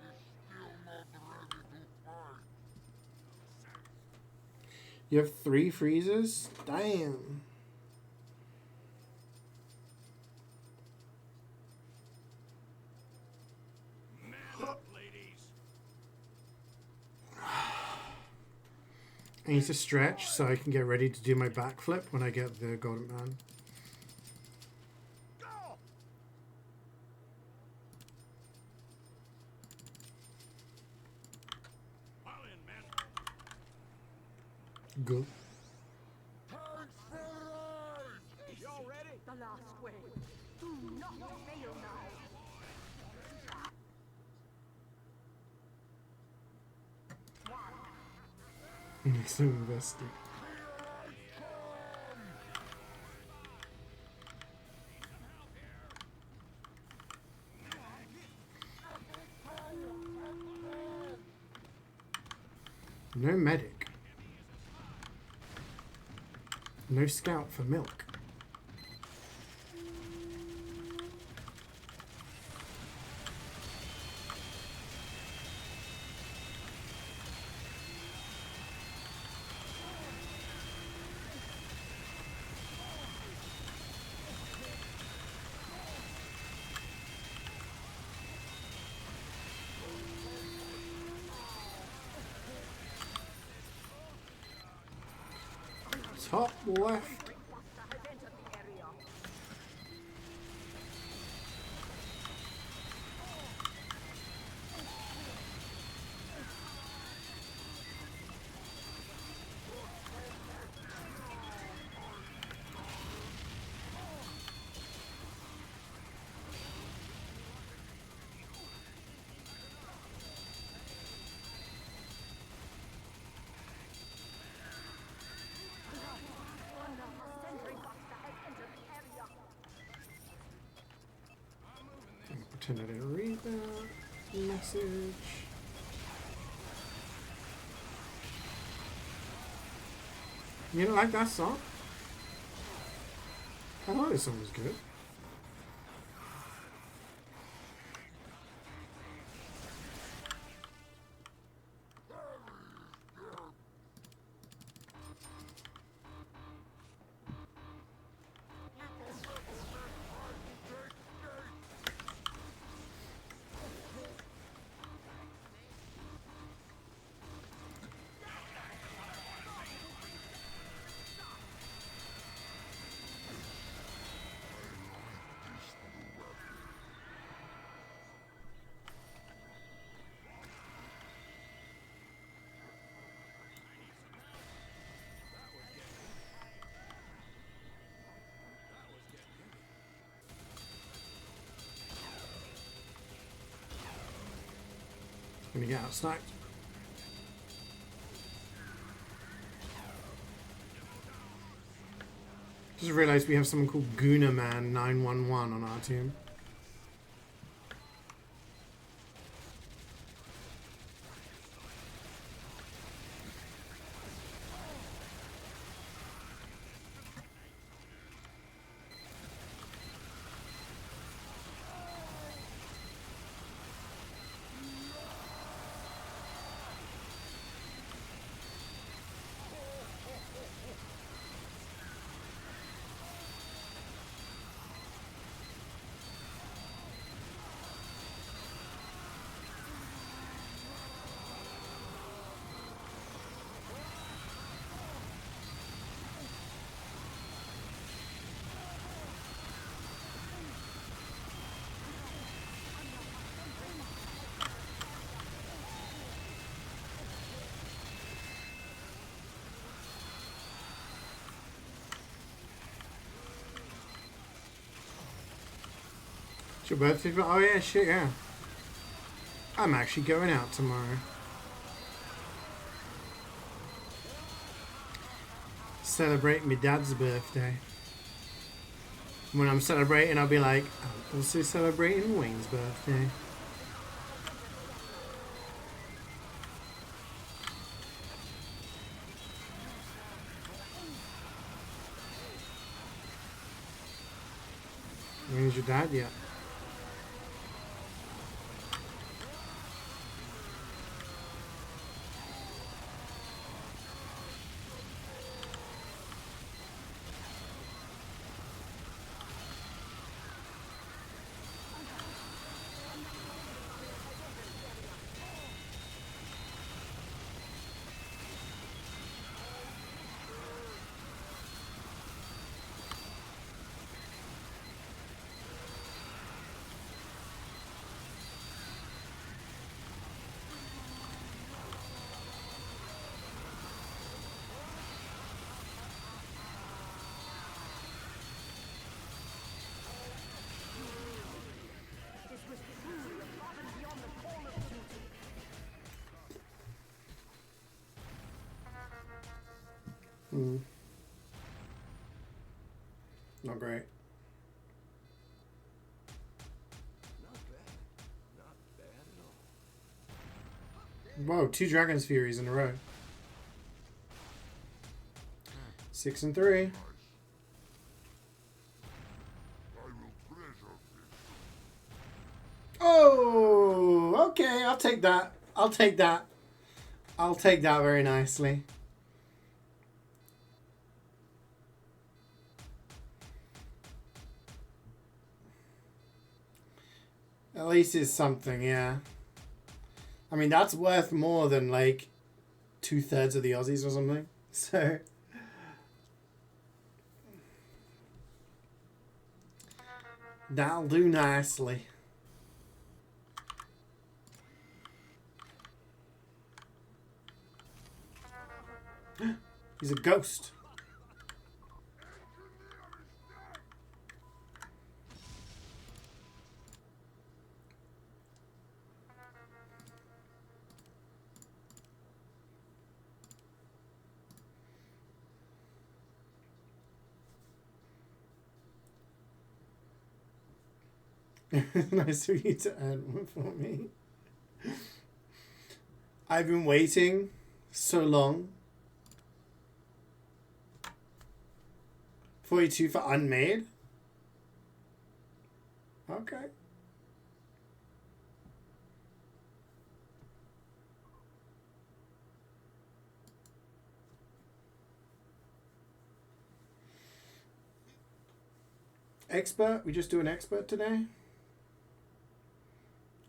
You have 3 freezes? Damn. Man up, ladies. I need to stretch so I can get ready to do my backflip when I get the Golden Man. Fall in, men. Good. Y'all ready? The last wave. Do not fail now. So invested. No medic. No scout for milk. Top left. Pretend I didn't read that message. You don't like that song? I thought this song was good. Gonna get out sniped. Just realised we have someone called Gooner Man 911 on our team. It's your birthday? Oh yeah, shit, yeah. I'm actually going out tomorrow. Celebrate my dad's birthday. When I'm celebrating, I'll be like, I'm also celebrating Wayne's birthday. When's your dad yet? Not great. Not bad. Not bad at all. Whoa, 2 Dragon's Furies in a row. 6 and 3. I will treasure this. Oh, okay, I'll take that. I'll take that. I'll take that very nicely. At least it's something, yeah. I mean, that's worth more than like 2/3 of the Aussies or something. So that'll do nicely. He's a ghost. Nice of you to add one for me. I've been waiting so long. 42 for unmade? Okay. Expert? We just do an expert today?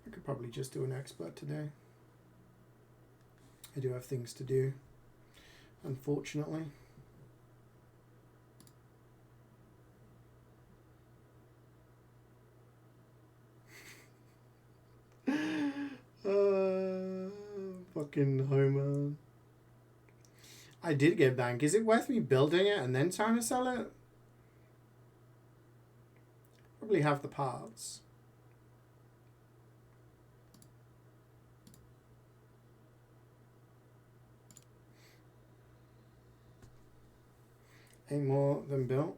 I could probably just do an expert today. I do have things to do, unfortunately. Fucking Homer. I did get bank. Is it worth me building it and then trying to sell it? Probably have the parts. Ain't more than built.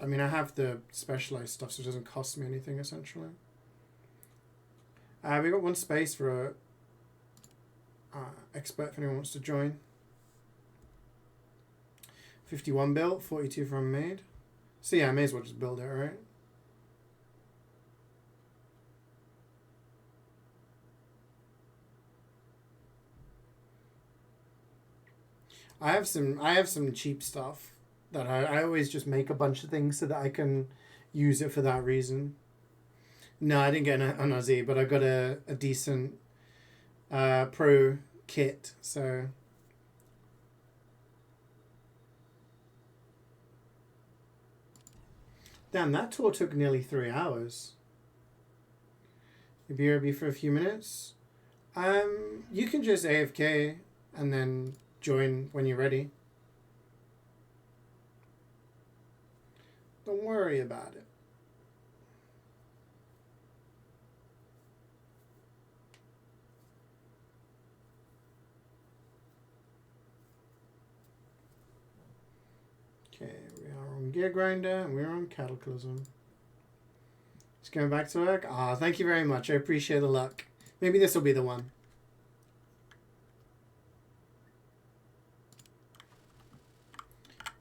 I mean, I have the specialized stuff, so it doesn't cost me anything, essentially. We got one space for a expert if anyone wants to join. 51 built, 42 from made. So yeah, I may as well just build it, right? I have some cheap stuff that I always just make a bunch of things so that I can use it for that reason. No, I didn't get an Aussie, but I got a decent pro kit, so. Damn, that tour took nearly 3 hours. Your BRB for a few minutes. You can just AFK and then join when you're ready. Don't worry about it. Okay, we are on Gear Grinder and we're on Cataclysm. Just going back to work. Ah, thank you very much. I appreciate the luck. Maybe this will be the one.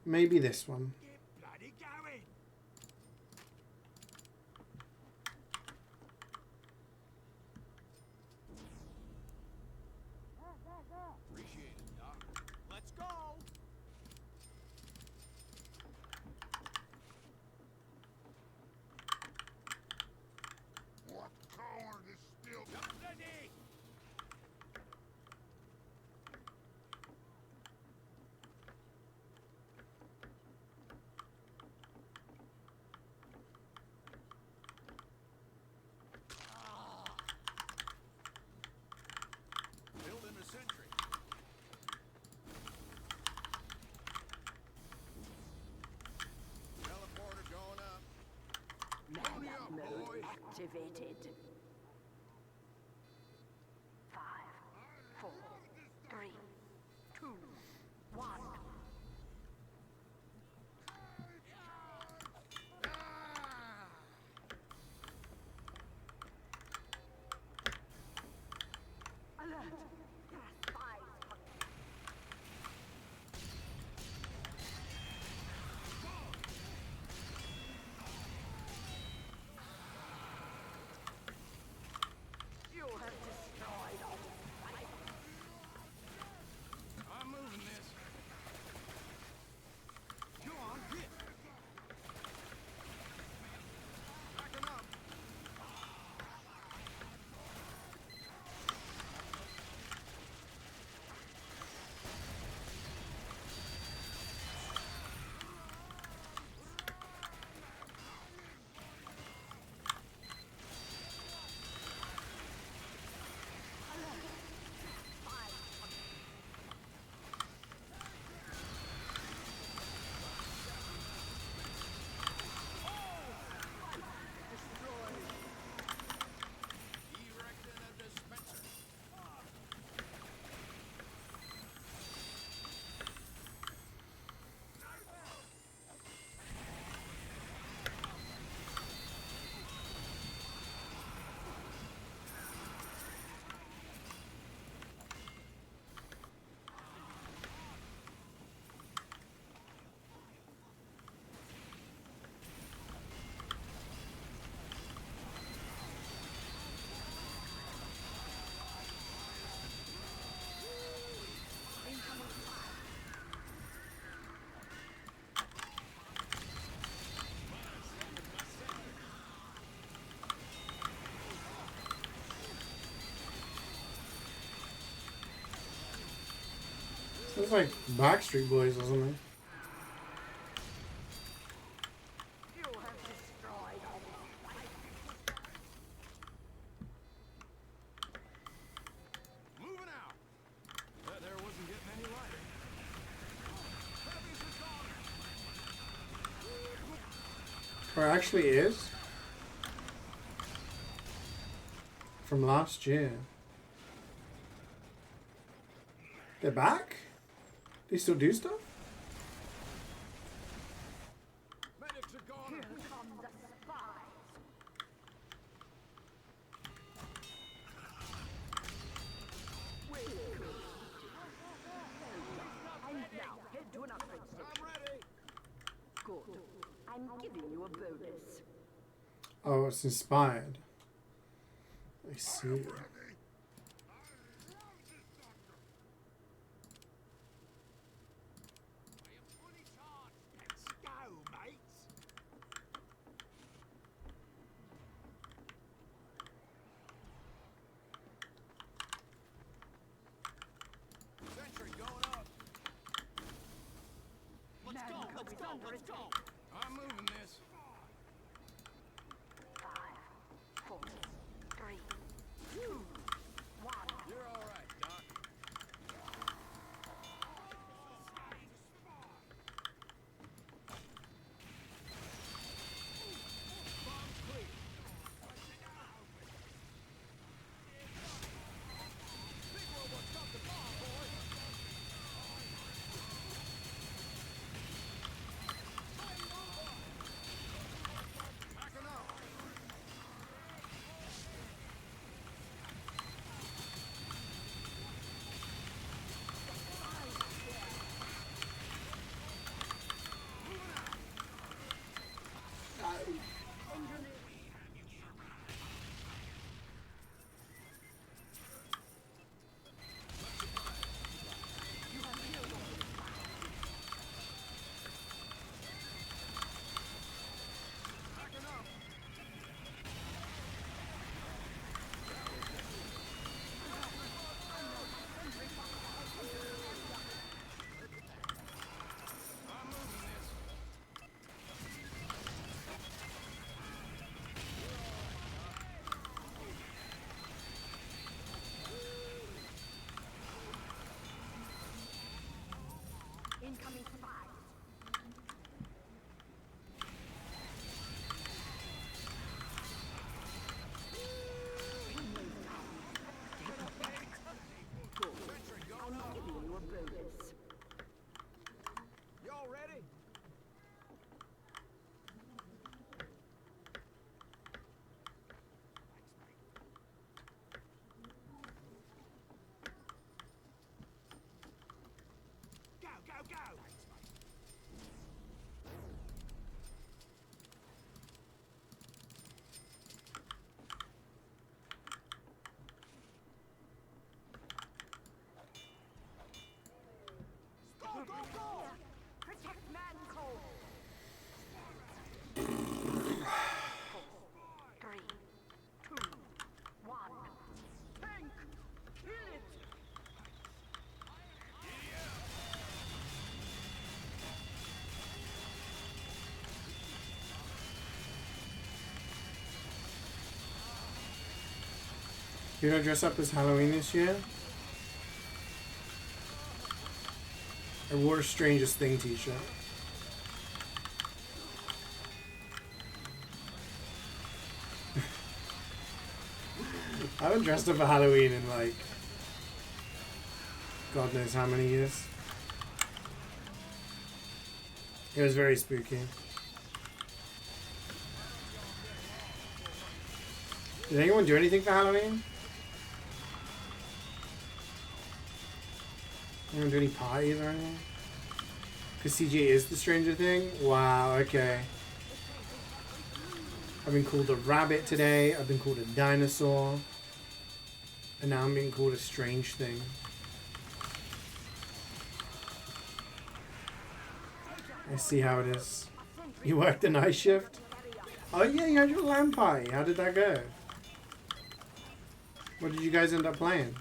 Maybe this one. Get bloody going. Appreciate it, Doc. Let's go. What coward is still Ready. Building a sentry. Teleporter going up. Man up mode activated. It's like Backstreet Boys or something. You have destroyed all Moving out. That there wasn't getting any lighter. Or actually is. From last year. They're back? They still do stuff? Medics are gone. Here come the spies. And now head to an upgrade station. I'm ready. Good. I'm giving you a bonus. Oh, it's inspired. I see. Let's go, mates. Sentry going up. Let's go. Let's go. Let's go. I'm moving this. 5, 4, 3, 2, 1. You're all right, Doc. Bomb's clear. Big robot dropped the bomb, boy. Backing up. Backing up. I'm moving this. Incoming spies. Sentry going up. Giving you a bonus. Y'all ready? Go, go, go! Go, go, go! Protect man code. 3, 2, 1. Tank! Kill it! You gonna dress up as Halloween this year? I wore a Strangest Thing t-shirt. I haven't dressed up for Halloween in like God knows how many years. It was very spooky. Did anyone do anything for Halloween? Anyone do any parties or anything? Because CeeJaey is the Stranger Thing? Wow, okay. I've been called a rabbit today. I've been called a dinosaur. And now I'm being called a strange thing. I see how it is. You worked the night shift? Oh yeah, you had your LAN party. How did that go? What did you guys end up playing?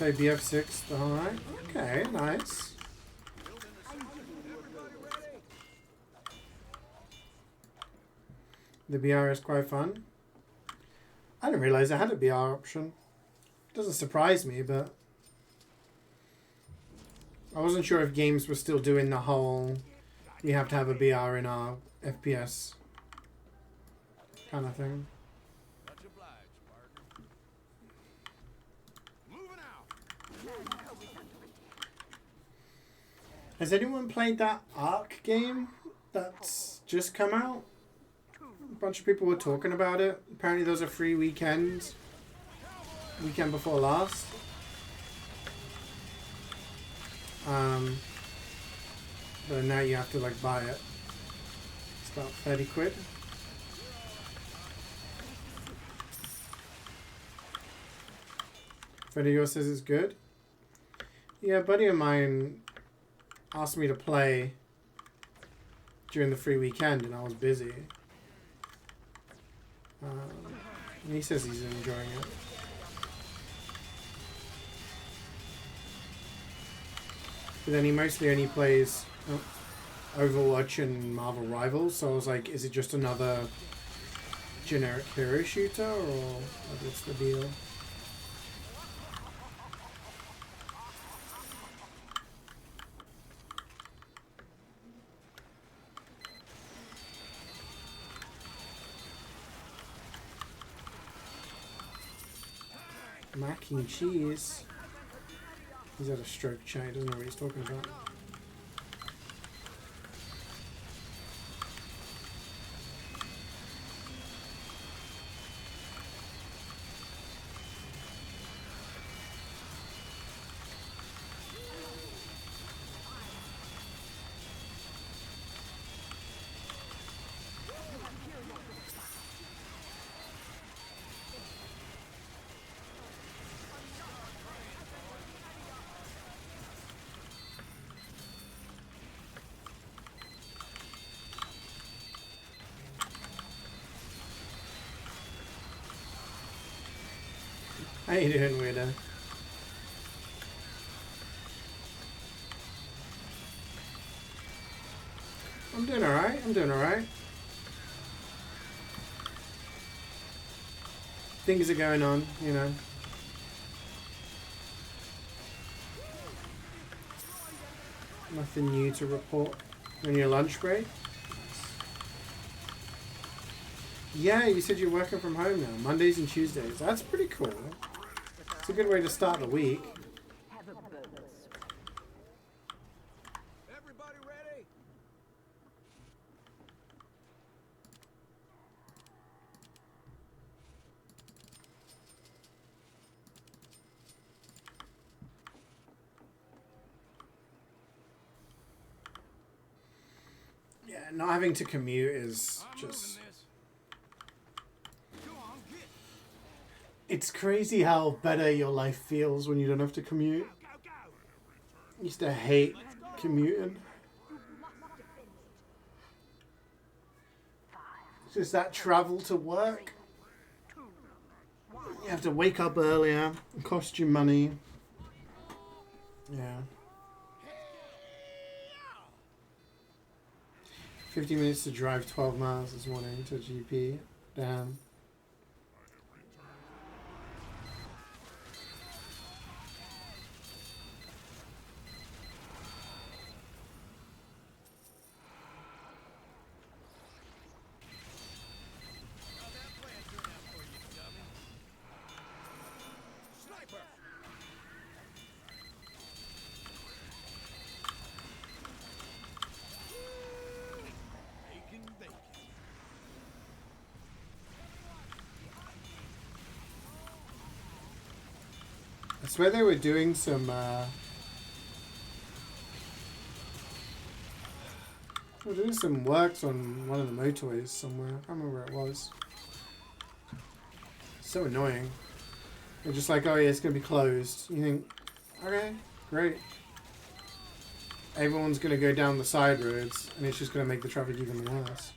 Play BF6. Alright. Okay, nice. The BR is quite fun. I didn't realize I had a BR option. Doesn't surprise me, but I wasn't sure if games were still doing the whole we have to have a BR in our FPS kind of thing. Much obliged, partner. Moving out. Has anyone played that Ark game that's just come out? A bunch of people were talking about it. Apparently there was a free weekend before last. But now you have to like buy it. It's about 30 quid. Video says it's good. Yeah, a buddy of mine asked me to play during the free weekend and I was busy. And he says he's enjoying it. But then he mostly only plays Overwatch and Marvel Rivals, so I was like, is it just another generic hero shooter, or what's the deal? Mac and cheese. He's had a stroke, chat. He doesn't know what he's talking about. How you doing, weirdo? I'm doing alright. I'm doing alright. Things are going on, you know. Nothing new to report. On your lunch break? Yeah, you said you're working from home now. Mondays and Tuesdays. That's pretty cool. It's a good way to start the week. Have a bonus. Everybody ready? Yeah, not having to commute is I'm just... moving this. Go on, get. It's crazy how better your life feels when you don't have to commute. Go, go, go. I used to hate commuting. It's just that travel to work. You have to wake up earlier, it costs you money. Yeah. 50 minutes to drive 12 miles this morning to GP. Damn. How'd that plan turn out for you, dummy? Sniper! Bacon, bacon. I swear they were doing some they were doing some works on one of the motorways somewhere. I can't remember where it was. So annoying. They're just like, oh yeah, it's gonna be closed. You think, okay, great. Everyone's gonna go down the side roads and it's just gonna make the traffic even worse.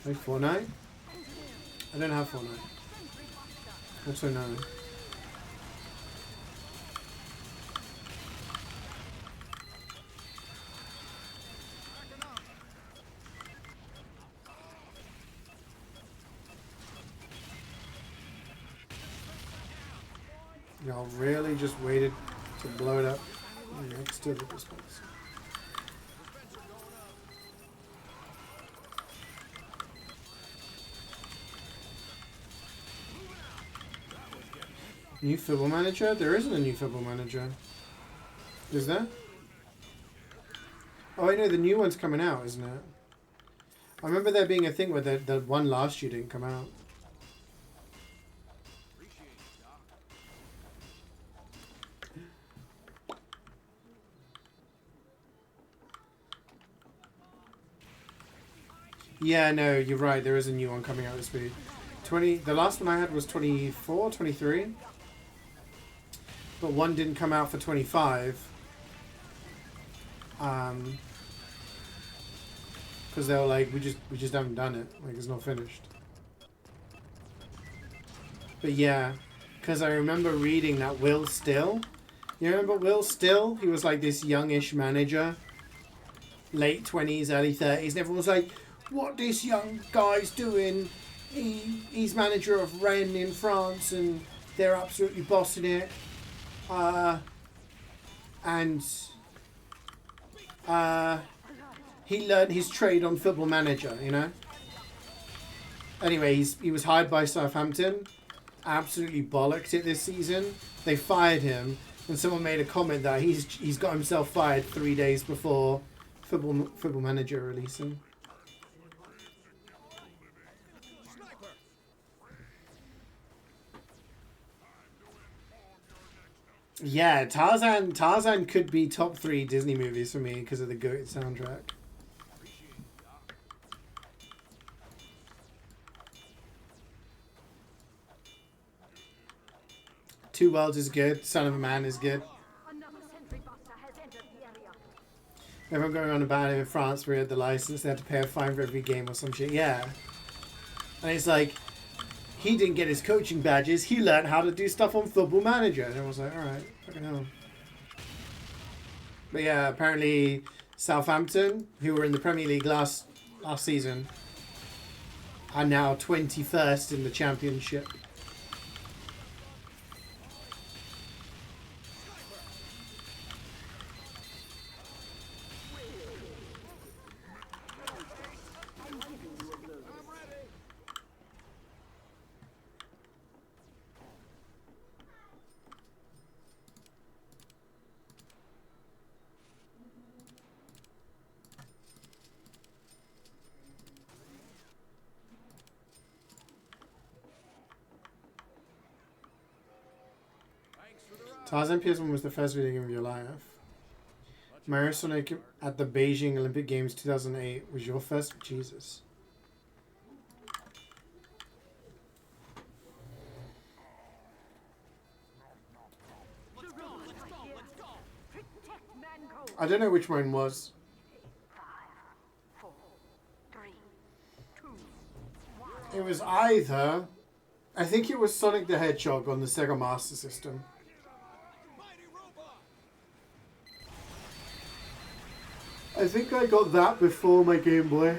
Like Fortnite? I don't have Fortnite. Also no. Y'all really just waited to blow it up next to the dispenser. New football manager? There isn't a new football manager. Is there? Oh, I know the new one's coming out, isn't it? I remember there being a thing where the one last year didn't come out. Yeah, no, you're right. There is a new one coming out this week. The last one I had was 24, 23. But one didn't come out for 25. Because they were like, we just haven't done it. Like, it's not finished. But yeah, because I remember reading that Will Still. You remember Will Still? He was like this youngish manager. Late 20s, early 30s. And everyone was like, what this young guy's doing? He's manager of Rennes in France and they're absolutely bossing it. He learned his trade on Football Manager, you know? Anyway, he was hired by Southampton. Absolutely bollocked it this season. They fired him. And someone made a comment that he's got himself fired 3 days before Football Manager releasing. Yeah, Tarzan could be top 3 Disney movies for me because of the GOAT soundtrack. Two Worlds is good. Son of a Man is good. Everyone going on about it in France where he had the license, they had to pay a fine for every game or some shit. Yeah. And it's like, he didn't get his coaching badges. He learned how to do stuff on Football Manager. And I was like, alright, fucking hell. But yeah, apparently Southampton, who were in the Premier League last season, are now 21st in the Championship. Tarzan PS1 was the first video game of your life. Mario Sonic at the Beijing Olympic Games 2008 was your first? Jesus. I don't know which one was. 5, 4, 3, 2, 1. It was either... I think it was Sonic the Hedgehog on the Sega Master System. I think I got that before my Game Boy.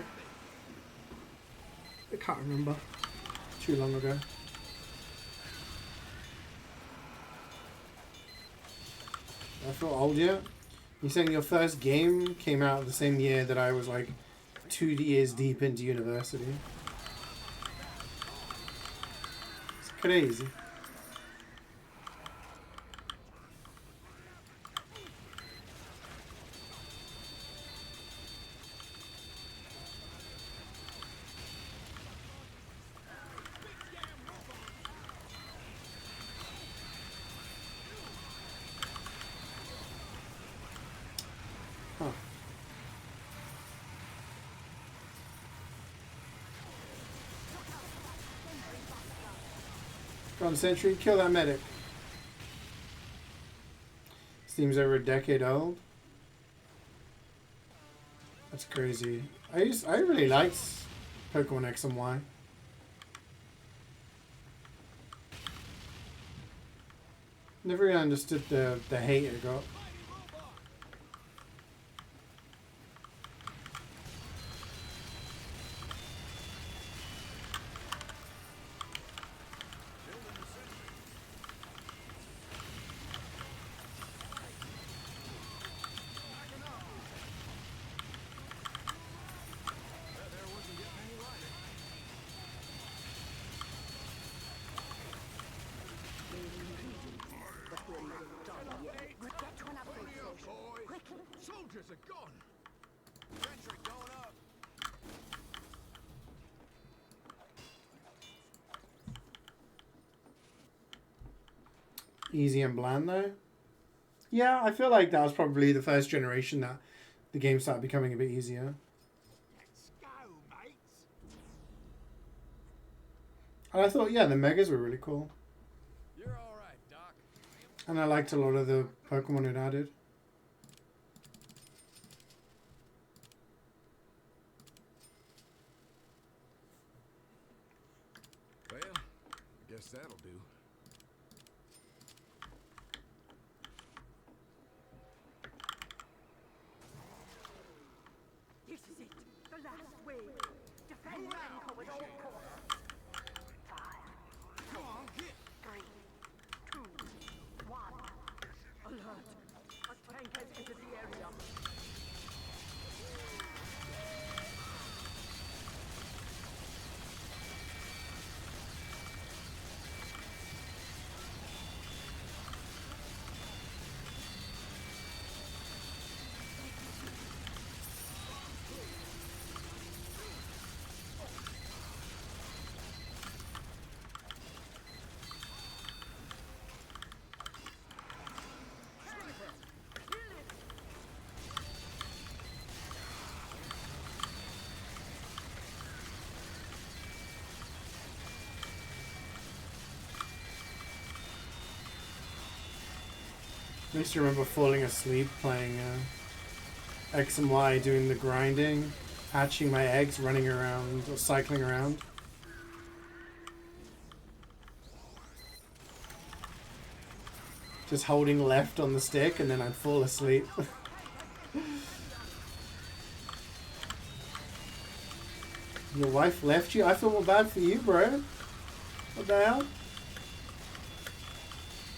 I can't remember. Too long ago. I feel old yet? You're saying your first game came out the same year that I was like 2 years deep into university. It's crazy. Go on, Sentry, kill that medic. Seems over a decade old. That's crazy. I really liked Pokemon X and Y. Never really understood the hate it got. Soldiers are gone. Sentry going up. Easy and bland though. Yeah, I feel like that was probably the first generation that the game started becoming a bit easier. Let's go, mates. And I thought, yeah, the megas were really cool. You're all right, Doc. And I liked a lot of the Pokemon it added. Well, I guess that'll do. This is it. The last wave. Defend Anchor with all force. 5, Come on, get. 3, 2, 1. Alert. A tank has entered the area. I used to remember falling asleep playing X and Y, doing the grinding, hatching my eggs, running around, or cycling around. Just holding left on the stick and then I'd fall asleep. Your wife left you? I feel bad for you, bro. What the hell?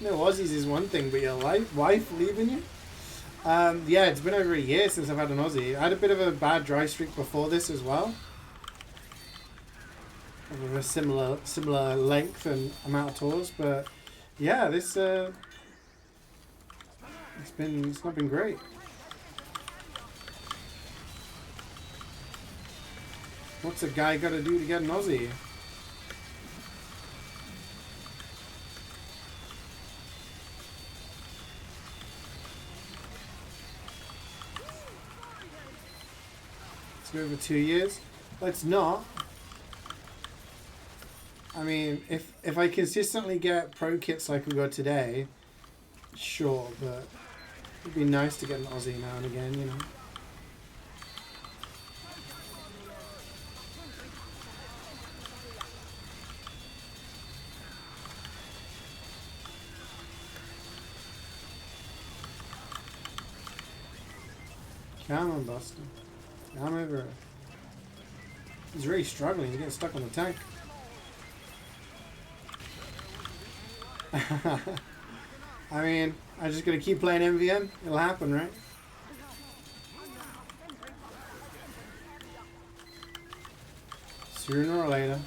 No, Aussies is one thing, but your wife leaving you? Yeah, it's been over a year since I've had an Aussie. I had a bit of a bad dry streak before this as well. Of a similar length and amount of tours, but yeah, this it's not been great. What's a guy got to do to get an Aussie? Over 2 years. Let's not. I mean, if I consistently get pro kits like we got today, sure, but it'd be nice to get an Aussie now and again, you know. Come on, Buster. I'm over. He's really struggling. He's getting stuck on the tank. I mean, I'm just gonna keep playing MvM. It'll happen, right? Sooner or later.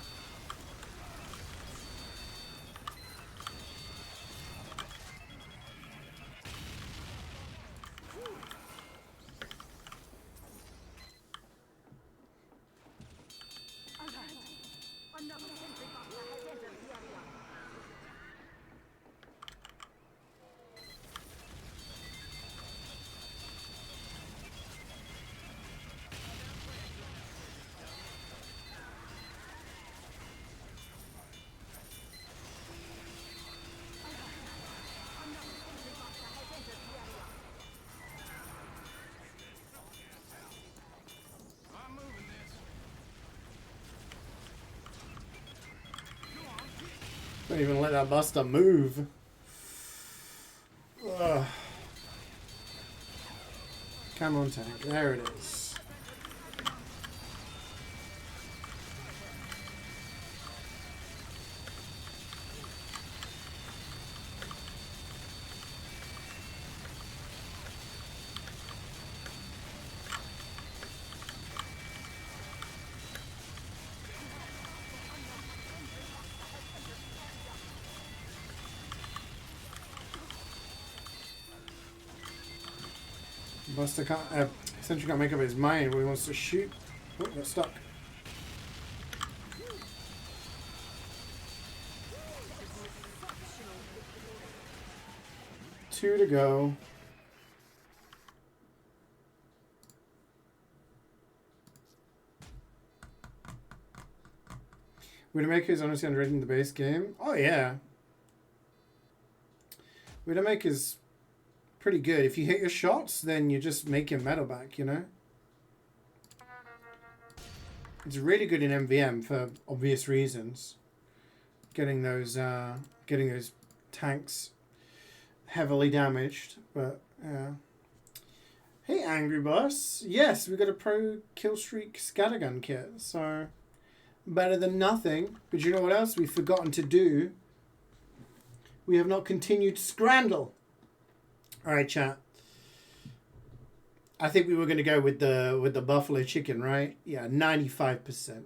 Don't even let that buster move. Ugh. Come on, tank. There it is. Buster can't. Sentry can't make up his mind what he wants to shoot. Oh, got stuck. Two to go. Widowmaker is honestly underrated in the base game. Oh yeah. Widowmaker is pretty good. If you hit your shots, then you just make your metal back, you know? It's really good in MvM for obvious reasons. Getting those tanks heavily damaged, but yeah. Hey Angry Boss. Yes, we got a pro killstreak scattergun kit, so better than nothing. But you know what else we've forgotten to do? We have not continued Scrandle. Alright, chat. I think we were going to go with the buffalo chicken, right? Yeah, 95%.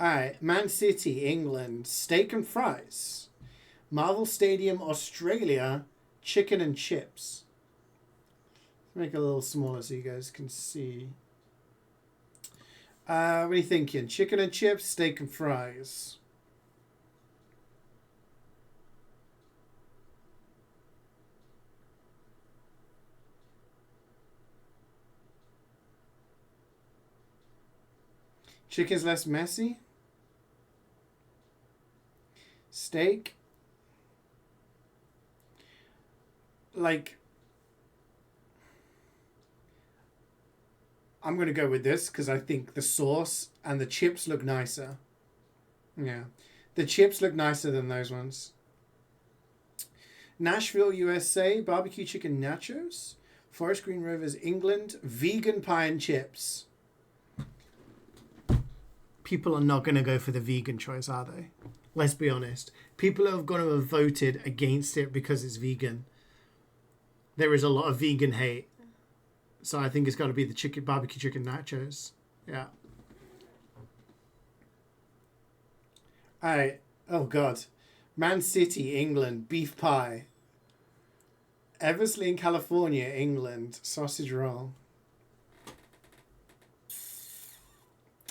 Alright, Man City, England, steak and fries. Marvel Stadium, Australia, chicken and chips. Make it a little smaller so you guys can see. What are you thinking? Chicken and chips, steak and fries. Chicken's less messy. Steak. Like, I'm going to go with this because I think the sauce and the chips look nicer. Yeah. The chips look nicer than those ones. Nashville, USA, barbecue chicken nachos. Forest Green Rivers, England, vegan pie and chips. People are not going to go for the vegan choice, are they? Let's be honest. People are going to have voted against it because it's vegan. There is a lot of vegan hate. So I think it's got to be the barbecue chicken nachos. Yeah. Alright. Oh, God. Man City, England, beef pie. Eversley in California, England, sausage roll.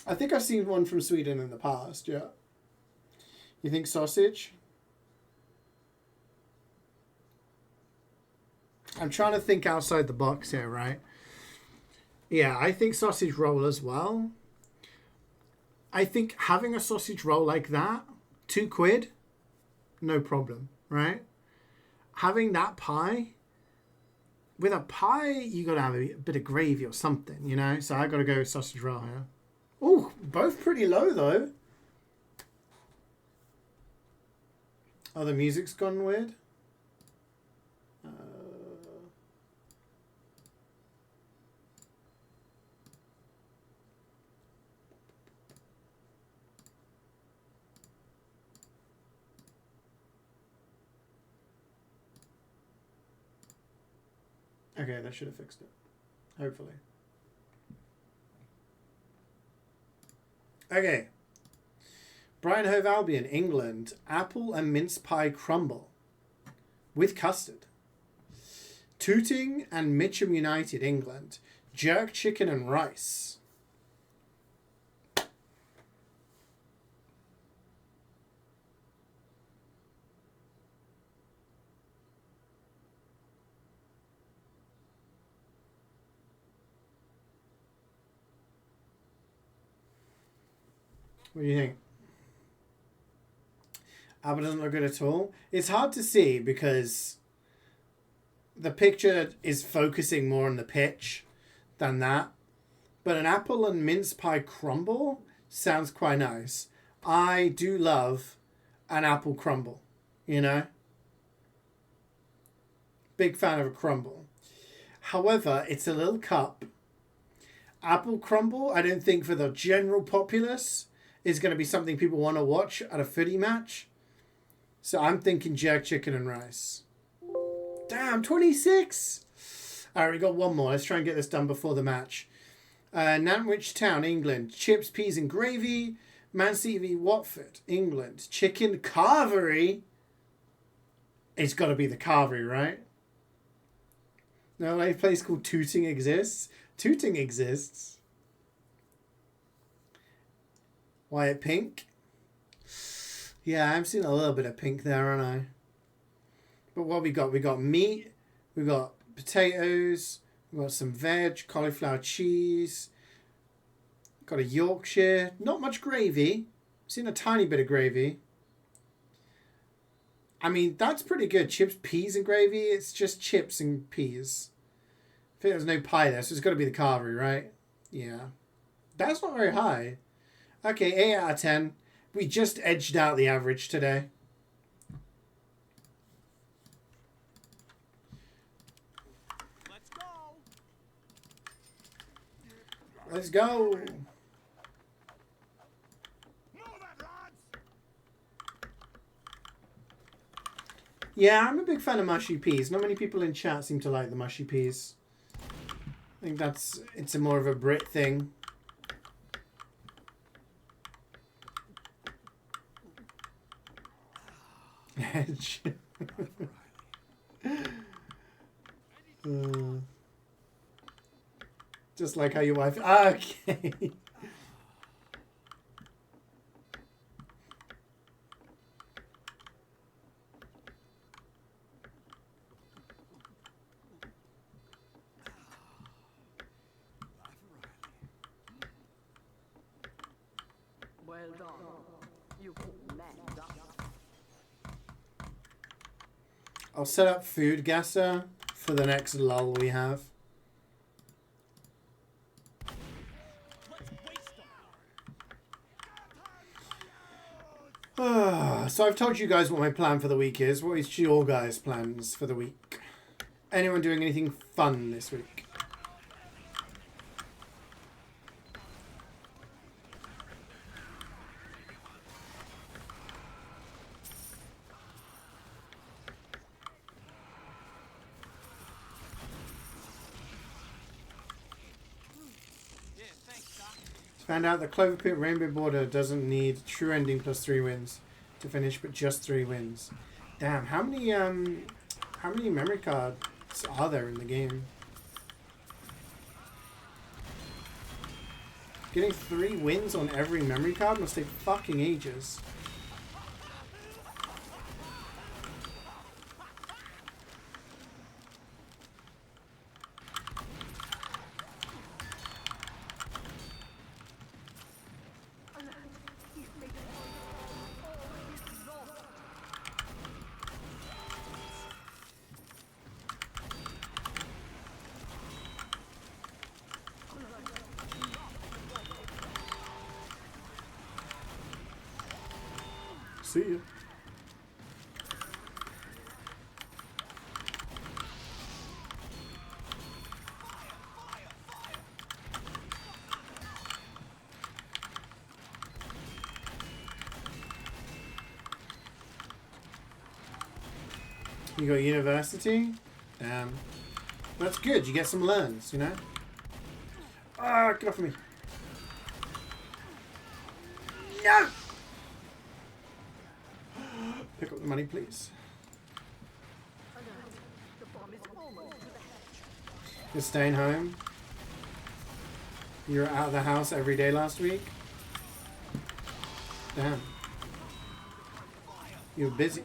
I think I've seen one from Sweden in the past, yeah. You think sausage? I'm trying to think outside the box here, right? Yeah, I think sausage roll as well. I think having a sausage roll like that, £2, no problem, right? Having that pie, with a pie, you got to have a bit of gravy or something, you know? So I got to go with sausage roll here. Oh, both pretty low, though. Oh, the music's gone weird. Okay, that should have fixed it. Hopefully. Okay. Brian Hove Albion, England. Apple and mince pie crumble. With custard. Tooting and Mitcham United, England. Jerk chicken and rice. What do you think? Apple doesn't look good at all. It's hard to see because the picture is focusing more on the pitch than that. But an apple and mince pie crumble sounds quite nice. I do love an apple crumble, you know? Big fan of a crumble. However, it's a little cup. Apple crumble, I don't think for the general populace is going to be something people want to watch at a footy match. So I'm thinking jerk chicken and rice. Damn, 26! Alright, we got one more. Let's try and get this done before the match. Nantwich Town, England. Chips, peas and gravy. Man City v Watford, England. Chicken carvery. It's got to be the carvery, right? No, a place called Tooting exists. Tooting exists. Wyatt Pink. Yeah, I'm seeing a little bit of pink there, aren't I? But what we got? We got meat. We got potatoes. We got some veg, cauliflower cheese. Got a Yorkshire. Not much gravy. Seen a tiny bit of gravy. I mean, that's pretty good. Chips, peas and gravy. It's just chips and peas. I think there's no pie there, so it's got to be the carvery, right? Yeah. That's not very high. Okay, 8 out of 10. We just edged out the average today. Let's go. Let's go. Move it, lads. Yeah, I'm a big fan of mushy peas. Not many people in chat seem to like the mushy peas. I think it's a more of a Brit thing. Edge. Just like how your wife... Okay. Well done. You messed up. I'll set up food gasser for the next lull we have. So I've told you guys what my plan for the week is. What is your guys' plans for the week? Anyone doing anything fun this week? Yeah, thanks, Doc. Found out the Clover Pit Rainbow Border doesn't need true ending plus 3 wins to finish, but just 3 wins. Damn, how many memory cards are there in the game? Getting 3 wins on every memory card must take fucking ages. See ya. You go university? That's good. You get some learns, you know? Ah, get off of me. No! Pick up the money, please. You're staying home? You were out of the house every day last week? Damn. You were busy.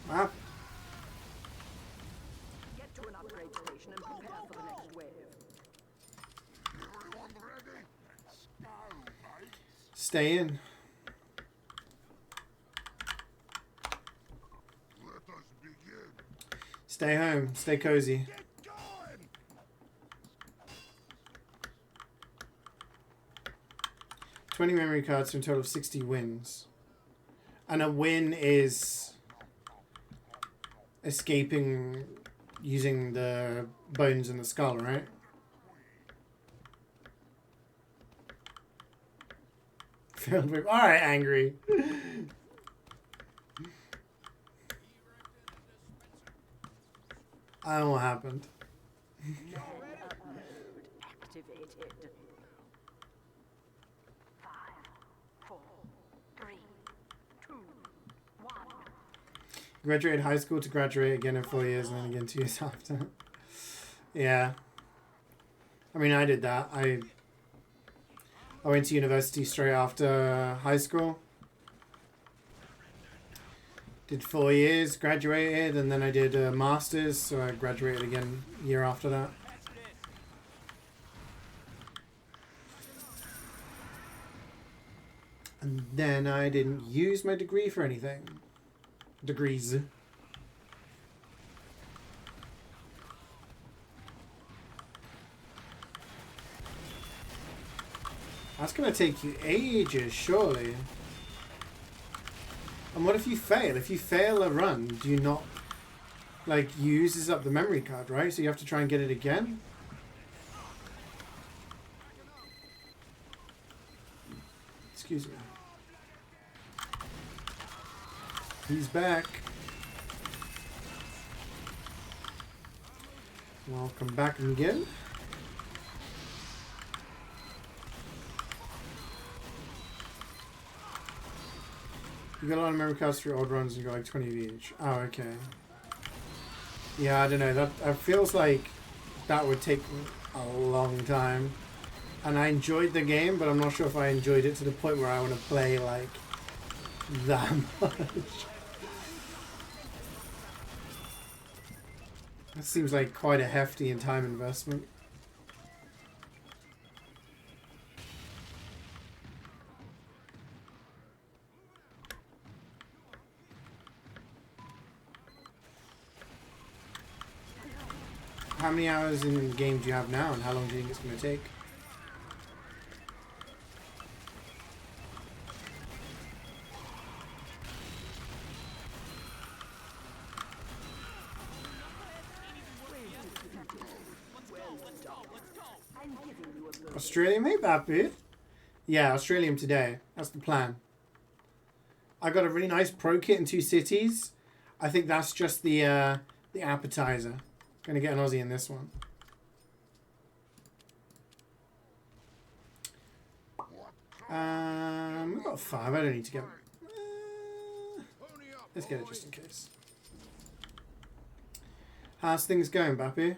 Wow. Get to an upgrade station and prepare for the next wave. Everyone ready? Let's go, mate. Stay in. Let us begin. Stay home. Stay cozy. Get going. 20 memory cards for a total of 60 wins. And a win is escaping using the bones in the skull, right? Filled with... Alright, angry. I don't know what happened. Activated. 5, 4, 3, 2, 1. Graduated high school to graduate again in 4 years and then again 2 years after. Yeah. I mean, I did that. I went to university straight after high school. Did 4 years, graduated, and then I did a master's, so I graduated again a year after that. And then I didn't use my degree for anything. Degrees. That's gonna take you ages, surely. And what if you fail? If you fail a run, do you not, like, uses up the memory card, right? So you have to try and get it again? Excuse me. He's back. Welcome back again. You got a lot of memory cards for your old runs and you got like 20 of each. Oh, okay. Yeah, I don't know. That feels like that would take a long time. And I enjoyed the game, but I'm not sure if I enjoyed it to the point where I want to play like that much. That seems like quite a hefty and time investment. How many hours in the game do you have now, and how long do you think it's going to take? Australium, hey Bapu. Yeah, Australium today. That's the plan. I got a really nice pro kit in 2 cities. I think that's just the appetizer. Gonna get an Aussie in this one. We've got 5. I don't need to get... let's get it just in case. How's things going, Bapu?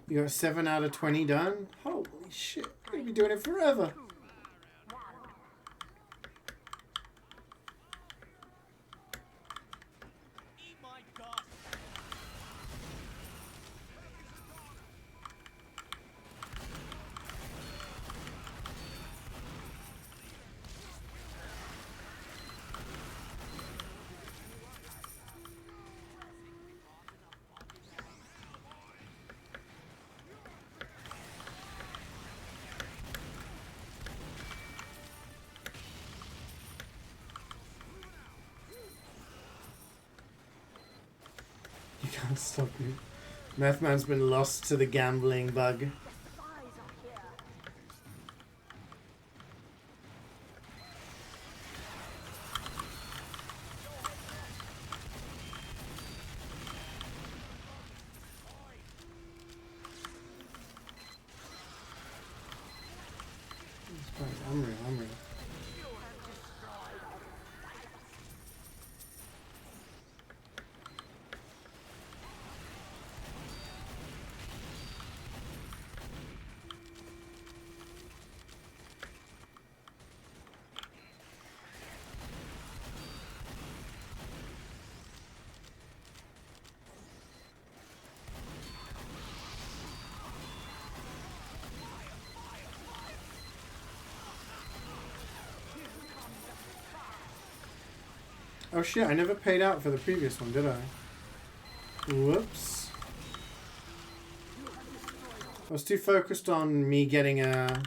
You got 7 out of 20 done? Holy shit. You're gonna be doing it forever. You can't stop me. Meth Man's been lost to the gambling bug. I'm real. Oh shit, I never paid out for the previous one, did I? Whoops. I was too focused on me getting a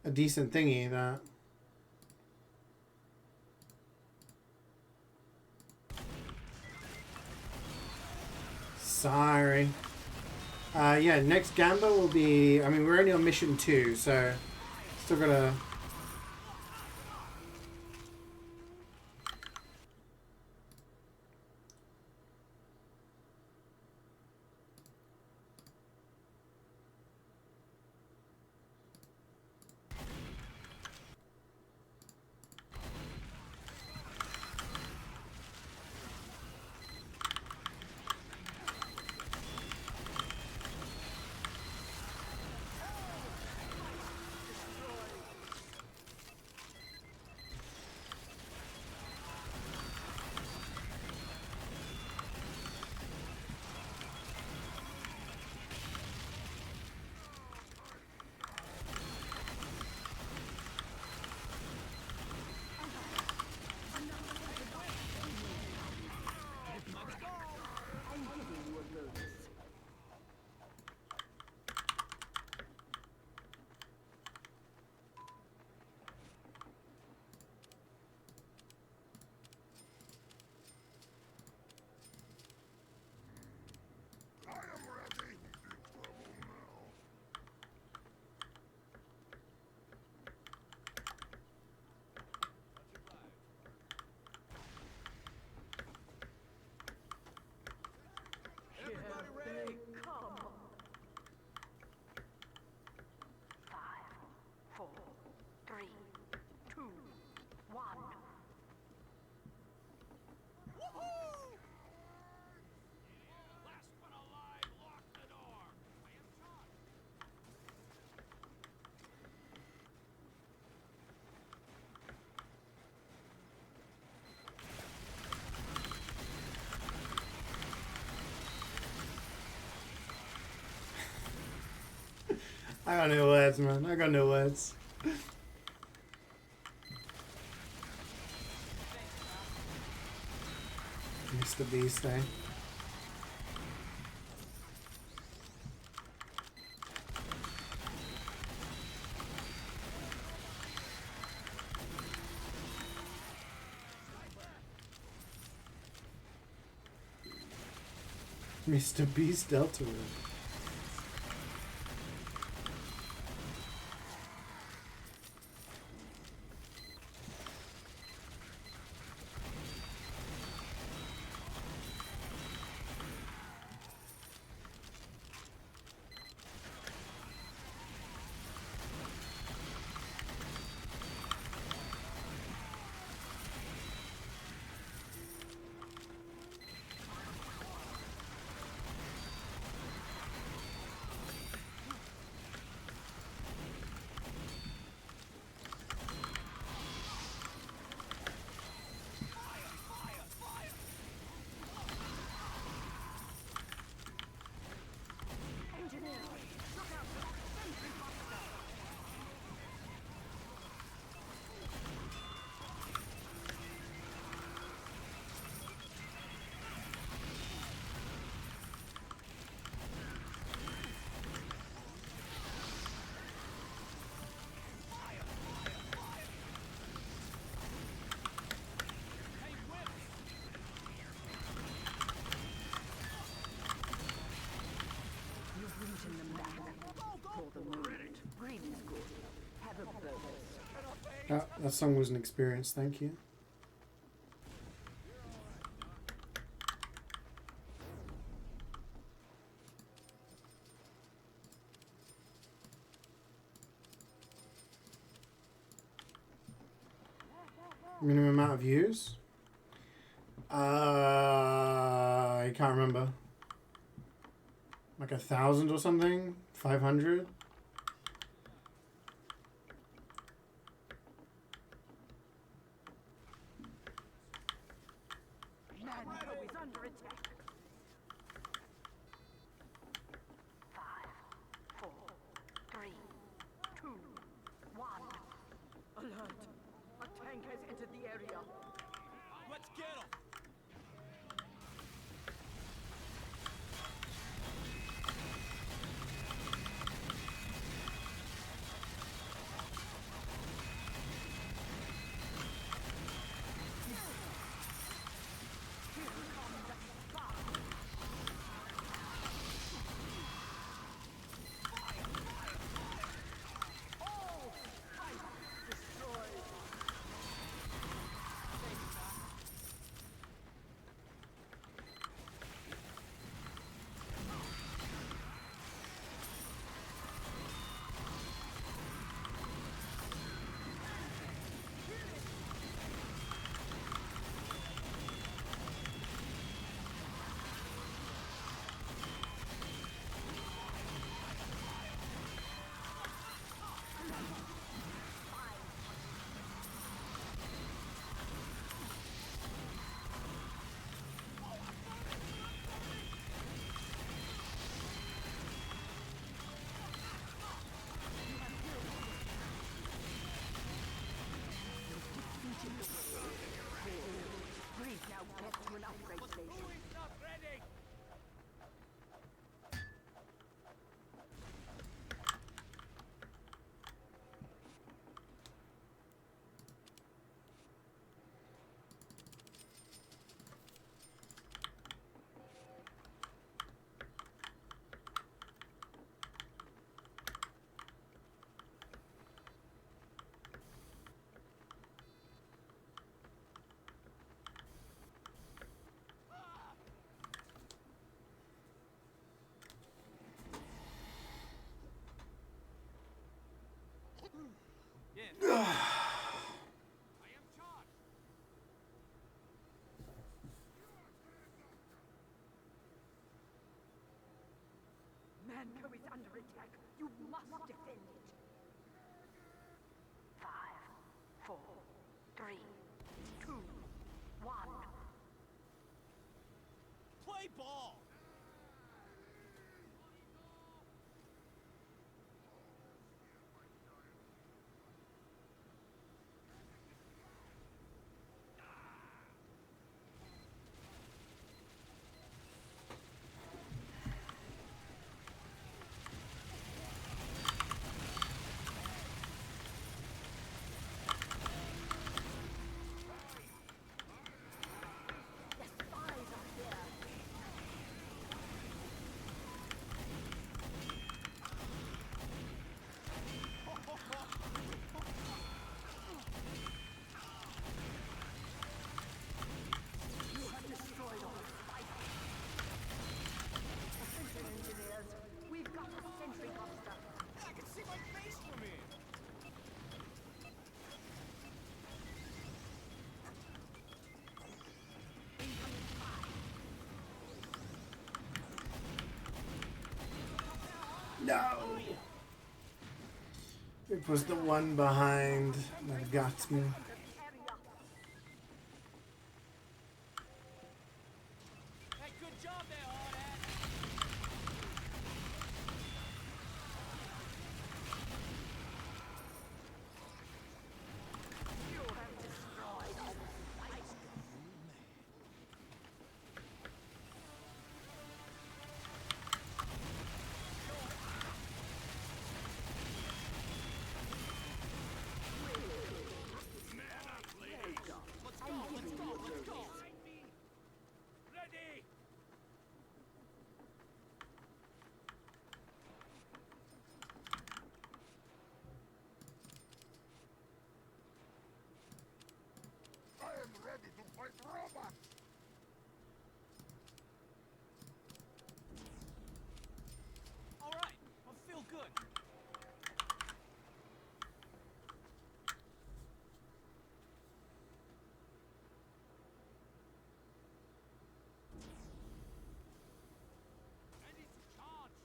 a decent thingy, that. Sorry. Yeah, next Gamba will be... I mean, we're only on mission 2, so... Still gotta... I am ready. Big trouble now. Everybody ready? Come. 5, 4, 3, 2, 1. Woohoo! Last one alive, lock the door. I am charged. I got no words, man. I got no words. Mr. Beast, eh? Mr. Beast Delta Rune. Engineer, look out for that sentry buster. You've beaten them back. For the moment. Green is good. Have a bonus. That song was an experience, thank you. Minimum amount of views? I can't remember. Like 1,000 or something? 500? Manco is under attack. 5, 4, 3, 2, 1. Alert! A tank has entered the area. Let's get him. play ball. We've got a sentry buster. I can see my face from here. No! It was the one behind that got me. Hey, good job there, Hardhead. You have destroyed all sight. Let's go. Ready. I am ready to fight robots. All right, I feel good. I need some charge.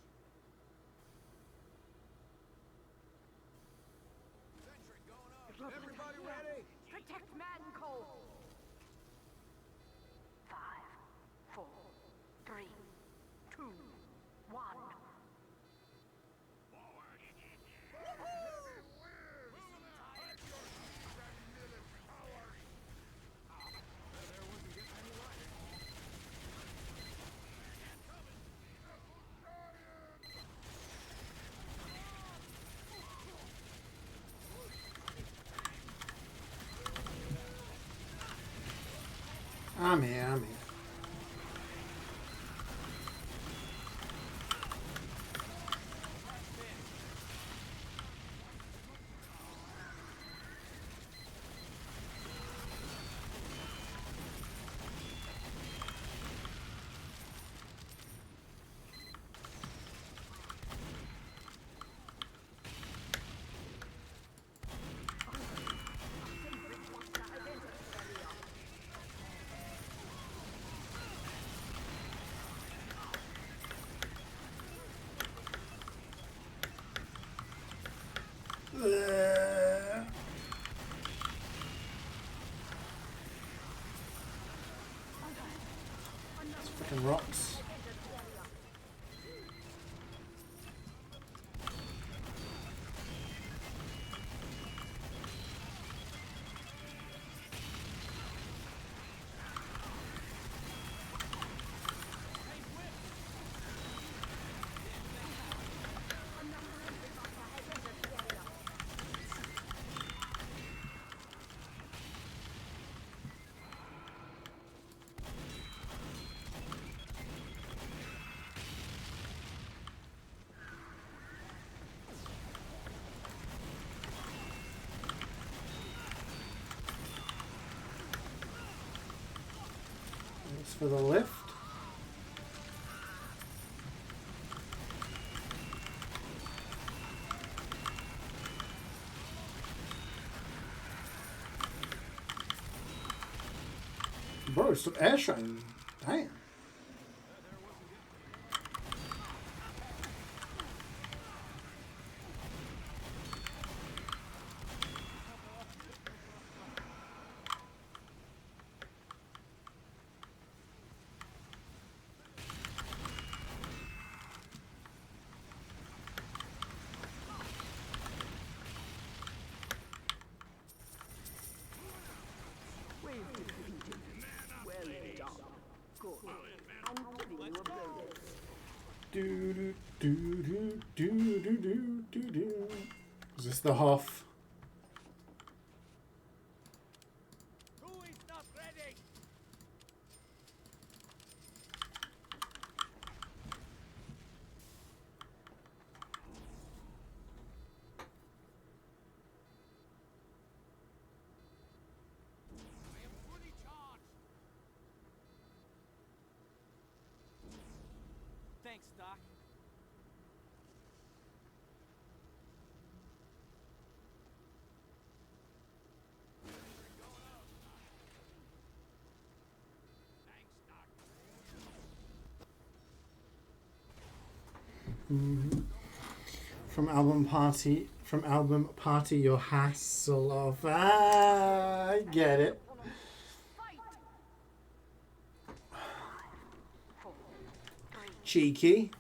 Sentry going up. Everybody ready? Protect Mancold. 5, 4, 3, 2, 1. I'm here, I'm here. Fucking rocks. Thanks for the lift. Bro, it's some air shining. Damn. defeated. Well done. Good. I'm giving you a bonus. Do do do do do do do do do. Is this the Hoff? Who is not ready? I am fully charged. Thanks, Doc. Thanks, Doc. From album party, your hassle of. Ah, I get it. Cheeky.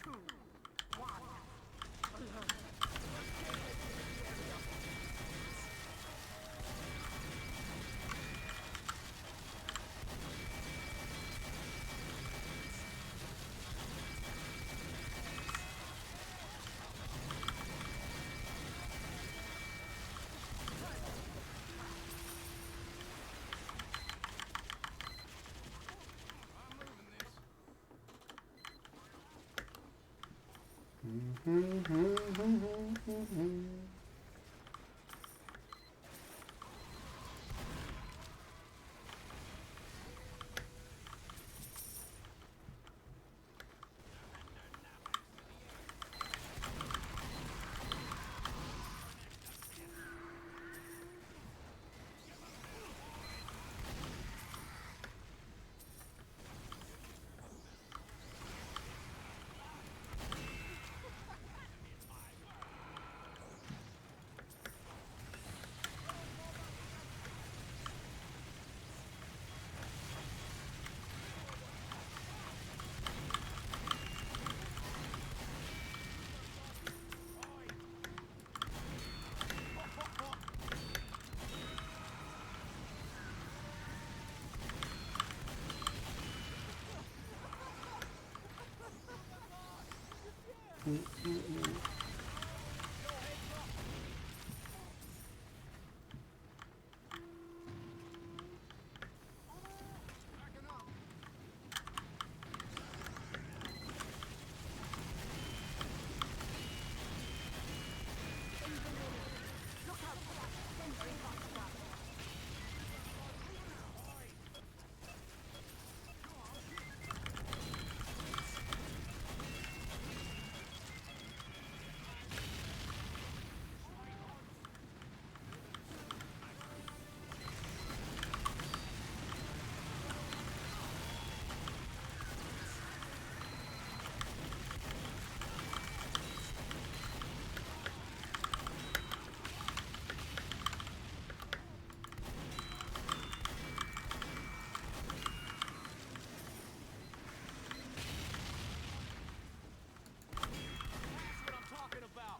That's what I'm talking about.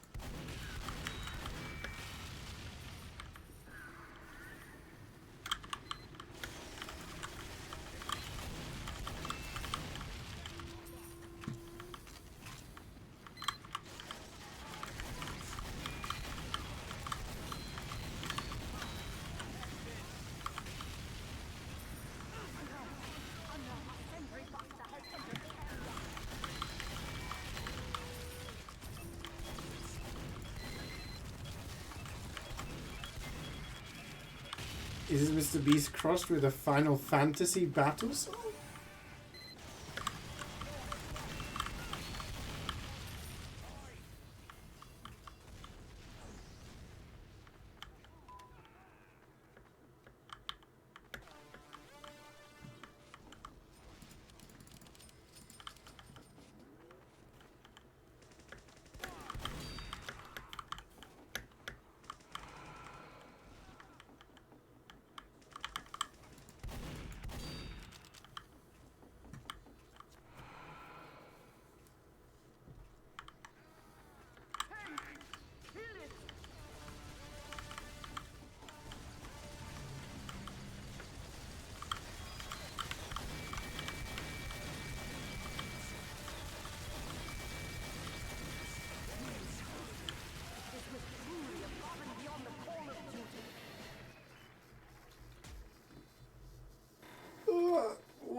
Is Mr. Beast crossed with a Final Fantasy battle song?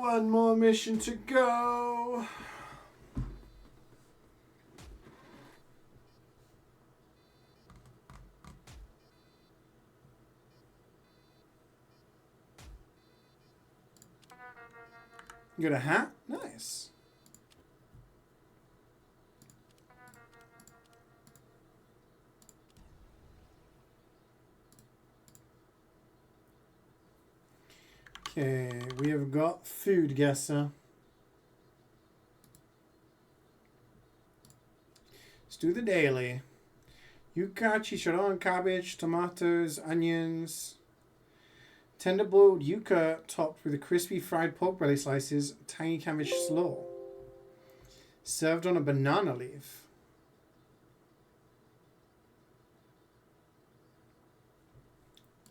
One more mission to go. You got a hat? Nice. Okay, we have got food guesser. Let's do the daily. Yuca, chicharron, cabbage, tomatoes, onions. Tender boiled yuca topped with crispy fried pork belly slices, tangy cabbage slaw. Served on a banana leaf.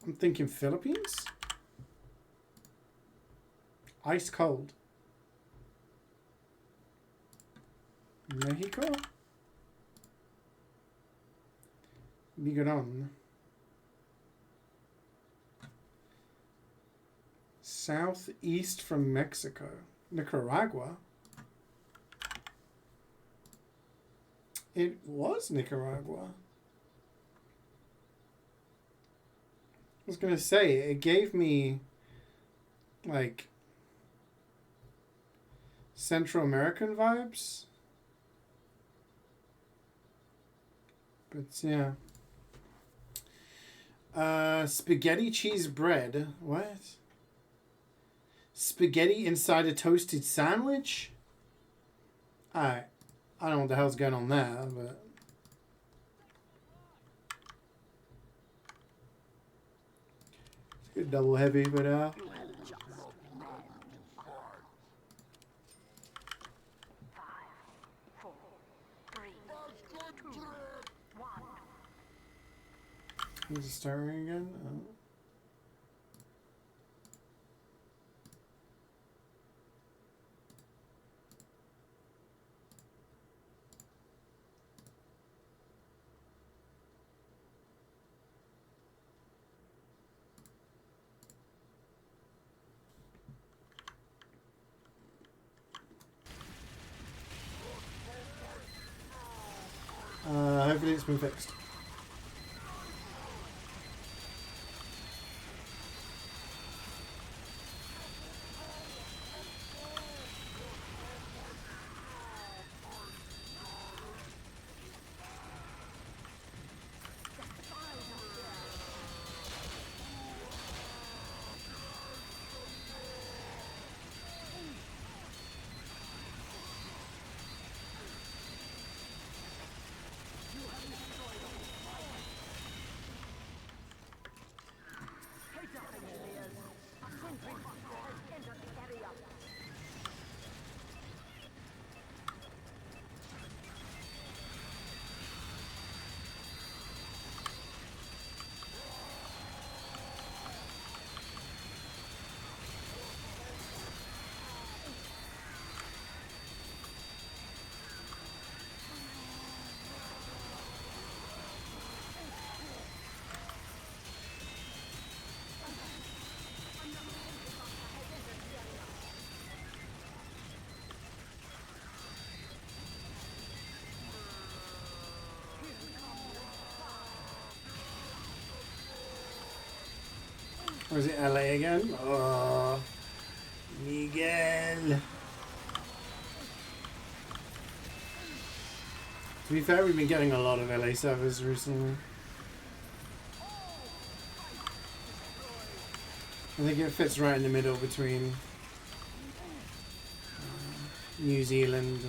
I'm thinking Philippines? Ice cold. Mexico? Bigodon. Southeast from Mexico. Nicaragua? It was Nicaragua. I was gonna say, it gave me like Central American vibes. But yeah. Spaghetti cheese bread. What? Spaghetti inside a toasted sandwich? Alright. I don't know what the hell's going on there, but... It's a good double heavy, but Is it starting again? Oh. Hopefully it's been fixed. Or is it LA again? Oh, Miguel. To be fair, we've been getting a lot of LA servers recently. I think it fits right in the middle between New Zealand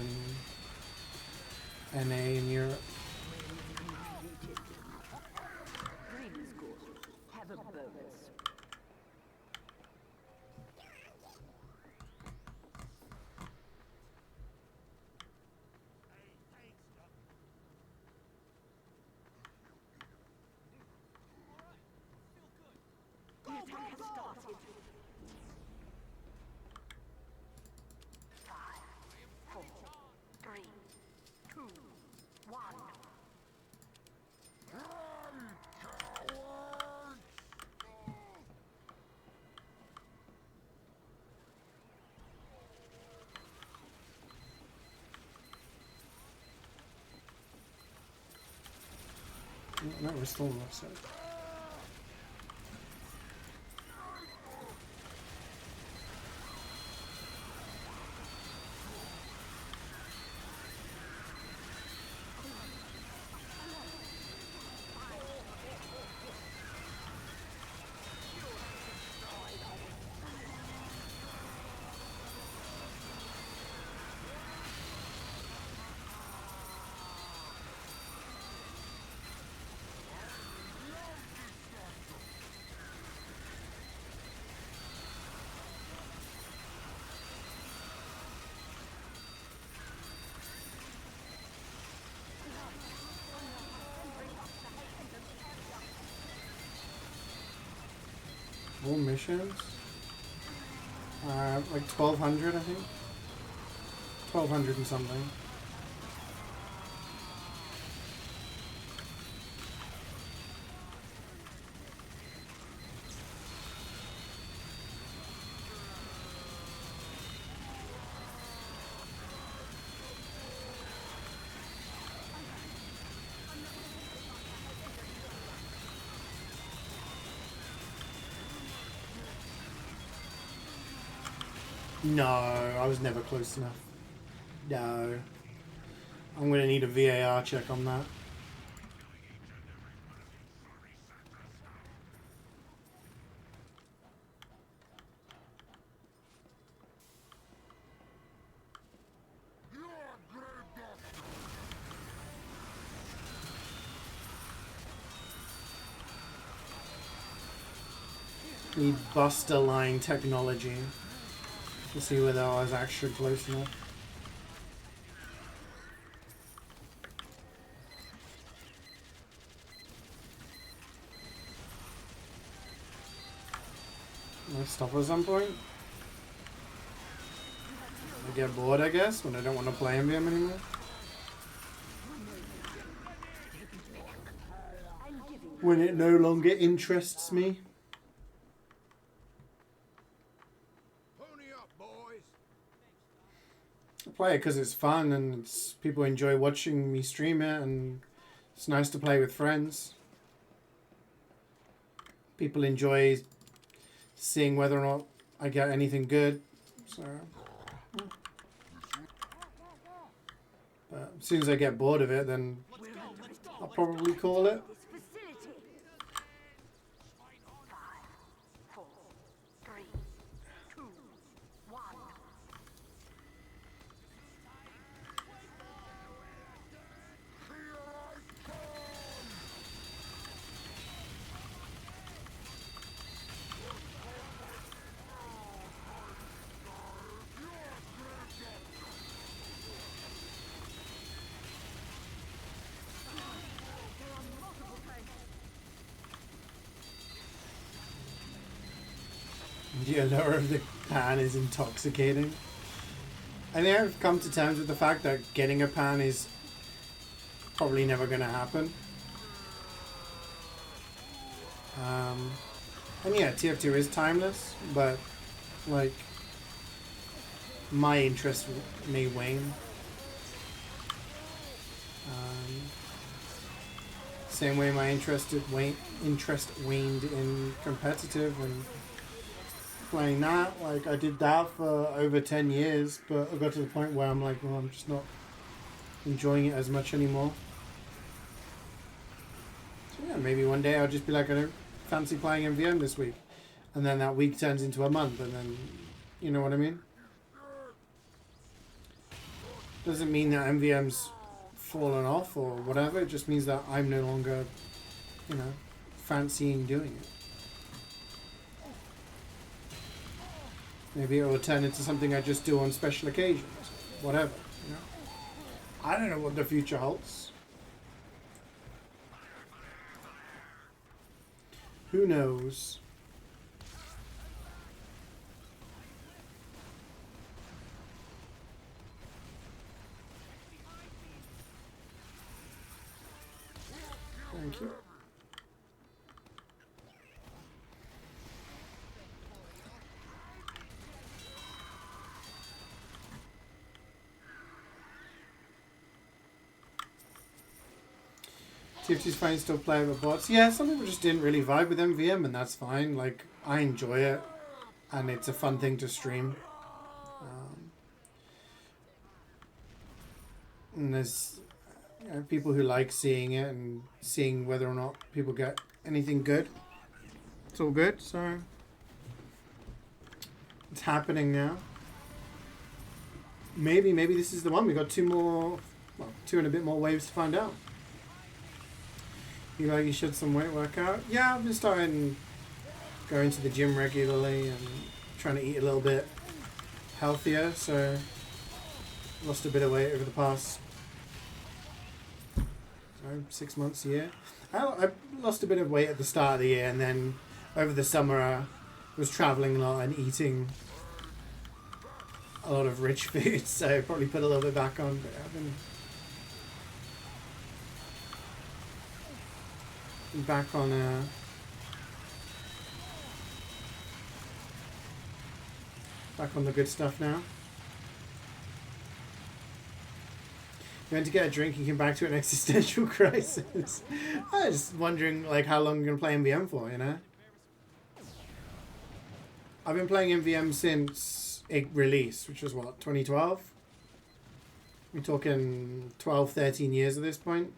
and NA in Europe. No, we're still on that side. All missions? Like 1200, I think. 1200 and something. No, I was never close enough. No. I'm going to need a VAR check on that. Need buster line technology to see whether I was actually close enough. Let's stop at some point. I get bored, I guess, when I don't want to play MvM anymore. When it no longer interests me. Pony up, boys. I play it because it's fun and it's, people enjoy watching me stream it, and it's nice to play with friends. People enjoy seeing whether or not I get anything good. So, but as soon as I get bored of it, then I'll probably call it. This facility. 5, 4, 3, 2, 1. The allure of the pan is intoxicating. I think I've come to terms with the fact that getting a pan is probably never going to happen. And yeah, TF2 is timeless, but like my interest may wane. Same way my interest waned in competitive and playing that. Like I did that for over 10 years, but I got to the point where I'm like, well, I'm just not enjoying it as much anymore. So yeah, maybe one day I'll just be like, I don't fancy playing MvM this week, and then that week turns into a month, and then you know what I mean. Doesn't mean that MvM's fallen off or whatever. It just means that I'm no longer, you know, fancying doing it. Maybe it will turn into something I just do on special occasions. Whatever, you know. I don't know what the future holds. Who knows? Thank you. TFT's fine, still play with bots. Yeah, some people just didn't really vibe with MvM, and that's fine. Like, I enjoy it, and it's a fun thing to stream. And there's people who like seeing it and seeing whether or not people get anything good. It's all good, so it's happening now. Maybe this is the one. We got two and a bit more waves to find out. You should some weight workout. Yeah, I've been starting going to the gym regularly and trying to eat a little bit healthier. So lost a bit of weight over the past 6 months, a year. I lost a bit of weight at the start of the year, and then over the summer I was traveling a lot and eating a lot of rich foods, so probably put a little bit back on. But I've been back on the good stuff now. You went to get a drink, you came back to an existential crisis. I was just wondering, like, how long you're gonna play MvM for, you know? I've been playing MvM since it released, which was what, 2012? We're talking 12, 13 years at this point.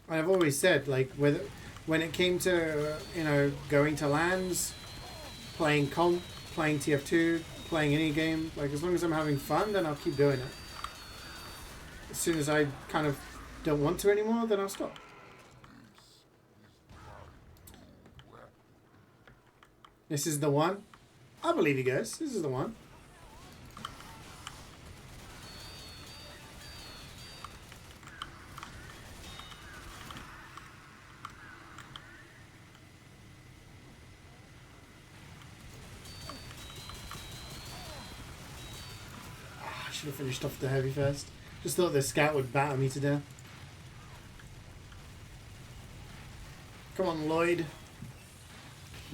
And I've always said, like, when it came to, you know, going to LANs, playing comp, playing TF2, playing any game, like, as long as I'm having fun, then I'll keep doing it. As soon as I kind of don't want to anymore, then I'll stop. This is the one. I believe you guys. This is the one. I should have finished off the heavy first. Just thought the scout would batter me to death. Come on, Lloyd.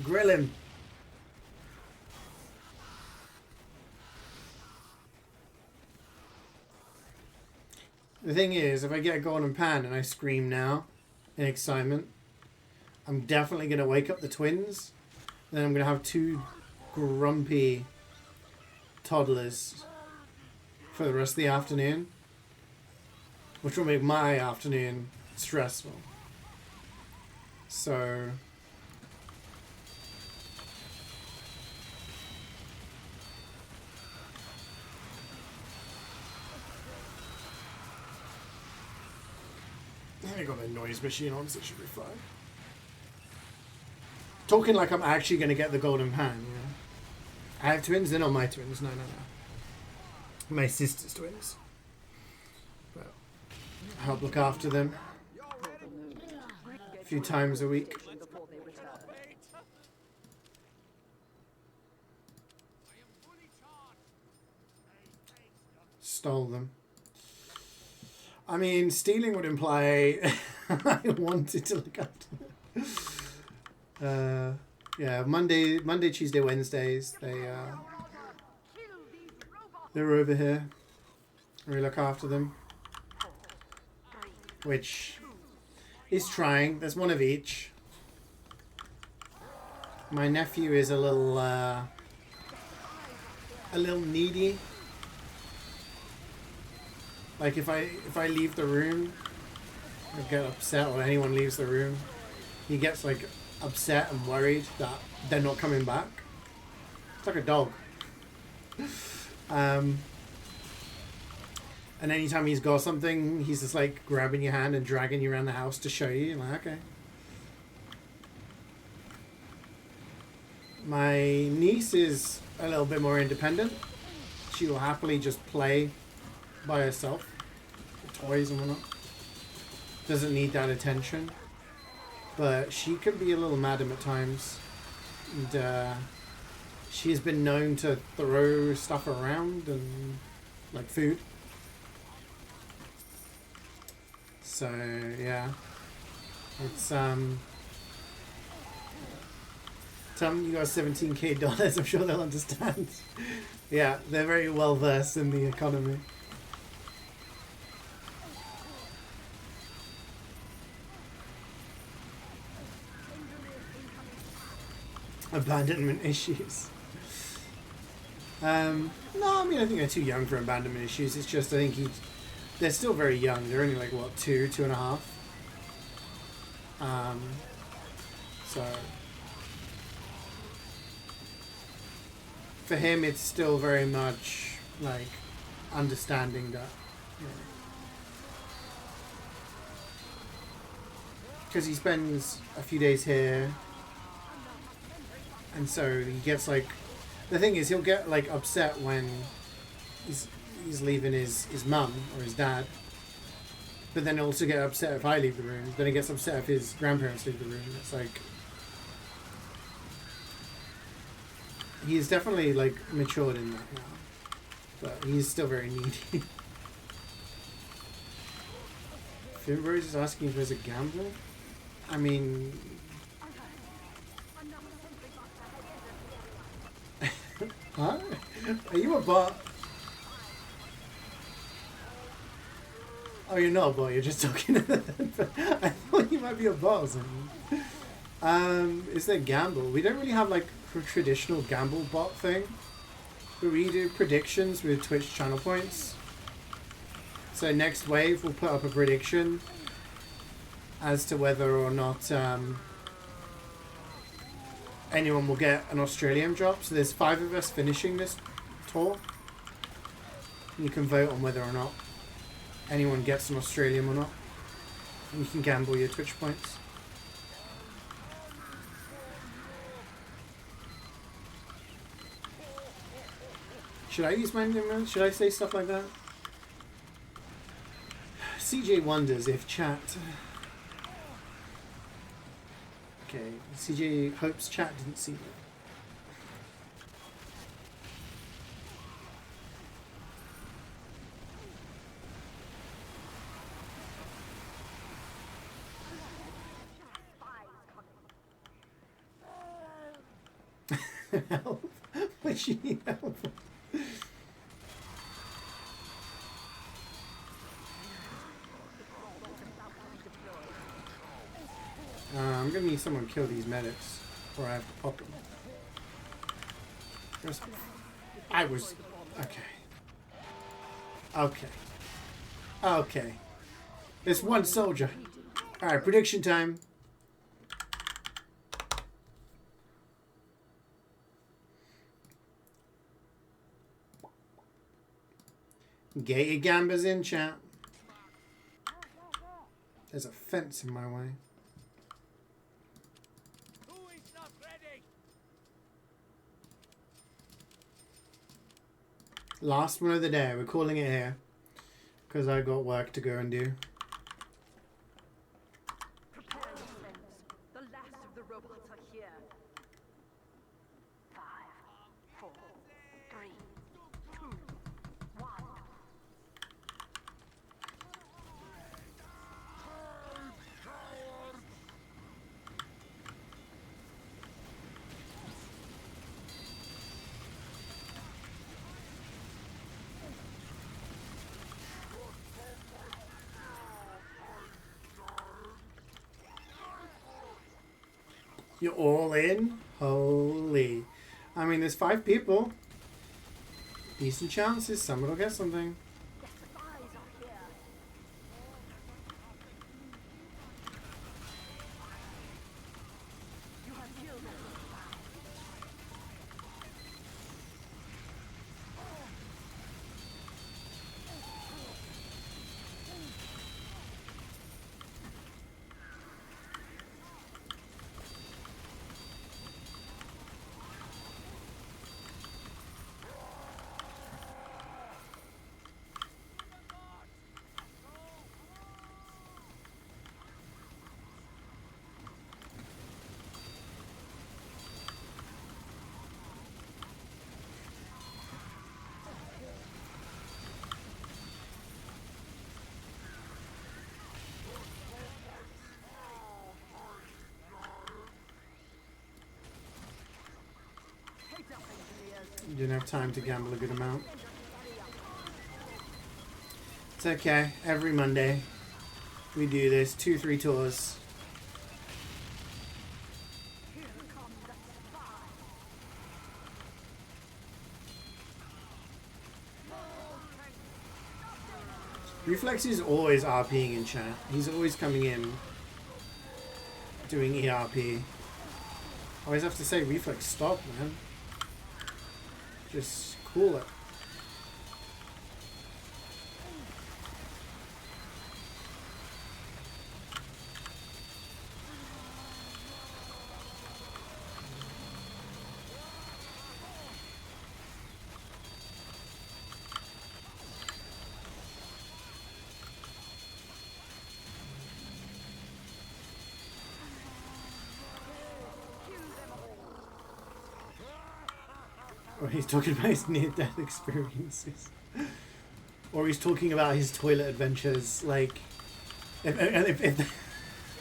Grill him. The thing is, if I get a golden pan and I scream now in excitement, I'm definitely going to wake up the twins. Then I'm going to have two grumpy toddlers for the rest of the afternoon, which will make my afternoon stressful. So I got a noise machine on, so it should be fine. Talking like I'm actually going to get the golden pan, you know? I have twins, they're not my twins, no. My sister's twins. But I help look after them a few times a week. Stole them. I mean, stealing would imply I wanted to look after them. Yeah, Monday, Tuesday, Wednesdays, they're over here. We look after them, which is trying. There's one of each. My nephew is a little needy. Like if I leave the room, I get upset, or anyone leaves the room, he gets like upset and worried that they're not coming back. It's like a dog. And anytime he's got something, he's just like grabbing your hand and dragging you around the house to show you. Like, okay. My niece is a little bit more independent. She will happily just play by herself with toys and whatnot. Doesn't need that attention. But she can be a little madam at times. And she's been known to throw stuff around and like food. So yeah. It's tell them you got $17,000, I'm sure they'll understand. Yeah, they're very well versed in the economy. abandonment issues. No, I mean, I think they're too young for abandonment issues. It's just, I think they're still very young. They're only like, what, 2.5? So for him, it's still very much like understanding that, because he spends a few days here, and so he gets like, the thing is, he'll get like upset when he's leaving his mum or his dad, but then he'll also get upset if I leave the room. Then he gets upset if his grandparents leave the room. It's like, he's definitely like matured in that now, but he's still very needy. Finrose is asking if there's a gambler. I mean, huh? Are you a bot? Oh, you're not a bot. You're just talking. I thought you might be a bot or something. Is there gamble? We don't really have like a traditional gamble bot thing, but we do predictions with Twitch channel points. So next wave, we'll put up a prediction as to whether or not anyone will get an Australian drop. So there's 5 of us finishing this tour. You can vote on whether or not anyone gets an Australian or not. And you can gamble your Twitch points. Should I use my name? Should I say stuff like that? CeeJaey wonders if chat... Okay, CeeJaey hopes chat didn't see that. Help. Why she need help? I'm gonna need someone to kill these medics, or I have to pop them. I was... Okay. Okay. Okay. There's one soldier. Alright, prediction time. Get your gambas in, chat. There's a fence in my way. Who is not ready? Last one of the day. We're calling it here. Because I got work to go and do. Prepare yourselves. The last of the robots are here. 5, 4, 3, 2, 1. You're all in? Holy. I mean, there's 5 people. Decent chances. Someone will get something. The spies are here. You have killed them. You didn't have time to gamble a good amount. It's okay. Every Monday we do this 2-3 tours. Here come the spies. Reflex is always RPing in chat. He's always coming in doing ERP. I always have to say, Reflex, stop, man. Just cool it. Or he's talking about his near-death experiences. Or he's talking about his toilet adventures, like... If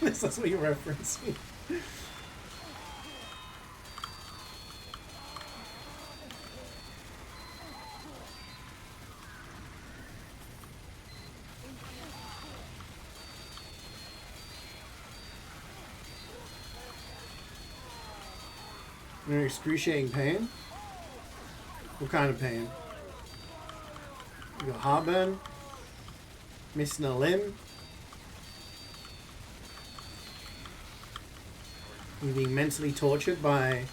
that's what you're referencing. You're in excruciating pain? What kind of pain? You got heartburn? Missing a limb? You being mentally tortured by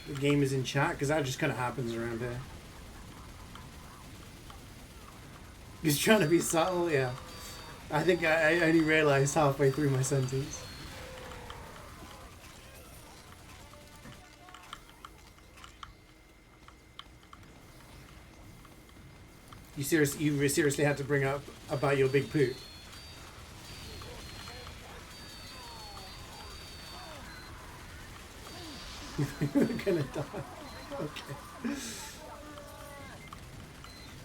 the gamers in chat? Because that just kind of happens around here. He's trying to be subtle, yeah. I think I only realized halfway through my sentence. You seriously had to bring up about your big poop. You're gonna die. Okay.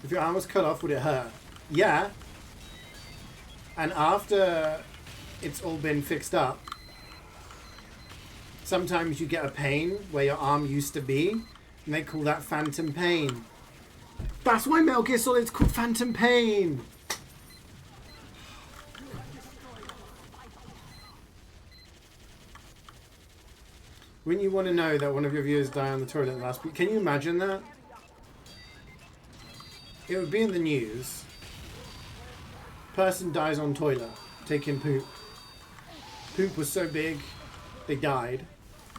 If your arm was cut off, would it hurt? Yeah. And after it's all been fixed up, sometimes you get a pain where your arm used to be, and they call that phantom pain. That's why Metal Gear Solid's called Phantom Pain. Wouldn't you want to know that one of your viewers died on the toilet last week? Can you imagine that? It would be in the news. Person dies on toilet, taking poop. Poop was so big, they died.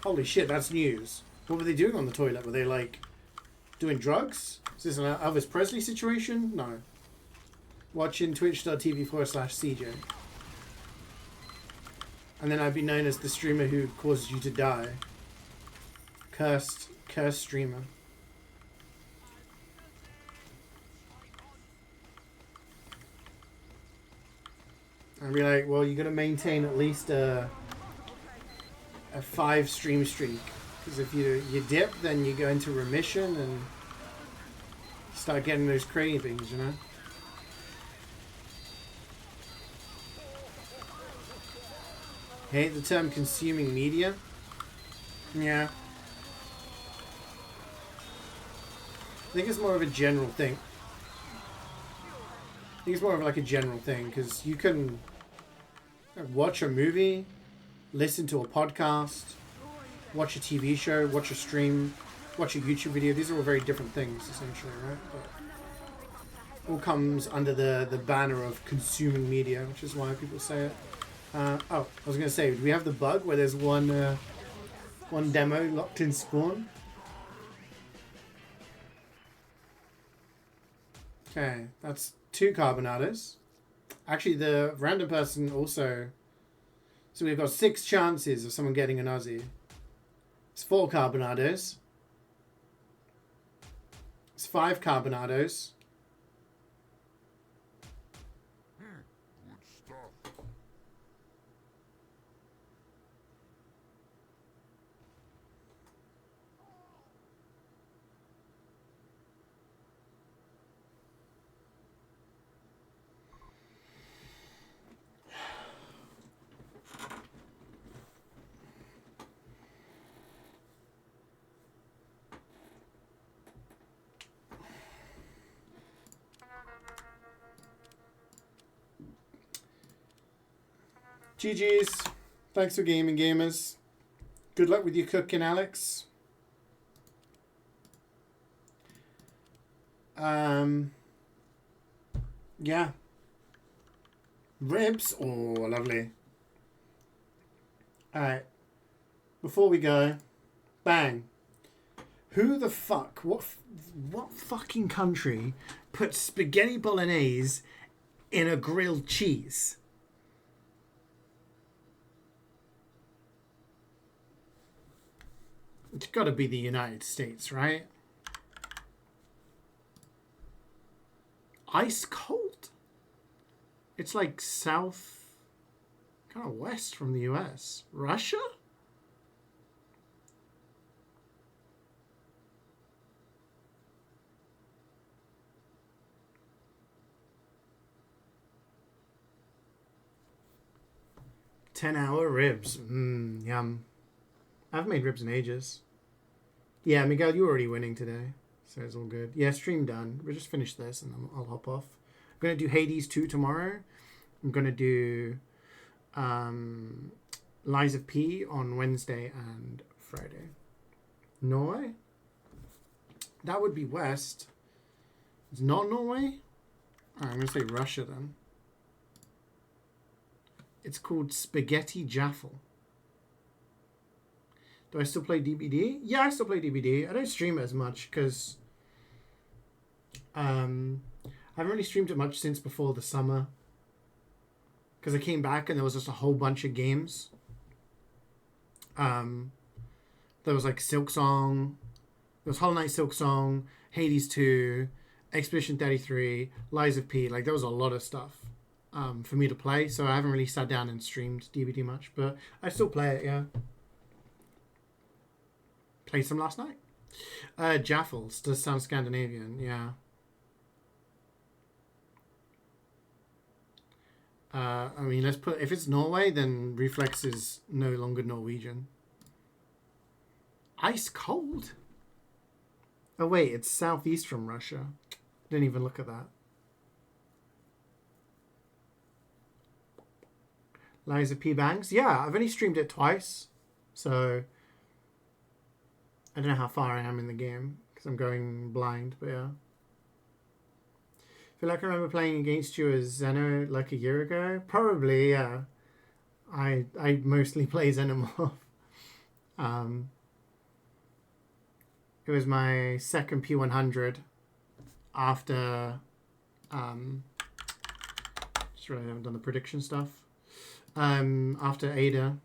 Holy shit, that's news. What were they doing on the toilet? Were they like doing drugs? Is this an Elvis Presley situation? No. Watching twitch.tv/CeeJaey. And then I'd be known as the streamer who causes you to die. Cursed streamer. I'd be like, well, you gotta maintain at least a 5 stream streak. Because if you dip, then you go into remission and start getting those cravings, you know? Hate the term consuming media. Yeah. I think it's more of a general thing. I think it's more of like a general thing, because you can watch a movie, listen to a podcast, watch a TV show, watch a stream, watch a YouTube video. These are all very different things, essentially, right? But all comes under the banner of consuming media, which is why people say it. Oh, I was going to say, do we have the bug where there's one demo locked in spawn? Okay, that's 2 carbonados. Actually, the random person also... So we've got 6 chances of someone getting an Aussie. It's 4 carbonados. It's 5 carbonados. Good stuff. GG's. Thanks for gaming, gamers. Good luck with your cooking, Alex. Yeah. Ribs? Oh, lovely. Alright. Before we go, bang. Who the fuck, what fucking country puts spaghetti bolognese in a grilled cheese? It's got to be the United States, right? Ice cold? It's like south, kind of west from the US. Russia? $10-hour ribs. Yum. I haven't made ribs in ages. Yeah, Miguel, you're already winning today. So it's all good. Yeah, stream done. We'll just finish this and then I'll hop off. I'm going to do Hades 2 tomorrow. I'm going to do Lies of P on Wednesday and Friday. Norway? That would be West. It's not Norway? Alright, I'm going to say Russia then. It's called Spaghetti Jaffle. Do I still play DBD? Yeah, I still play DBD. I don't stream it as much because I haven't really streamed it much since before the summer. Because I came back and there was just a whole bunch of games. There was like Silksong. There was Hollow Knight Silksong, Hades 2, Expedition 33, Lies of P. Like there was a lot of stuff for me to play. So I haven't really sat down and streamed DBD much. But I still play it, yeah. Played some last night. Jaffles does sound Scandinavian, yeah. I mean, let's put, if it's Norway, then Reflex is no longer Norwegian. Ice cold? Oh wait, it's southeast from Russia. Didn't even look at that. Liza P. Banks? Yeah, I've only streamed it twice. So I don't know how far I am in the game because I'm going blind, but yeah. I feel like I remember playing against you as Zeno like a year ago. Probably, yeah. I mostly play Xenomorph. It was my second P100 after just really haven't done the prediction stuff. After Ada.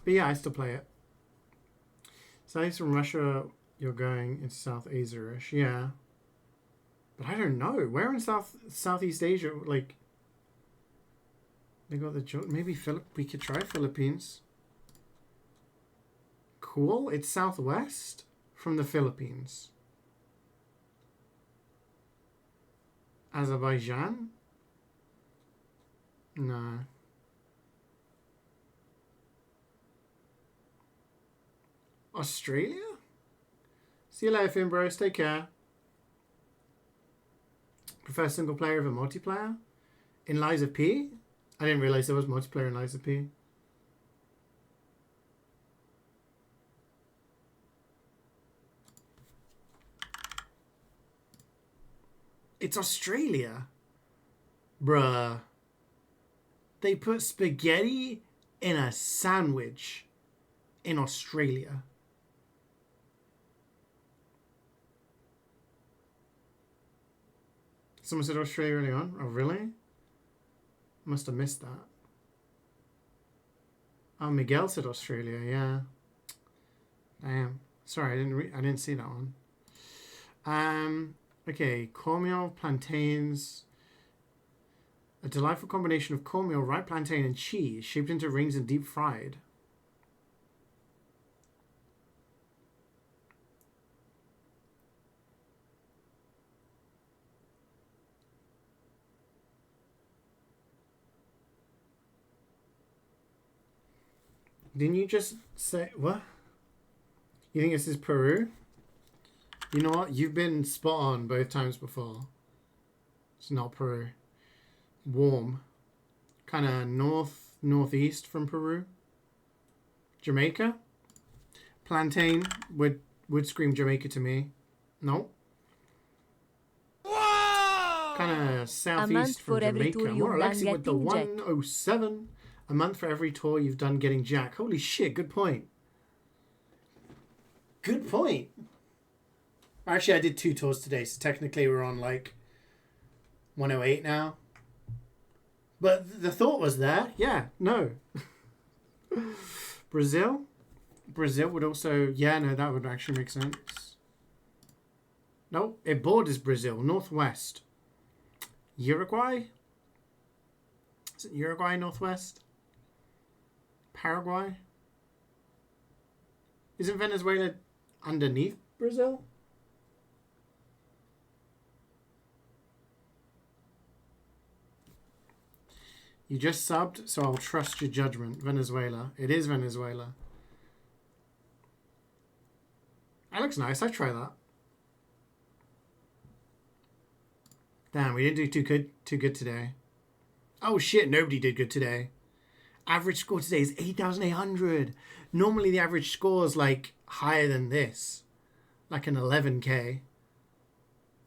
But yeah, I still play it. So he's from Russia, you're going into South Asia-ish, yeah. But I don't know. Where in Southeast Asia, like, they got the, maybe we could try Philippines. Cool. It's southwest from the Philippines. Azerbaijan? No. Australia? See you later, Finn Bros. Take care. Prefer single player over multiplayer? In Lies of P? I didn't realize there was multiplayer in Lies of P. It's Australia. Bruh. They put spaghetti in a sandwich in Australia. Someone said Australia early on. Oh, really? Must have missed that. Oh, Miguel said Australia. Yeah. Damn. Sorry, I didn't see that one. Okay. Cornmeal, plantains. A delightful combination of cornmeal, ripe plantain, and cheese, shaped into rings and deep fried. Didn't you just say what? You think this is Peru? You know what? You've been spot on both times before. It's not Peru. Warm. Kind of northeast from Peru. Jamaica? Plantain would scream Jamaica to me. No. Whoa! kind of southeast from for every Jamaica. tour More you've done Alexi with the getting Jack. 107. A month for every tour you've done getting Jack. Holy shit, good point. Good point. Actually, I did 2 tours today, so technically we're on like 108 now. But the thought was there. Yeah, no. Brazil? Brazil would also... Yeah, no, that would actually make sense. No, it borders Brazil, northwest. Uruguay? Is it Uruguay northwest? Paraguay? Isn't Venezuela underneath Brazil? You just subbed, so I'll trust your judgment. Venezuela. It is Venezuela. That looks nice. I'd try that. Damn, we didn't do too good today. Oh shit, nobody did good today. Average score today is 8,800. Normally the average score is like higher than this. Like an 11k.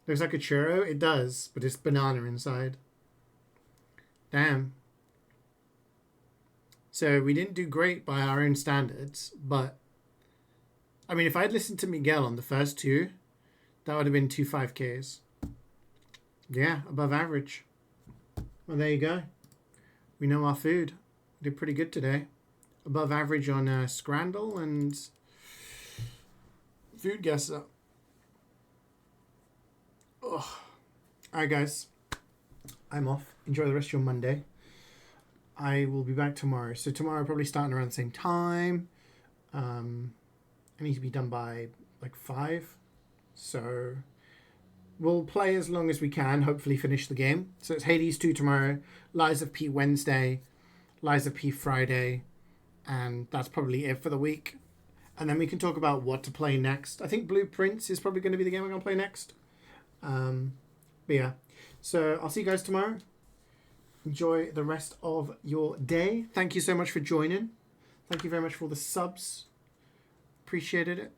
Looks like a churro. It does, but it's banana inside. Damn. So we didn't do great by our own standards, but I mean, if I'd listened to Miguel on the first 2, that would have been 2 5Ks. Yeah, above average. Well, there you go. We know our food. We did pretty good today. Above average on Scrandle and Food Guesser. All right, guys. I'm off. Enjoy the rest of your Monday. I will be back tomorrow. So tomorrow, probably starting around the same time. I need to be done by like 5. So we'll play as long as we can. Hopefully finish the game. So it's Hades 2 tomorrow. Lies of P Wednesday. Lies of P Friday. And that's probably it for the week. And then we can talk about what to play next. I think Blueprints is probably going to be the game we're going to play next. But yeah. So I'll see you guys tomorrow. Enjoy the rest of your day. Thank you so much for joining. Thank you very much for all the subs. Appreciated it.